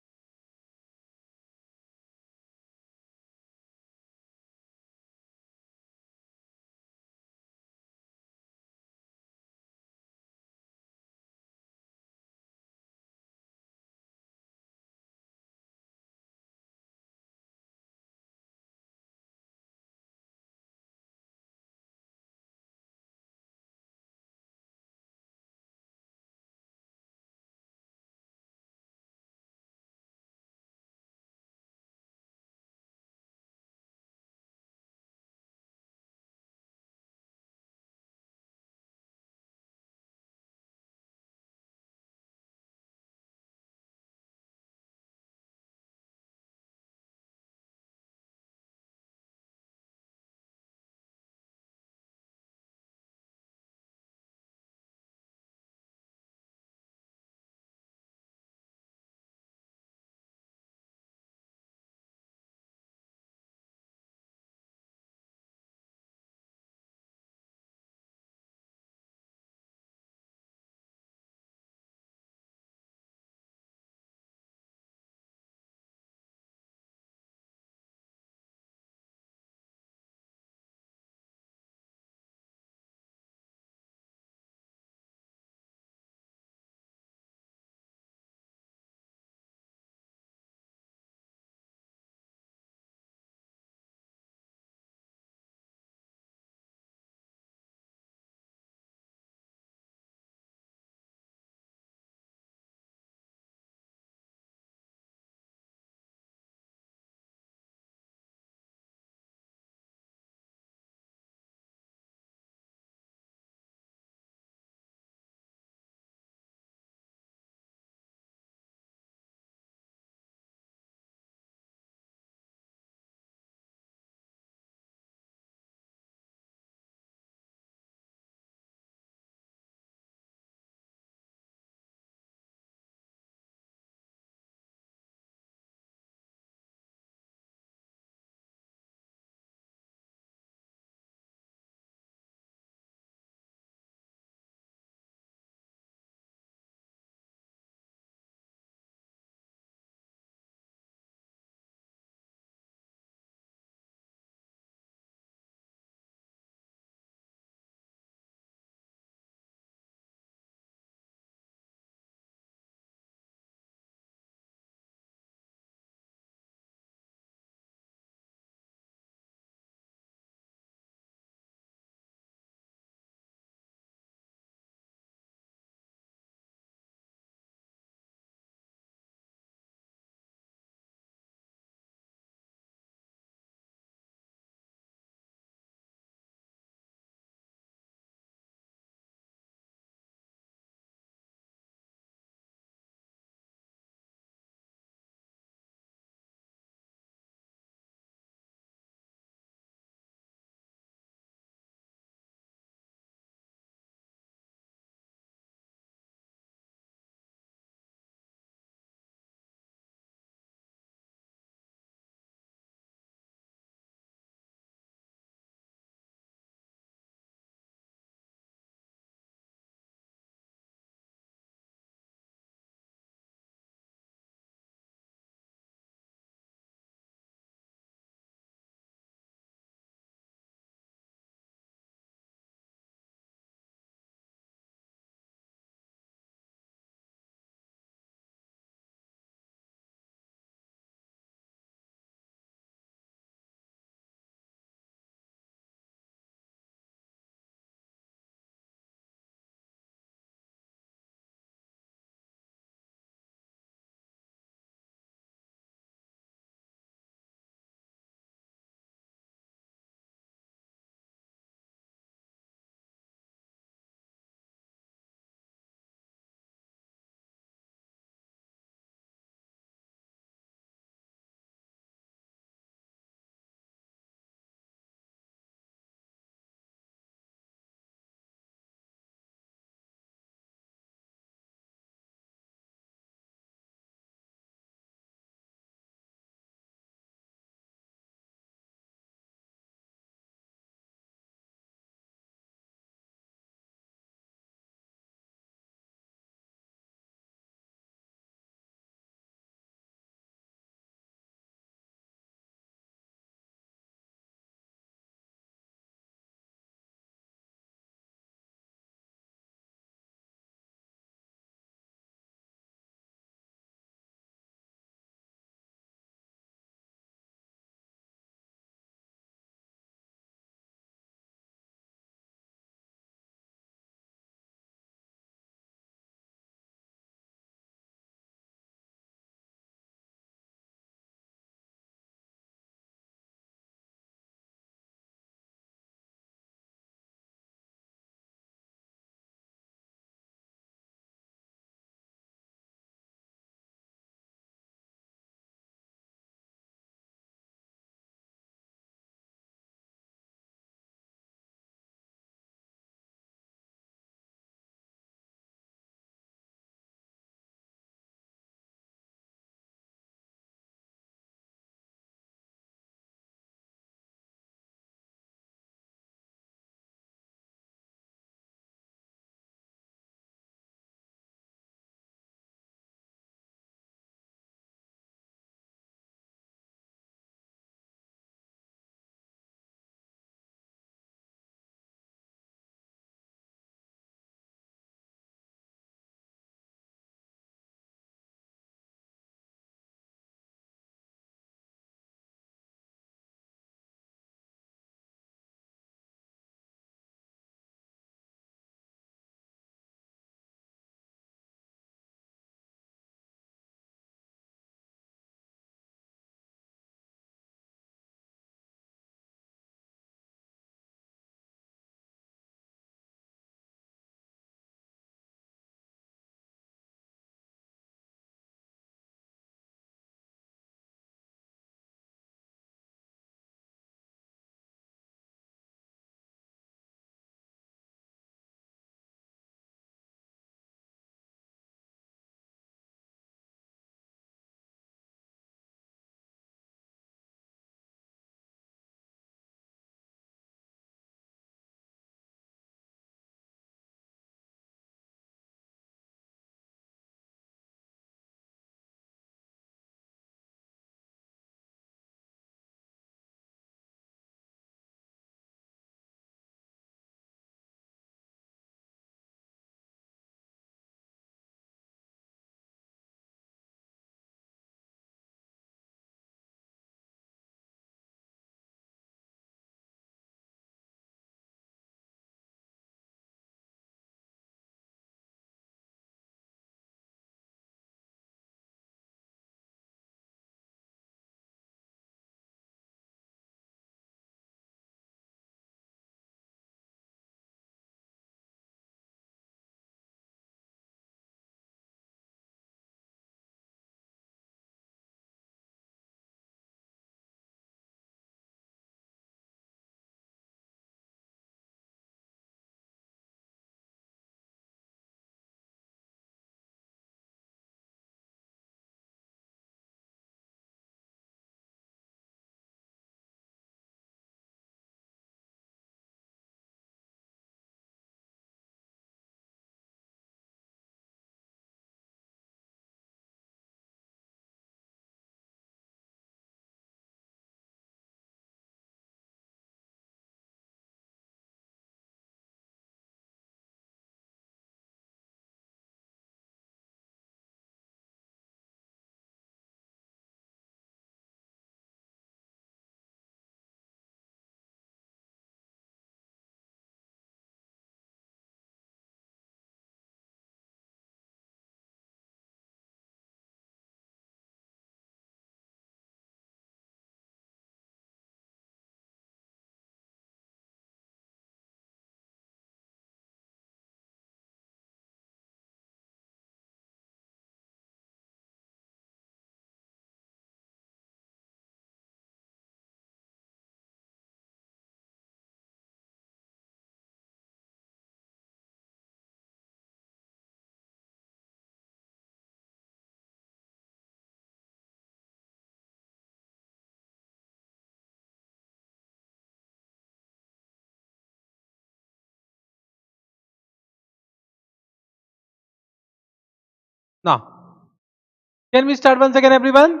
Can we start once again, everyone?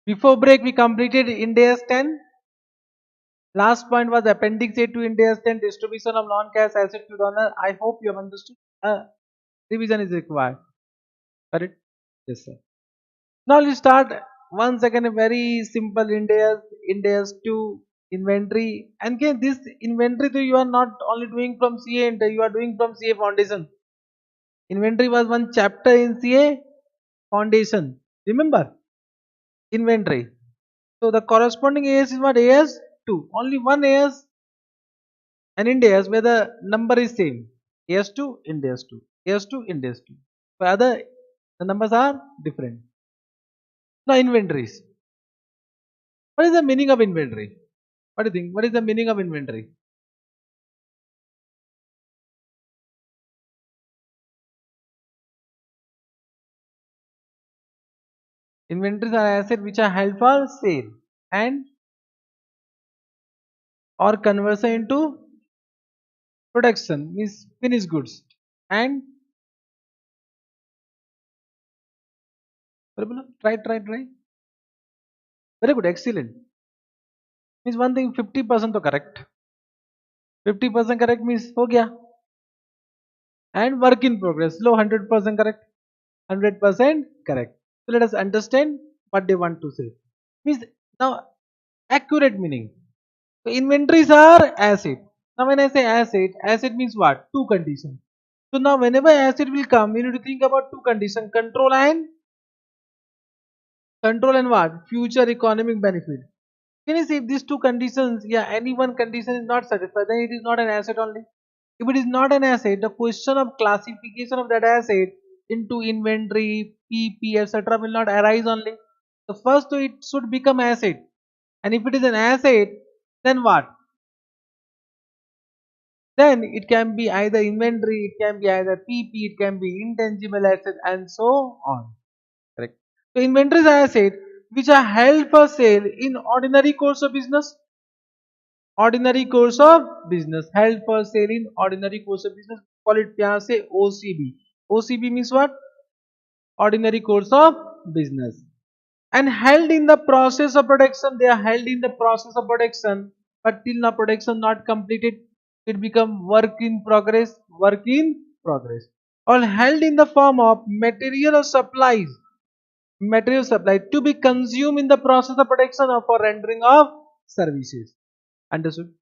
Before break, we completed India's 10. Last point was Appendix A to India's 10, distribution of non-cash asset to donor. I hope you have understood. Revision is required. Correct? Yes, sir. Now let's start once again a very simple India's 2 inventory. And again, this inventory you are not only doing from CA, you are doing from CA Foundation. Inventory was one chapter in CA Foundation. Remember? Inventory. So the corresponding AS is what? AS2. Only one AS and Indias where the number is same. AS2, Indias2. AS2, Indias2. For other, the numbers are different. Now inventories. What is the meaning of inventory? What do you think? What is the meaning of inventory? Inventories are assets which are held for sale and or conversion into production means finished goods and try. Very good, excellent. Means one thing 50% to correct. 50% correct means हो गया and work in progress. Low 100% correct. 100% correct. So let us understand what they want to say. Means now accurate meaning. So inventories are asset. Now when I say asset means what? Two conditions. So now whenever asset will come, you need to think about two conditions: control and what? Future economic benefit. Can you see if these two conditions, yeah, any one condition is not satisfied, then it is not an asset only. If it is not an asset, the question of classification of that asset into inventory, PP, etc. will not arise only. So first it should become asset. And if it is an asset, then what? Then it can be either inventory, it can be either PP, it can be intangible asset and so on. Correct. So inventories are asset which are held for sale in ordinary course of business. Ordinary course of business, held for sale in ordinary course of business. Call it यहाँ से OCB. OCB means what? Ordinary course of business. And held in the process of production. They are held in the process of production, but till now production not completed, it become work in progress. Work in progress. Or held in the form of material or supplies. Material supply to be consumed in the process of production or for rendering of services. Understood?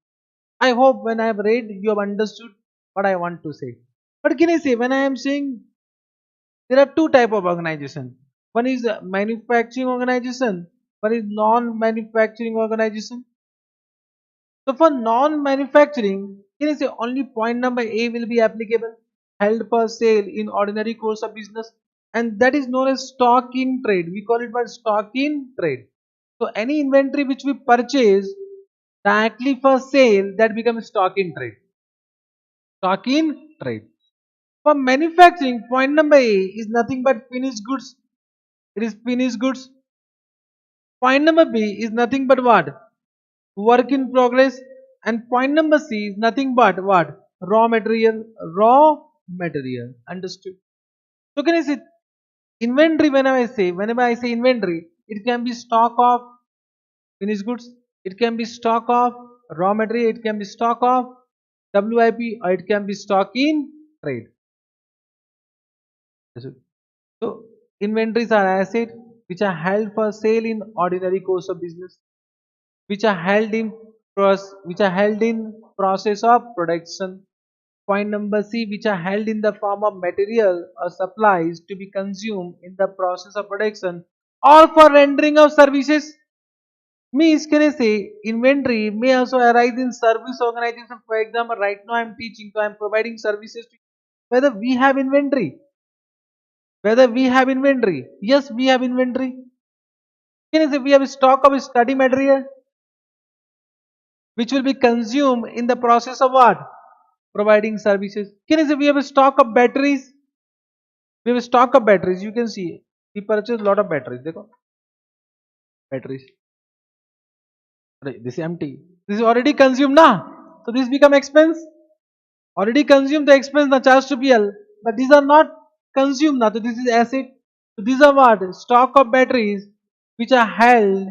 I hope when I have read, you have understood what I want to say. But can I say, when I am saying there are two type of organization. One is manufacturing organization, one is non-manufacturing organization. So for non-manufacturing, can I say only point number A will be applicable, held for sale in ordinary course of business, and that is known as stock in trade. We call it by stock in trade. So any inventory which we purchase directly for sale, that becomes stock in trade. Stock in trade. For manufacturing, point number A is nothing but finished goods. It is finished goods. Point number B is nothing but what? Work in progress. And point number C is nothing but what? Raw material. Raw material. Understood? So can I say inventory whenever I say inventory, it can be stock of finished goods. It can be stock of raw material. It can be stock of WIP or it can be stock in trade. So inventories are assets which are held for sale in ordinary course of business, which are held in process of production. Point number C, which are held in the form of material or supplies to be consumed in the process of production or for rendering of services. Means can I say inventory may also arise in service organization. For example, right now I am teaching, so I am providing services to whether we have inventory. Whether we have inventory. Yes, we have inventory. Can I say we have a stock of study material which will be consumed in the process of what? Providing services. Can I say we have a stock of batteries? We have a stock of batteries. You can see we purchase a lot of batteries. Dekho. Batteries. This is empty. This is already consumed now. So this become expense. Already consumed the expense na charge to PL. But these are not consumed now. So this is asset. So these are what? Stock of batteries which are held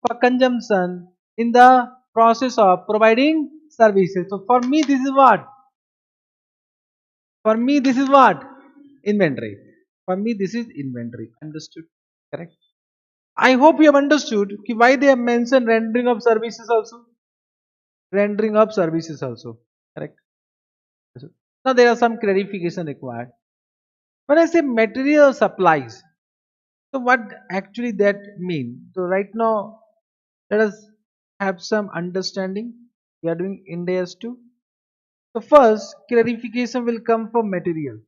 for consumption in the process of providing services. So for me this is what? For me this is what? Inventory. For me this is inventory. Understood? Correct? I hope you have understood why they have mentioned rendering of services also. Rendering of services also. Correct? Now there are some clarification required. When I say material supplies, so what actually that mean? So right now let us have some understanding. We are doing Ind AS 2. So first clarification will come for material.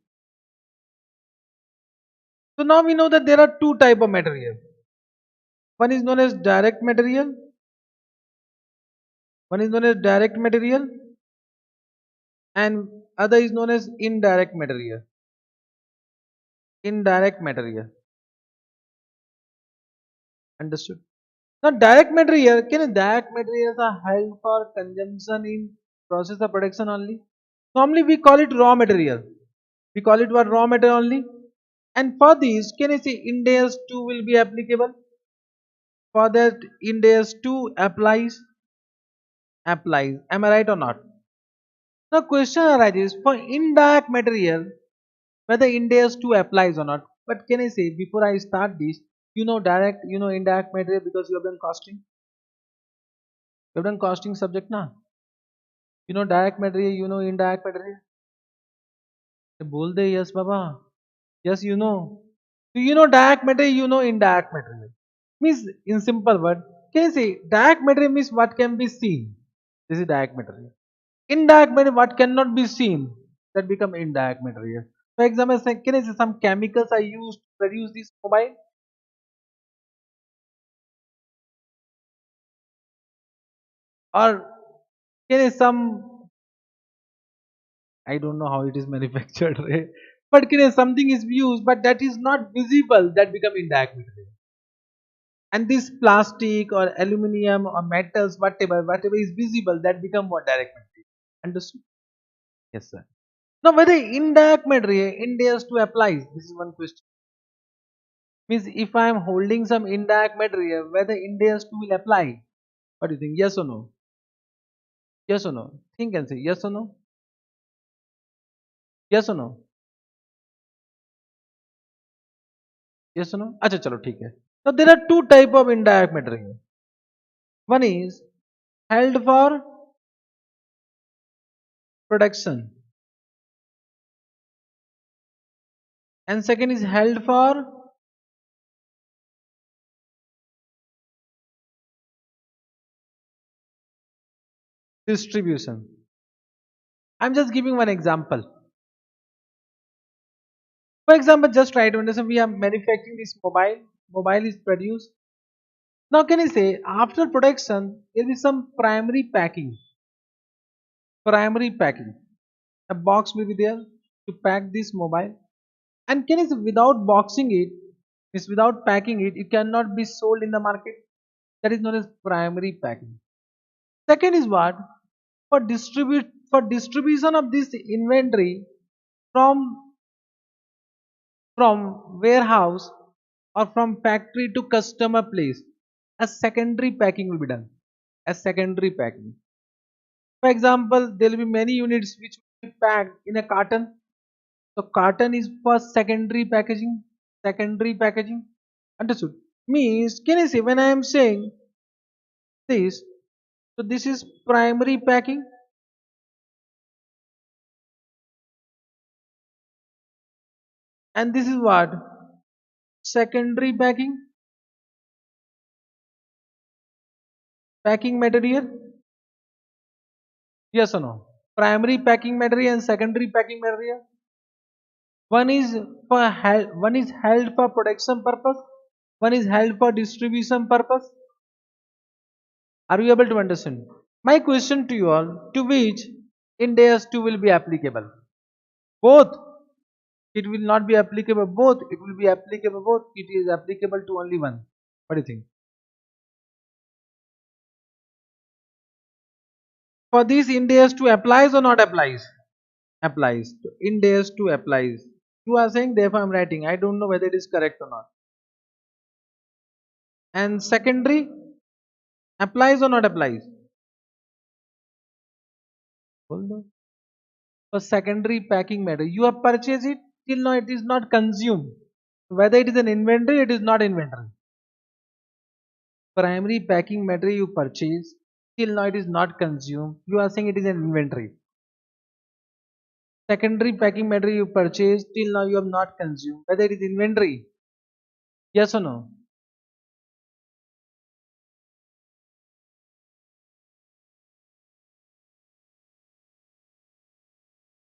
So now we know that there are two type of material. One is known as direct material. One is known as direct material and other is known as indirect material. Indirect material. Understood? Now direct material, can direct materials are held for consumption in process of production only? Normally we call it raw material. We call it what? Raw material only. And for this, can I say Ind AS 2 will be applicable? For that Ind AS 2 applies? Applies. Am I right or not? Now question arises for indirect material whether Ind AS 2 applies or not. But can I say before I start this, you know direct, you know indirect material because you have done costing. You have done costing subject now. You know direct material, you know indirect material. बोल दे yes Baba. Yes you know. So you know direct material, you know indirect material. Means in simple word, can you say direct material means what can be seen? This is direct material. Indirect material what cannot be seen, that become indirect material. For example, can I say some chemicals are used to produce this mobile, or can I some, I don't know how it is manufactured, right? But can I something is used but that is not visible, that become indirect material. And this plastic or aluminum or metals, whatever is visible, that become what? Direct material. Understood? Yes, sir. Now, whether indirect material Ind AS 2 applies, this is one question. Means if I am holding some indirect material, whether Ind AS 2 will apply. What do you think? Yes or no? Yes or no? Think and say yes or no? Yes or no? Yes or no? अच्छा चलो ठीक है. Now there are two type of indirect material. One is held for production, and second is held for distribution. I'm just giving one example. For example, just try to understand. We are manufacturing this mobile. Mobile is produced. Now, can you say after production there will be some primary packing? Primary packing. A box will be there to pack this mobile. And can you say without boxing it, means without packing it, it cannot be sold in the market. That is known as primary packing. Second is what? For distribution of this inventory from warehouse or from factory to customer place, a secondary packing will be done. A secondary packing. For example, there will be many units which will be packed in a carton. So carton is for secondary packaging. Secondary packaging. Understood? Means can I say when I am saying this, so this is primary packing and this is what? Secondary packing. Packing material. Yes or no? Primary packing material and secondary packing material. One is held for production purpose. One is held for distribution purpose. Are you able to understand? My question to you all, to which Ind AS 2 will be applicable? Both. It will not be applicable both. It will be applicable both. It is applicable to only one. What do you think? For this Ind AS 2 applies or not applies? Applies. Ind AS 2 applies. You are saying therefore I'm writing. I don't know whether it is correct or not. And secondary applies or not applies? Hold on. For secondary packing matter, you have purchased it till now it is not consumed. Whether it is an inventory, it is not inventory. Primary packing matter you purchase till now it is not consumed. You are saying it is an inventory. Secondary packing matter you purchase till now you have not consumed. Whether it is inventory, yes or no?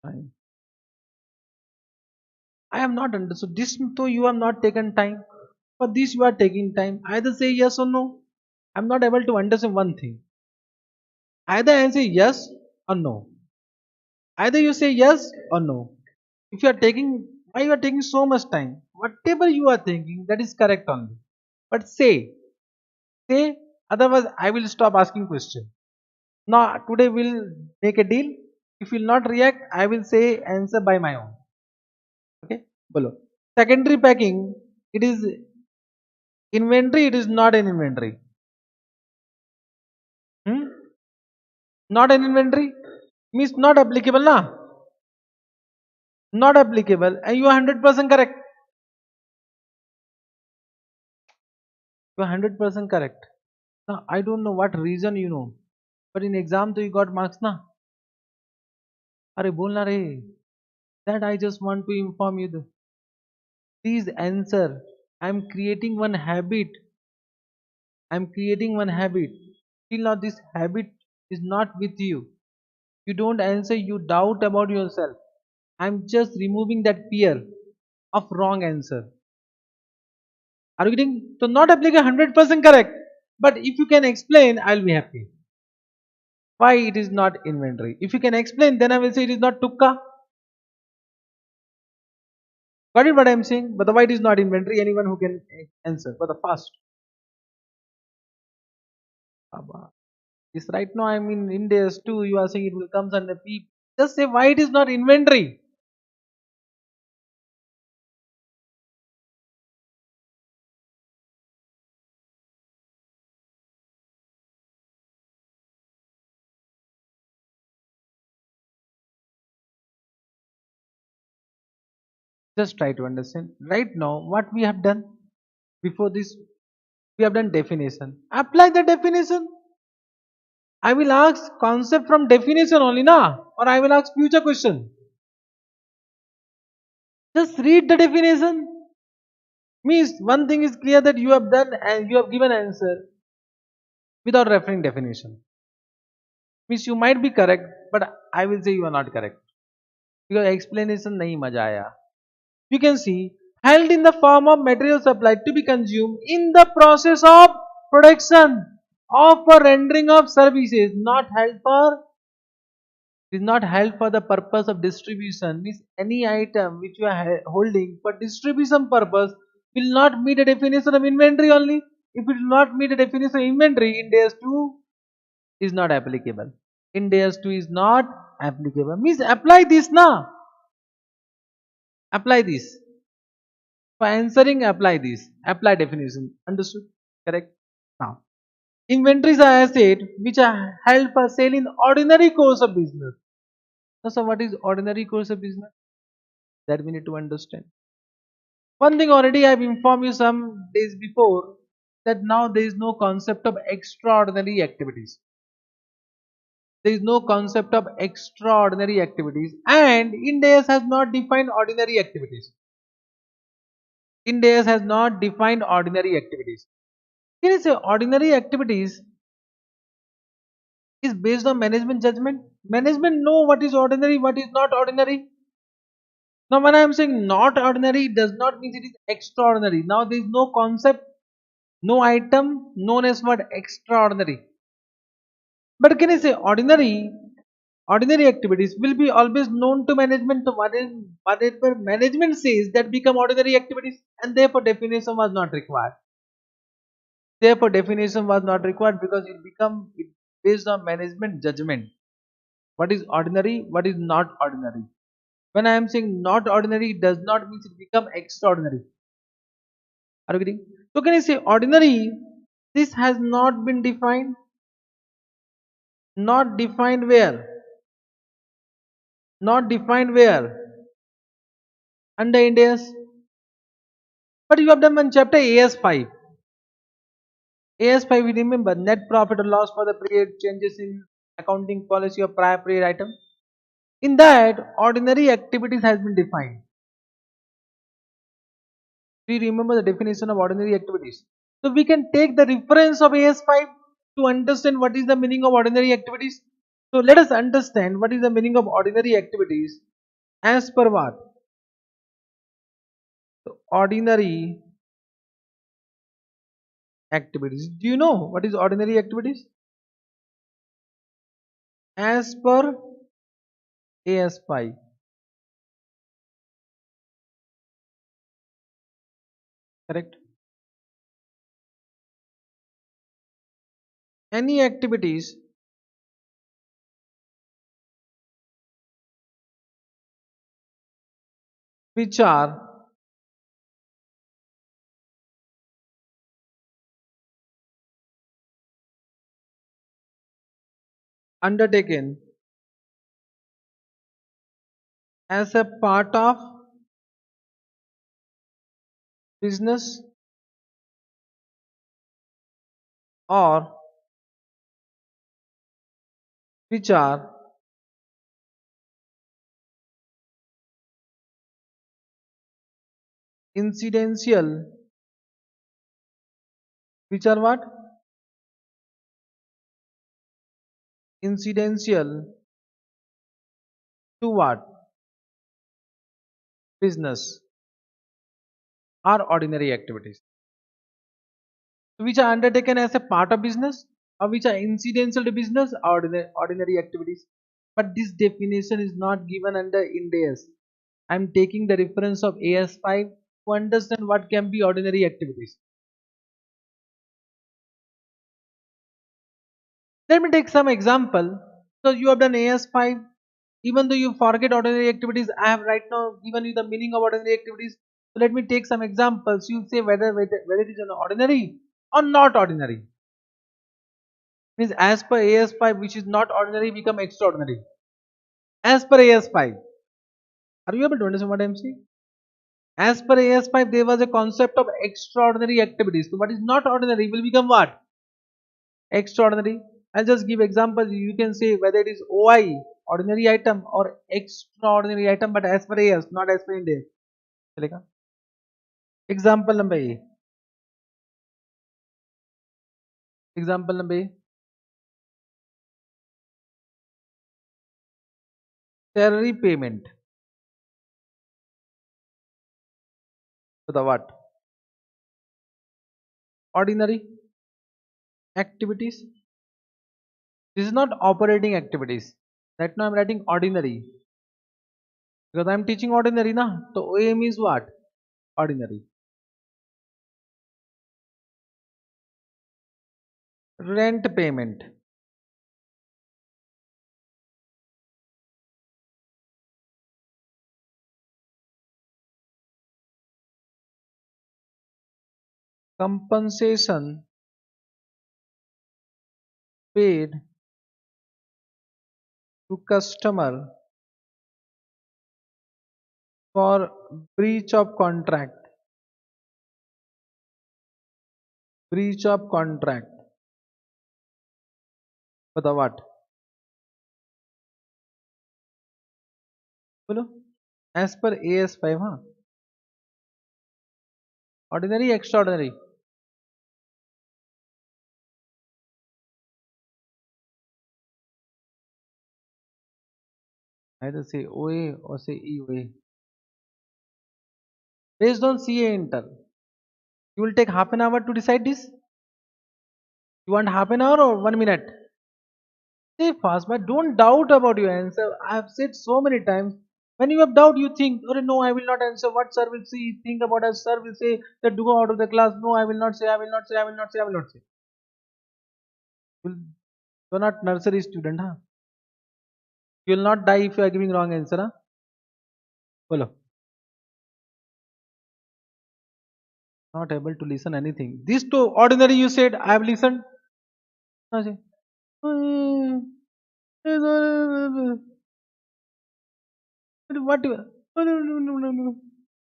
Fine. I have not understood this. So you have not taken time. For this you are taking time. Either say yes or no. I'm not able to understand one thing. Either I say yes or no. Either you say yes or no. If you are taking, why you are taking so much time? Whatever you are thinking, that is correct only. But say, otherwise I will stop asking question. Now today we'll make a deal. If you will not react, I will say answer by my own. Okay, below. Secondary packing, it is inventory. It is not an inventory. Hmm? Not an inventory means not applicable, na? Not applicable, and you are 100% correct. You are 100% correct. Now I don't know what reason you know, but in exam तो you got marks ना. अरे बोलना रे. That I just want to inform you. Please answer. I'm creating one habit. I'm creating one habit. Till now this habit is not with you. You don't answer. You doubt about yourself. I'm just removing that fear of wrong answer. Are you getting? So not applicable 100% correct. But if you can explain, I'll be happy. Why it is not inventory? If you can explain, then I will say it is not tukka. Got it what I am saying? But the why it is not inventory? Anyone who can answer for the first. This right now I'm in days too. You are saying it will comes under P. Just say why it is not inventory. Just try to understand. Right now, what we have done before this, we have done definition. Apply the definition. I will ask concept from definition only, na? Or I will ask future question. Just read the definition. Means one thing is clear that you have done and you have given answer without referring definition. Means you might be correct, but I will say you are not correct. Because explanation nahi maja aaya. You can see held in the form of material supplied to be consumed in the process of production or for rendering of services, not held for, is not held for the purpose of distribution. Means any item which you are holding for distribution purpose will not meet a definition of inventory only. If it will not meet a definition of inventory, in days 2 is not applicable. In days 2 is not applicable. Means apply this now. Apply this. For answering, apply this. Apply definition. Understood? Correct? Now, inventories are assets which are held for sale in ordinary course of business. Now, so what is ordinary course of business? That we need to understand. One thing already I have informed you some days before, that now there is no concept of extraordinary activities. There is no concept of extraordinary activities, and Ind AS has not defined ordinary activities. Ind AS has not defined ordinary activities. Can you say ordinary activities is based on management judgment? Management know what is ordinary, what is not ordinary. Now when I am saying not ordinary, it does not mean it is extraordinary. Now there is no concept, no item known as what extraordinary. But can I say ordinary activities will be always known to management. So whatever management says that become ordinary activities, and therefore definition was not required. Therefore definition was not required because it based on management judgment. What is ordinary, what is not ordinary. When I am saying not ordinary, it does not mean it become extraordinary. Are you getting? So can I say ordinary? This has not been defined. Not defined where? Not defined where? Under Ind AS. But you have done one chapter AS5. AS5, we remember net profit or loss for the period, changes in accounting policy of prior period item. In that, ordinary activities has been defined. We remember the definition of ordinary activities. So we can take the reference of AS5 to understand what is the meaning of ordinary activities. So let us understand what is the meaning of ordinary activities as per what? So ordinary activities. Do you know what is ordinary activities? As per AS5. Correct? Any activities which are undertaken as a part of business or which are incidental, which are what? Incidental to what? Business are ordinary activities. Which are undertaken as a part of business or which are incidental to business are ordinary activities. But this definition is not given under Ind AS. I am taking the reference of AS5 to understand what can be ordinary activities. Let me take some example. So you have done AS5. Even though you forget ordinary activities, I have right now given you the meaning of ordinary activities. So let me take some examples. You say whether it is an ordinary or not ordinary. Means as per AS5, which is not ordinary, become extraordinary. As per AS5, are you able to understand what I am saying? As per AS5, there was a concept of extraordinary activities. So what is not ordinary will become what? Extraordinary. I'll just give examples. You can say whether it is OI, ordinary item, or extraordinary item, but as per AS, not as per India. चलेगा? Example number A. Example number A. Salary payment. So the what? Ordinary activities. This is not operating activities. Right now I'm writing ordinary. Because I'm teaching ordinary na. So OM is what? Ordinary. Rent payment. Compensation paid to customer for breach of contract. Breach of contract. For the what? बोलो. As per AS5, huh? Ordinary, extraordinary. Either say OA or say EOA. Based on CA inter. You will take half an hour to decide this. You want half an hour or 1 minute? Say fast, but don't doubt about your answer. I have said so many times. When you have doubt, you think, oh no, I will not answer. What sir will say? Think about us. Sir will say that do go out of the class. No, I will not say. I will not say. I will not say. I will not say. You're not nursery student, huh? You will not die if you are giving wrong answer, huh? बोलो. Not able to listen anything. This to ordinary you said I have listened. I say, what?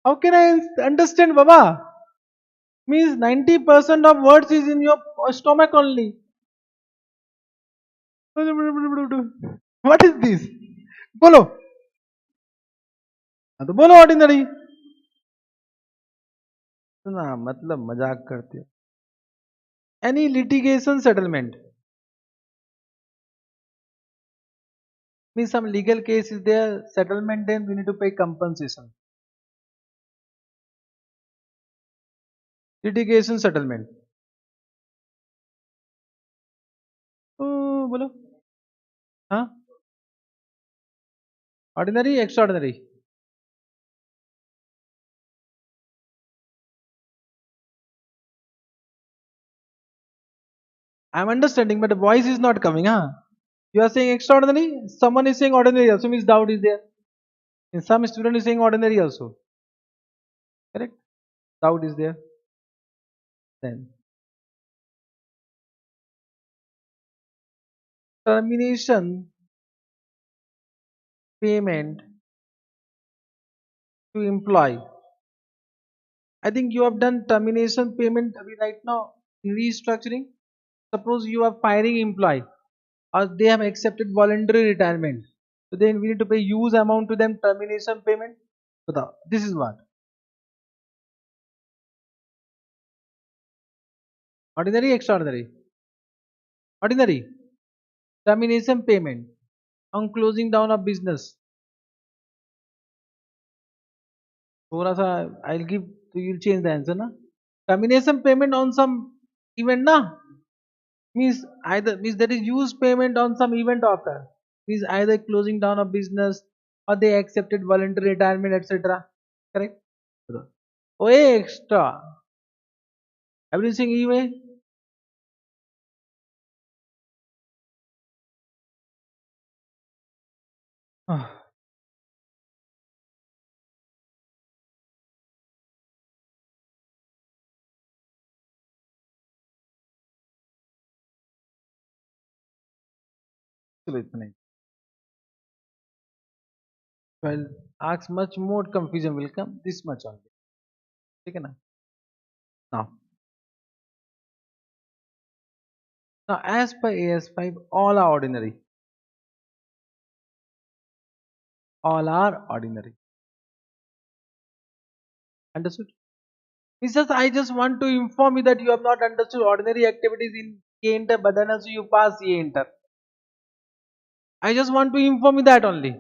How can I understand, Baba? Means 90% of words is in your stomach only. What is this? बोलो. हाँ तो बोलो ordinary. ना मतलब मजाक करते हो. Any litigation settlement means some legal case is there, settlement, then we need to pay compensation. Litigation settlement. बोलो. हाँ. Ordinary, extraordinary. I am understanding, but the voice is not coming. Huh? You are saying extraordinary. Someone is saying ordinary also, means doubt is there. And some student is saying ordinary also. Correct? Doubt is there. Then termination payment to employee. I think you have done termination payment right now in restructuring. Suppose you are firing employee or they have accepted voluntary retirement. So then we need to pay huge amount to them termination payment. So this is what? Ordinary, extraordinary. Ordinary. Termination payment on closing down of business. थोड़ा सा I'll give to you'll change the answer ना. Termination payment on some event ना means either means that is use payment on some event after means either closing down of business or they accepted voluntary retirement etc. Correct? Oh extra everything anyway. चलो इतना ही. Well, ask much more confusion will come this much only. ठीक है ना? Now as per AS5 all are ordinary. All are ordinary. Understood? It's just I just want to inform you that you have not understood ordinary activities in K inter but then also you pass A inter. I just want to inform you that only.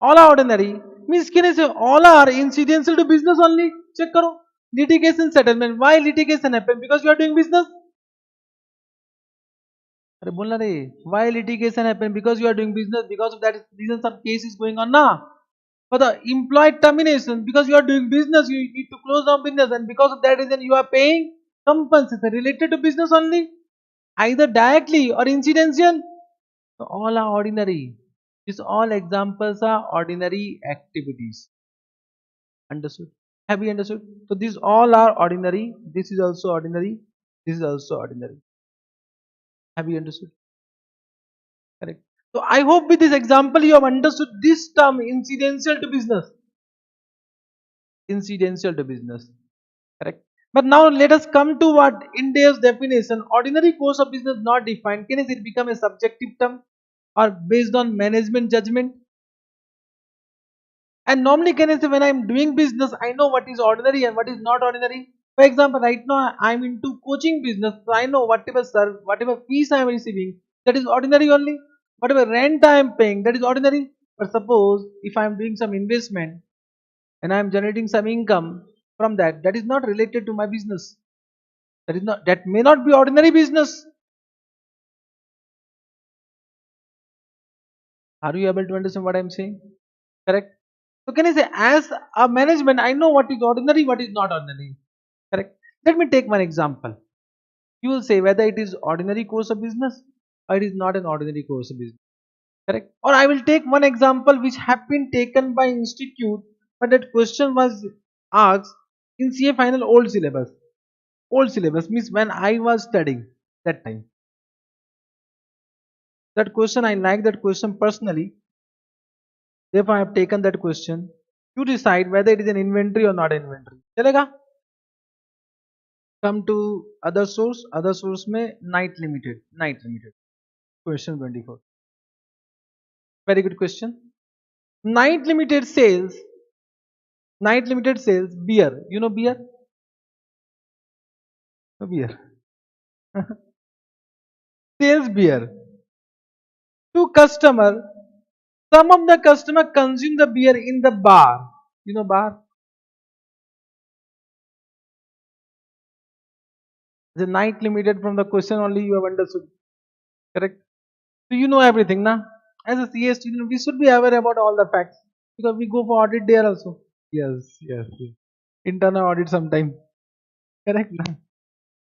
All are ordinary. Means can I say all are incidental to business only? Check karo. Litigation settlement. Why litigation happen? Because you are doing business. अरे बोलना रे. Why litigation happen? Because you are doing business. Because of that reason some case is going on now. For the employee termination, because you are doing business, you need to close down business, and because of that reason you are paying compensation related to business only, either directly or incidental. So all are ordinary. These all examples are ordinary activities. Understood? Have you understood? So these all are ordinary. This is also ordinary. This is also ordinary. Have you understood? Correct. So I hope with this example you have understood this term incidental to business. Incidental to business. Correct. But now let us come to what India's definition. Ordinary course of business not defined. Can it become a subjective term or based on management judgment? And normally can I say when I am doing business, I know what is ordinary and what is not ordinary. For example, right now I am into coaching business, so I know whatever fees I am receiving, that is ordinary only. Whatever rent I am paying, that is ordinary. But suppose if I am doing some investment and I am generating some income from that, that is not related to my business. That may not be ordinary business. Are you able to understand what I am saying? Correct. So can I say as a management, I know what is ordinary, what is not ordinary. Correct. Let me take one example. You will say whether it is ordinary course of business or it is not an ordinary course of business. Correct? Or I will take one example which have been taken by institute, but that question was asked in CA final old syllabus. Old syllabus means when I was studying that time. That question, I like that question personally. Therefore, I have taken that question to decide whether it is an inventory or not inventory. चलेगा? Come to other source. Other source में night limited. Night limited. Question 24. Very good question. Night limited sales. Night limited sales beer. You know beer? No beer. Sales beer to customer. Some of the customer consume the beer in the bar. You know bar? The night limited from the question only you have understood. Correct? So you know everything, na? As a CA student, we should be aware about all the facts because we go for audit there also. Yes, yes, yes. Internal audit sometime. Correct, na?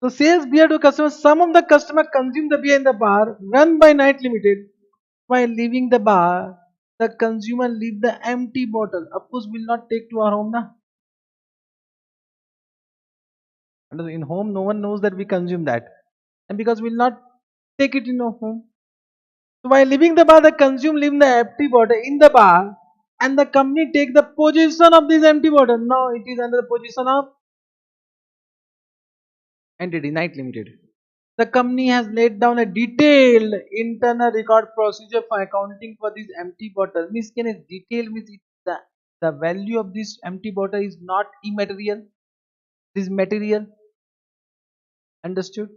So sales beer to customers. Some of the customer consume the beer in the bar run by night limited. While leaving the bar, the consumer leave the empty bottle. Of course, will not take to our home, na? And in home, no one knows that we consume that, and because we'll not take it in our home. So while leaving the bar, the consumer leave the empty bottle in the bar, and the company take the possession of this empty bottle. Now it is under the position of entity night limited. The company has laid down a detailed internal record procedure for accounting for this empty bottle. Means can a detail means the value of this empty bottle is not immaterial. It is material. Understood?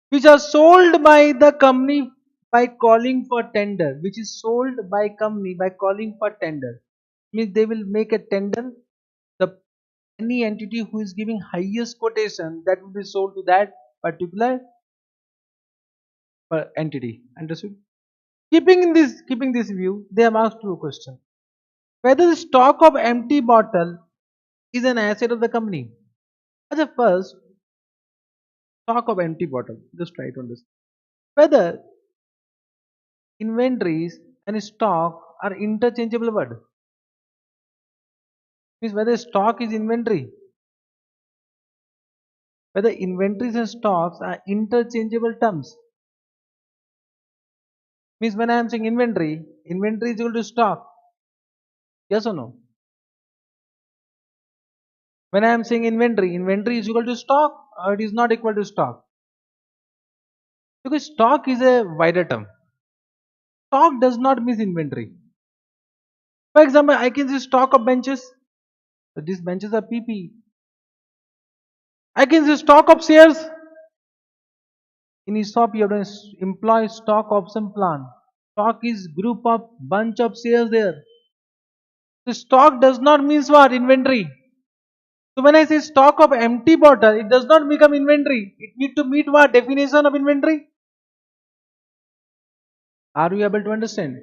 Which are sold by the company by calling for tender. Which is sold by company by calling for tender. Means they will make a tender. The any entity who is giving highest quotation, that will be sold to that particular entity. Understood? Keeping this view, they have asked you a question: whether the stock of empty bottle is an asset of the company. As a first, stock of empty bottle. Just try to understand whether inventories and stock are interchangeable word. Means whether stock is inventory, whether inventories and stocks are interchangeable terms. Means when I am saying inventory, inventory is equal to stock. Yes or no? When I am saying inventory, inventory is equal to stock or it is not equal to stock? Because stock is a wider term. Stock does not mean inventory. For example, I can say stock of benches. So these benches are PP. I can say stock of shares. In ESOP, you have to employ stock option plan. Stock is group of bunch of shares there. So stock does not mean what? Inventory. So when I say stock of empty bottle, it does not become inventory. It need to meet what definition of inventory? Are you able to understand?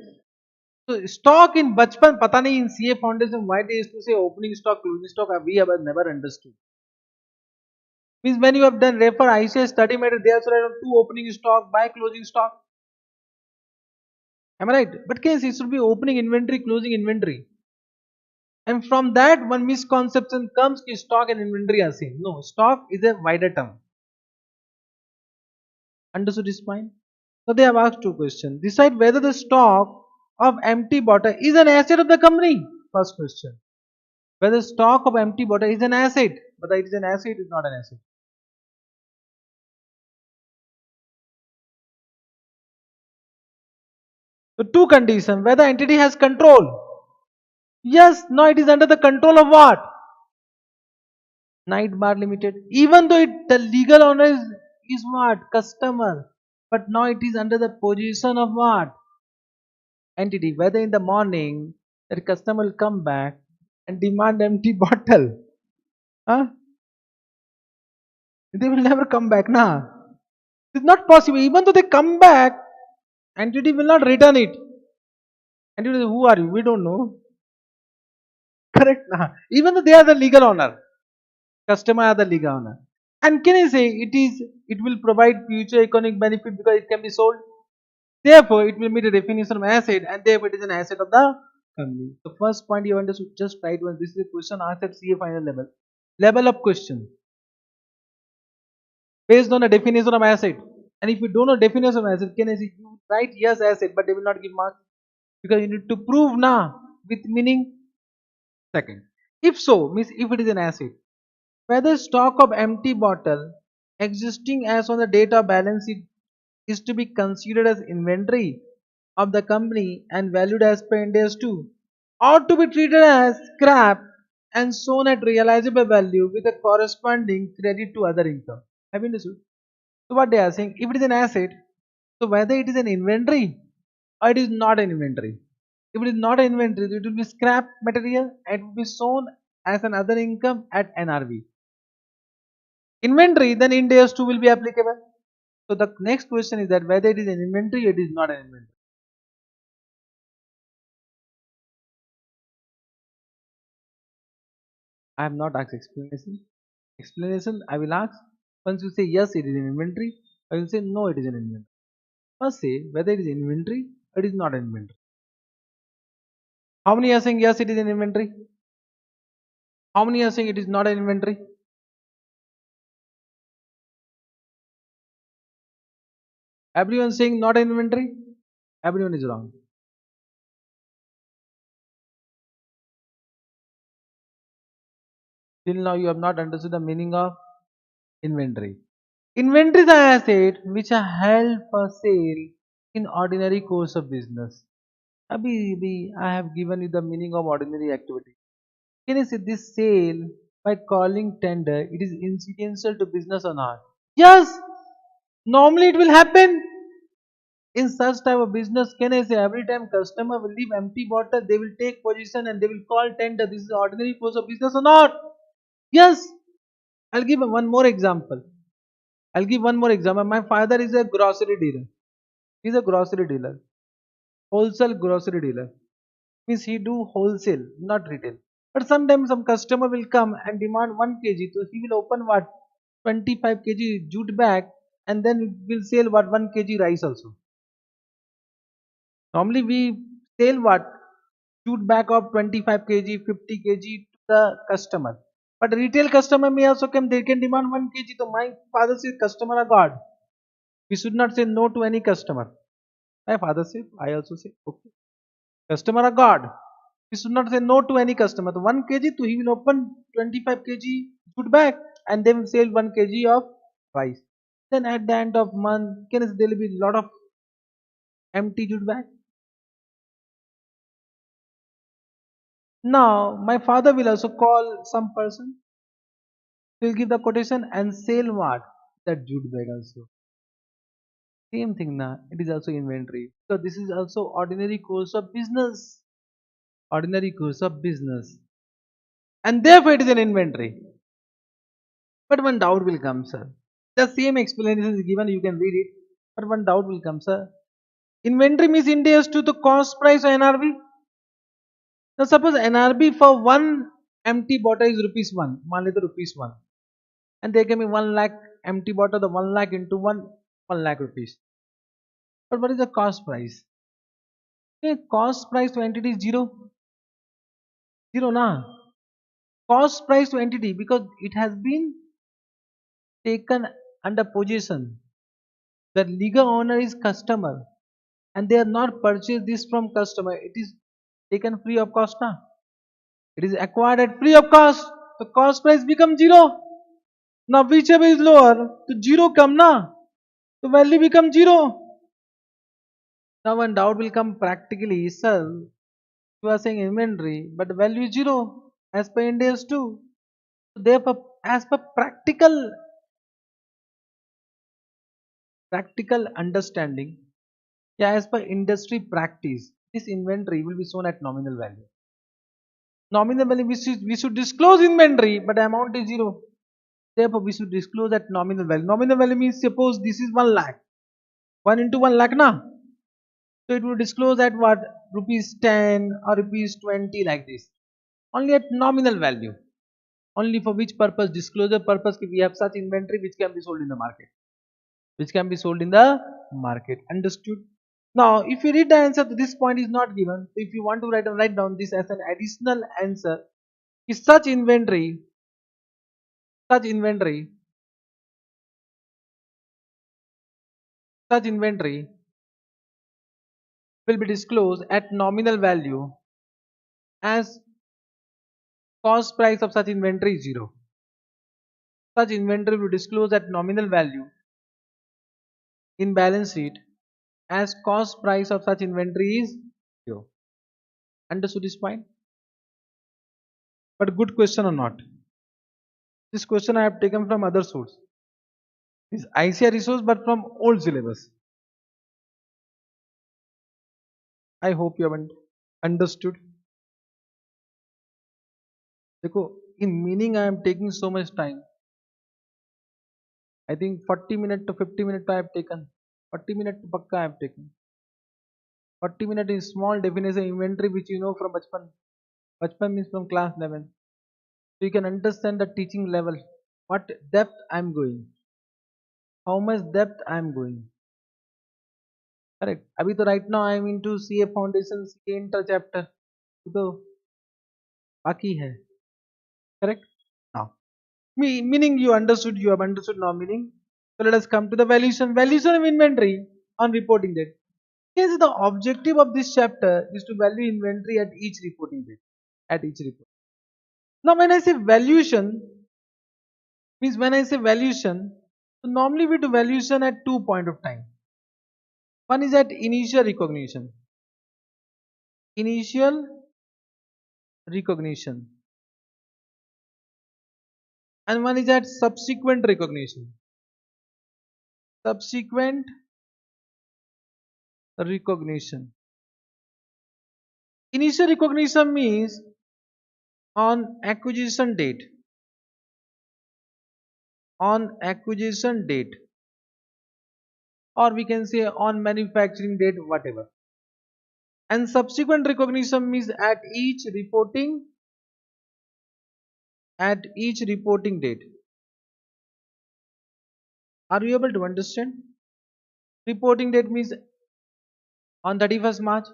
So stock in bachpan, pata nahi in CA foundation why they used to say opening stock, closing stock. We have never understood. Means when you have done refer ICS study matter, they also write on two opening stock, buy closing stock. Am I right? But case it should be opening inventory, closing inventory. And from that one misconception comes that stock and inventory are same. No, stock is a wider term. Understood this point? So they have asked two questions. Decide whether the stock of empty bottle is an asset of the company. First question. Whether stock of empty bottle is an asset. Whether it is an asset, it is not an asset. So two conditions. Whether entity has control. Yes, no, it is under the control of what? Night Bar Limited. Even though the legal owner is what? Customer. But now it is under the position of what? Entity. Whether in the morning that customer will come back and demand empty bottle. Huh? They will never come back, nah. It's not possible. Even though they come back, entity will not return it. Entity will say, who are you? We don't know. Correct, nah. Even though they are the legal owner. Customer are the legal owner. And can I say it will provide future economic benefit because it can be sold? Therefore, it will meet the definition of asset and therefore it is an asset of the company. The first point you understood, just write one. This is a question asked at CA final level. Level of question based on the definition of asset. And if you don't know definition of asset, can I say you write yes asset, but they will not give marks because you need to prove na with meaning. Second, if so, means if it is an asset, whether stock of empty bottle existing as on the date of balance sheet is to be considered as inventory of the company and valued as per Ind AS 2, or to be treated as scrap and shown at realizable value with a corresponding credit to other income. Have you understood? So what they are saying, if it is an asset, so whether it is an inventory or it is not an inventory. If it is not an inventory, it will be scrap material and it will be shown as another income at NRV. Inventory, then Ind AS 2 will be applicable. So the next question is that whether it is an inventory or it is not an inventory. I have not asked explanation. Explanation I will ask once you say yes, it is an inventory. I will say no, it is an inventory. First say whether it is inventory or it is not an inventory. How many are saying yes, it is an inventory? How many are saying it is not an inventory? Everyone saying not an inventory? Everyone is wrong. Till now you have not understood the meaning of inventory. Inventory is an asset which are held for sale in ordinary course of business. I have given you the meaning of ordinary activity. Can you say this sale by calling tender, it is incidental to business or not? Yes, normally it will happen. In such type of business, can I say every time customer will leave empty bottle, they will take position and they will call tender. This is ordinary course of business or not? Yes. I'll give one more example. I'll give one more example. My father is a grocery dealer. He's a grocery dealer, wholesale grocery dealer. Means he do wholesale, not retail. But sometimes some customer will come and demand 1 kg, so he will open what 25 kg jute bag and then will sell what 1 kg rice also. Normally we sell what jute bag of 25 kg, 50 kg to the customer. But retail customer may also come, they can demand 1 kg. So my father says customer are God. We should not say no to any customer. My father said, I also say okay. Customer are God. We should not say no to any customer. So 1 kg, so he will open 25 kg jute bag and they will sell 1 kg of rice. Then at the end of month, there will be a lot of empty jute bag. Now my father will also call some person, will give the quotation and sell what? That jute bag also. Same thing na, it is also inventory. So this is also ordinary course of business. Ordinary course of business. And therefore it is an inventory. But one doubt will come, sir. The same explanation is given, you can read it. But one doubt will come, sir. Inventory means index to the cost price of NRV. Now suppose NRV for one empty bottle is rupees 1. मान लेते rupees 1. And there can be 1 lakh empty bottle, the 1 lakh into 1 lakh rupees. But what is the cost price? Okay, cost price to entity is 0. 0 na. Cost price to entity because it has been taken under possession. The legal owner is customer and they are not purchased this from customer. It is taken free of cost na. It is acquired at free of cost. The cost price becomes 0. Now whichever is lower, the 0 come na. The value becomes 0. Now one doubt will come practically, sir. You are saying inventory, but the value is 0 as per Ind AS 2. So therefore, as per practical understanding, yeah, as per industry practice, this inventory will be shown at nominal value. Nominal value we should disclose inventory, but the amount is 0. Therefore, we should disclose at nominal value. Nominal value means suppose this is 1 lakh. 1 into 1 lakh na. So it will disclose at what? Rupees 10 or rupees 20 like this. Only at nominal value. Only for which purpose? Disclosure purpose. We have such inventory which can be sold in the market. Which can be sold in the market. Understood? Now, if you read the answer, this point is not given. So if you want to write down this as an additional answer, is such inventory, such inventory will be disclosed at nominal value as cost price of such inventory is zero. Such inventory will be disclosed at nominal value in balance sheet as cost price of such inventory is zero. Understood this point? But good question or not? This question I have taken from other source. It's ICR resource but from old syllabus. I hope you haven't understood. देखो, in meaning I am taking so much time. I think 40 minutes to 50 minutes I have taken. 40 minutes to pakka I have taken. 40 minutes is small definition inventory which you know from Bachpan. Bachpan means from class 11. So you can understand the teaching level. What depth I am going. How much depth I am going. Correct. अभी तो right now I am into CA foundation, CA inter chapter. तो बाकी है. Correct. Now, meaning you have understood now meaning. So let us come to the valuation. Valuation of inventory on reporting date. Yes, the objective of this chapter is to value inventory at each reporting date. At each report. Now, when I say valuation, means when I say valuation, so normally we do valuation at 2 point of time. One is at initial recognition. Initial recognition. And one is at subsequent recognition. Subsequent recognition. Initial recognition means on acquisition date. On acquisition date. Or we can say on manufacturing date, whatever. And subsequent recognition means at each reporting date. Are you able to understand? Reporting date means on 31st March.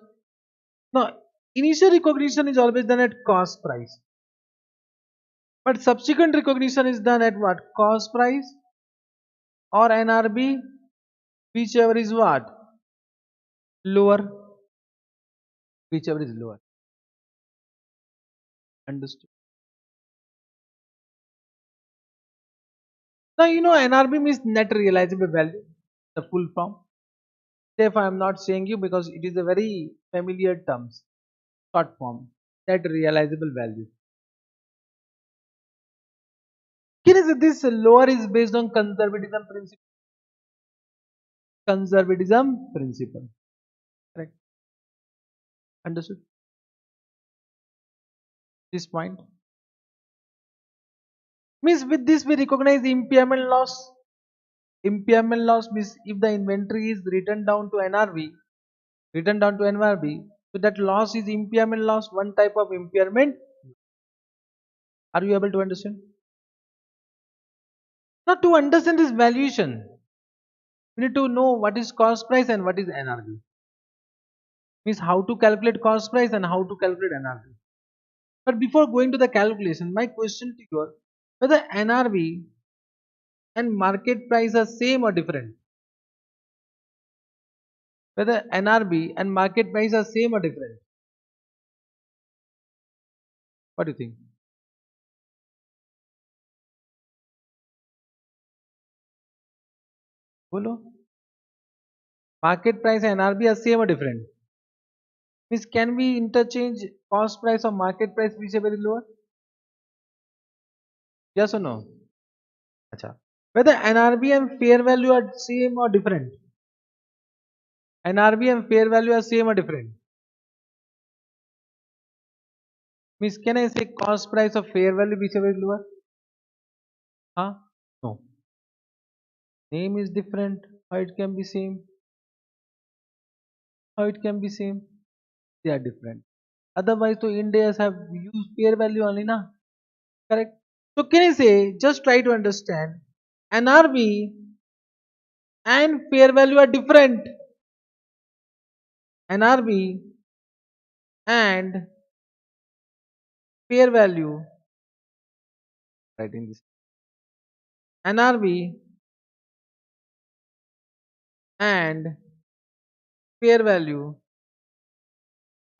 Now, initial recognition is always done at cost price. But subsequent recognition is done at what? Cost price or NRB, whichever is what? Lower. Whichever is lower. Understood? Now, you know NRB means net realizable value, the full form. Therefore, I am not saying you because it is a very familiar terms, short form, net realizable value. This lower is based on conservatism principle. Conservatism principle. Correct. Understood? This point. Means with this we recognize the impairment loss. Impairment loss means if the inventory is written down to NRV, so that loss is impairment loss, one type of impairment. Are you able to understand? Now to understand this valuation, we need to know what is cost price and what is NRV. Means how to calculate cost price and how to calculate NRV. But before going to the calculation, my question to you is whether NRV and market price are same or different. Whether NRV and market price are same or different. What do you think? Bolo? Market price and NRV are same or different? Means can we interchange cost price or market price whichever is lower? Yes or no? Acha. Whether NRV and fair value are same or different? NRV and fair value are same or different? Means can I say cost price or fair value whichever is lower? Huh? No. Name is different. How it can be same? How it can be same? They are different. Otherwise, so Indians have used fair value only, na? Correct? So can I say, just try to understand, NRV and fair value are different. NRV and fair value, writing this, NRV and fair value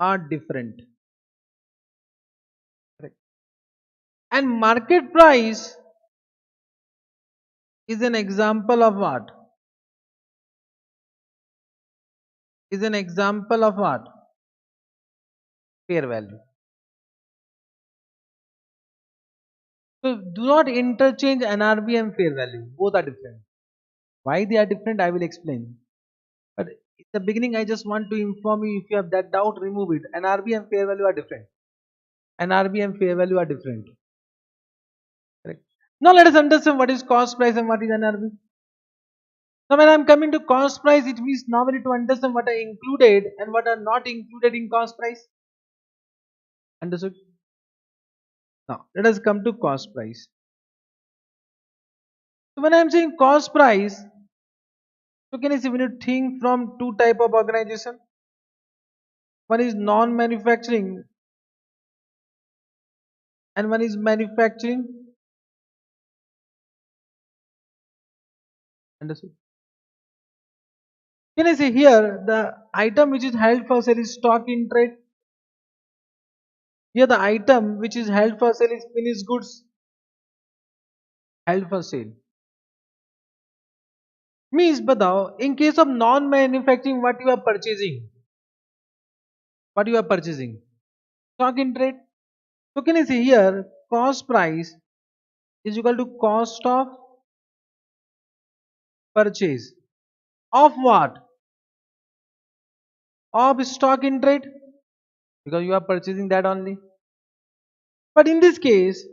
are different. Correct. And market price is an example of what? Is an example of what? Fair value. So do not interchange NRV and fair value. Both are different. Why they are different, I will explain. But in the beginning, I just want to inform you, if you have that doubt, remove it. NRV and fair value are different. NRV and fair value are different. Correct. Now let us understand what is cost price and what is NRV. Now when I am coming to cost price, it means now we need to understand what are included and what are not included in cost price. Understood? Now let us come to cost price. So when I am saying cost price, so can you see, when you think from two type of organization, one is non-manufacturing and one is manufacturing. Understood? Can I say here the item which is held for sale is stock in trade? Here the item which is held for sale is finished goods held for sale. Means batao, in case of non-manufacturing, what you are purchasing? What you are purchasing? Stock in trade. So can I say here cost price is equal to cost of purchase of what? Of stock in trade, because you are purchasing that only. But in this case,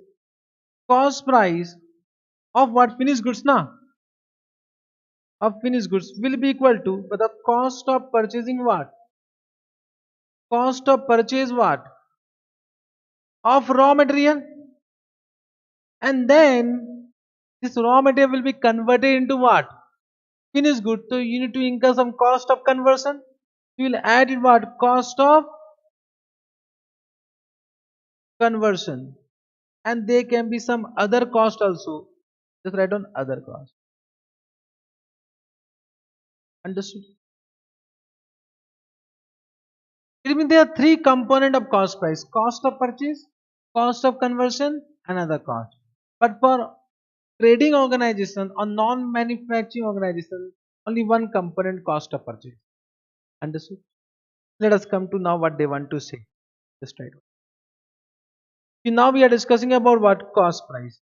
cost price of what? Finished goods na? Of finished goods will be equal to, but the cost of purchasing what? Cost of purchase what? Of raw material. And then this raw material will be converted into what? Finished good. So you need to incur some cost of conversion. You will add it what? Cost of conversion. And there can be some other cost also. Just write down other cost. Understood? It means there are three components of cost price: cost of purchase, cost of conversion, and other cost. But for trading organization or non-manufacturing organization, only one component: cost of purchase. Understood? Let us come to now what they want to say. Just try to. Now we are discussing about what? Cost price.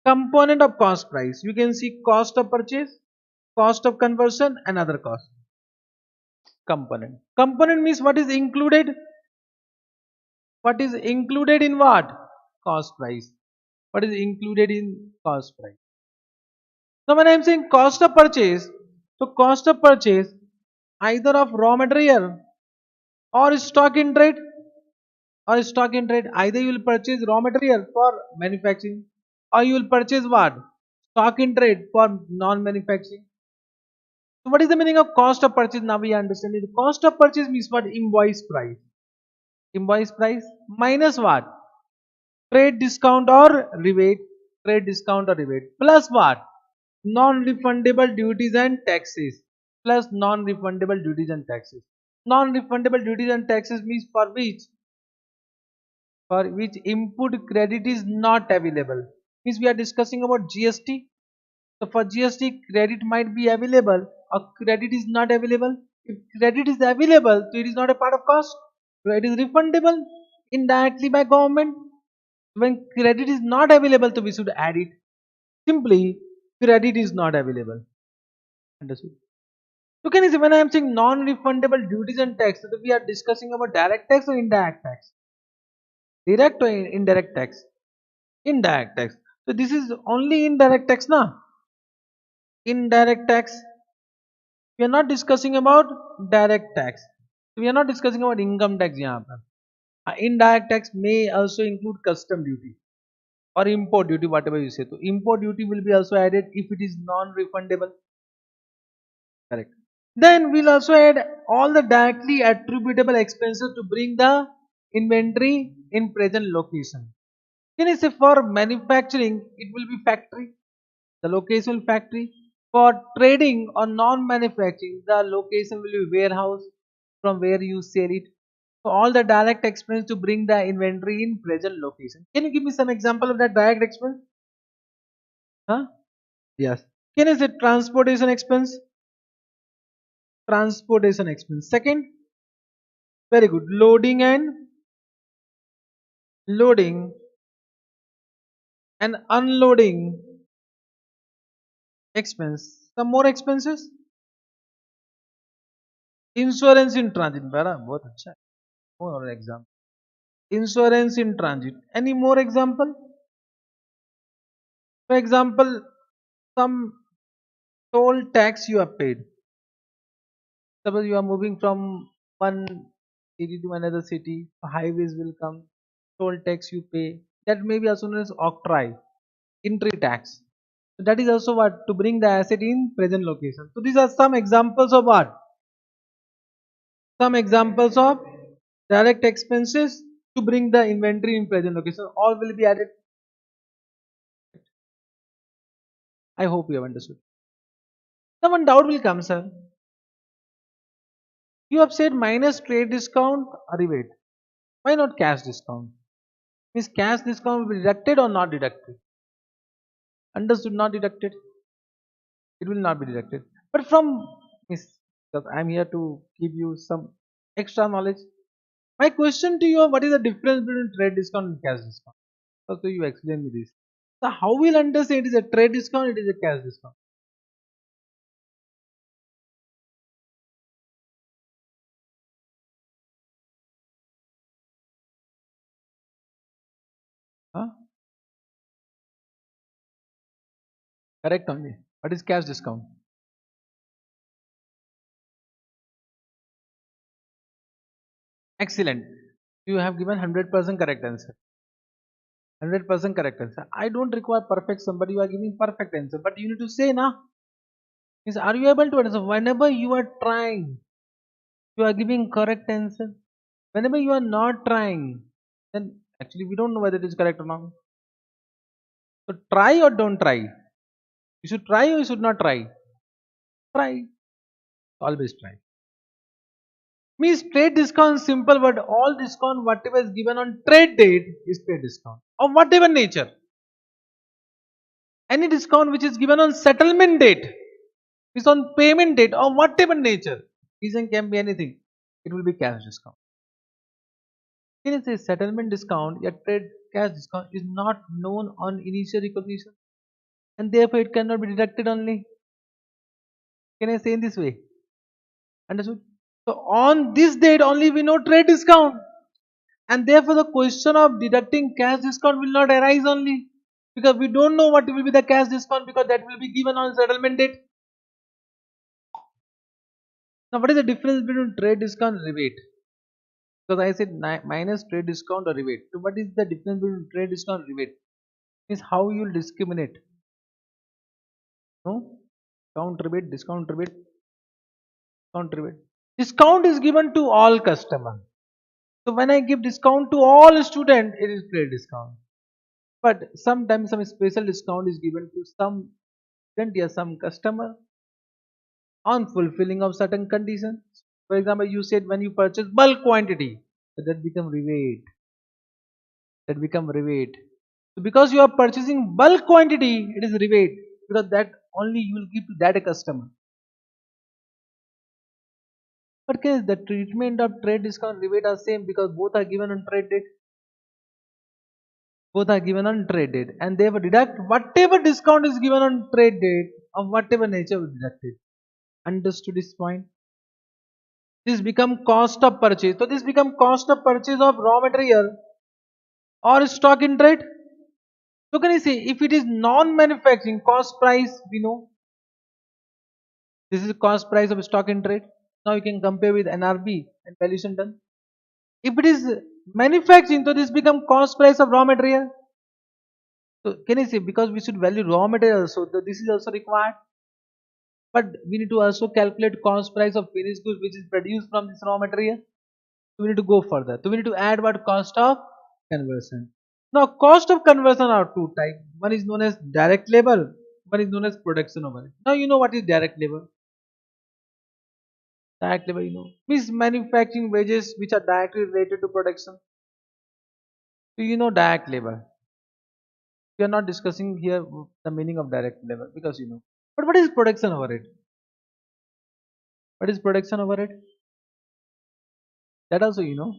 Component of cost price. You can see cost of purchase, cost of conversion, and other cost. Component. Component means what is included. What is included in what? Cost price. What is included in cost price? So when I am saying cost of purchase, so cost of purchase either of raw material or stock in trade, either you will purchase raw material for manufacturing or you will purchase what? Stock in trade for non-manufacturing. So what is the meaning of cost of purchase? Now we understand it. Cost of purchase means what? Invoice price. Invoice price minus what? Trade discount or rebate. Trade discount or rebate plus what? Non-refundable duties and taxes. Plus non-refundable duties and taxes. Non-refundable duties and taxes means for which input credit is not available. Means we are discussing about GST. So for GST, credit might be available or credit is not available. If credit is available, so it is not a part of cost. So it is refundable indirectly by government. When credit is not available, so we should add it. Simply, credit is not available. Understood? So can you see, when I am saying non-refundable duties and tax, so we are discussing about direct tax or indirect tax? Direct or indirect tax? Indirect tax. So this is only indirect tax now. Indirect tax. We are not discussing about direct tax. We are not discussing about income tax यहाँ पर. Indirect tax may also include custom duty or import duty, whatever you say. So import duty will be also added if it is non-refundable. Correct. Then we'll also add all the directly attributable expenses to bring the inventory in present location. Can I say for manufacturing, it will be factory, the location will factory. For trading or non-manufacturing, the location will be warehouse from where you sell it. So all the direct expense to bring the inventory in present location. Can you give me some example of that direct expense? Huh? Yes. Can I say transportation expense? Transportation expense. Second, very good. Loading and unloading expense. Some more expenses. Insurance in transit. बड़ा बहुत अच्छा है. More example. Insurance in transit. Any more example? For example, some toll tax you have paid. Suppose you are moving from one city to another city, highways will come, toll tax you pay. That may be also known as octroi, entry tax. So that is also what to bring the asset in present location. So these are some examples of what? Some examples of direct expenses to bring the inventory in present location. All will be added. I hope you have understood. Now one doubt will come, sir. You have said minus trade discount or rebate. Why not cash discount? Means cash discount will be deducted or not deducted? Understood, not deducted. It will not be deducted. But from means because I am here to give you some extra knowledge. My question to you: what is the difference between trade discount and cash discount? So you explain me this. So how will understand it is a trade discount? It is a cash discount. Huh? Correct only. What is cash discount? Excellent. You have given 100% correct answer. 100% correct answer. I don't require perfect somebody. You are giving perfect answer, but you need to say na. Is are you able to answer? Whenever you are trying, you are giving correct answer. Whenever you are not trying, then actually we don't know whether it is correct or not. So try or don't try. You should try or you should not try. Try. Always try. Means trade discount simple but all discount whatever is given on trade date is trade discount. Of whatever nature. Any discount which is given on settlement date is on payment date or whatever nature. Reason can be anything. It will be cash discount. Can you say settlement discount, yet trade cash discount is not known on initial recognition and therefore it cannot be deducted only. Can I say in this way? Understood? So on this date only we know trade discount and therefore the question of deducting cash discount will not arise only because we don't know what will be the cash discount because that will be given on settlement date. Now what is the difference between trade discount and rebate? Because I said minus trade discount or rebate. So what is the difference between trade discount and rebate? Is how you will discriminate. No? Discount rebate, discount rebate. Discount is given to all customer. So when I give discount to all student, it is trade discount. But sometimes some special discount is given to some student or some customer on fulfilling of certain conditions. For example, you said when you purchase bulk quantity, so that become rebate. That become rebate. So because you are purchasing bulk quantity, it is rebate because that only you will give to that customer. But case the treatment of trade discount rebate are same because both are given on trade date. Both are given on trade date and they will deduct whatever discount is given on trade date of whatever nature will deduct it. Understood this point? This become cost of purchase. So this become cost of purchase of raw material or stock in trade. So can you say if it is non-manufacturing cost price we know this is cost price of stock in trade. Now you can compare with NRB and valuation done. If it is manufacturing, so this become cost price of raw material. So can you say because we should value raw material, so this is also required. But we need to also calculate cost price of finished goods which is produced from this raw material. So we need to go further. So we need to add what cost of conversion. Now cost of conversion are two types. One is known as direct labor, one is known as production overhead. Now you know what is direct labor. Direct labor, means manufacturing wages which are directly related to production. So you know direct labor. We are not discussing here the meaning of direct labor because you know. But what is production overhead? What is production overhead? That also you know.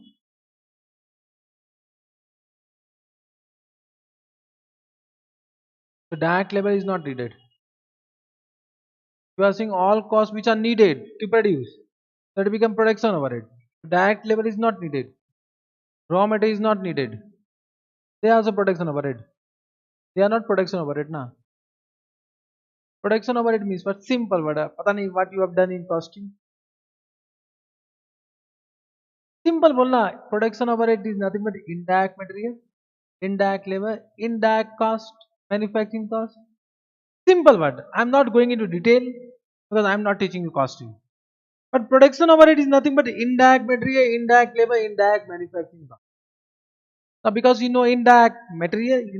So direct labor is not needed. You are saying all costs which are needed to produce. That become production overhead. Direct labor is not needed. Raw material is not needed. They are also production overhead. They are not production overhead ना. Production overhead means what? Simple word. पता नहीं what you have done in costing. Simple बोलना. Production overhead is nothing but indirect material, indirect labor, indirect cost, manufacturing cost. Simple word. I'm not going into detail because I'm not teaching you costing. But production overhead is nothing but indirect material, indirect labor, indirect manufacturing cost. Now because you know indirect material,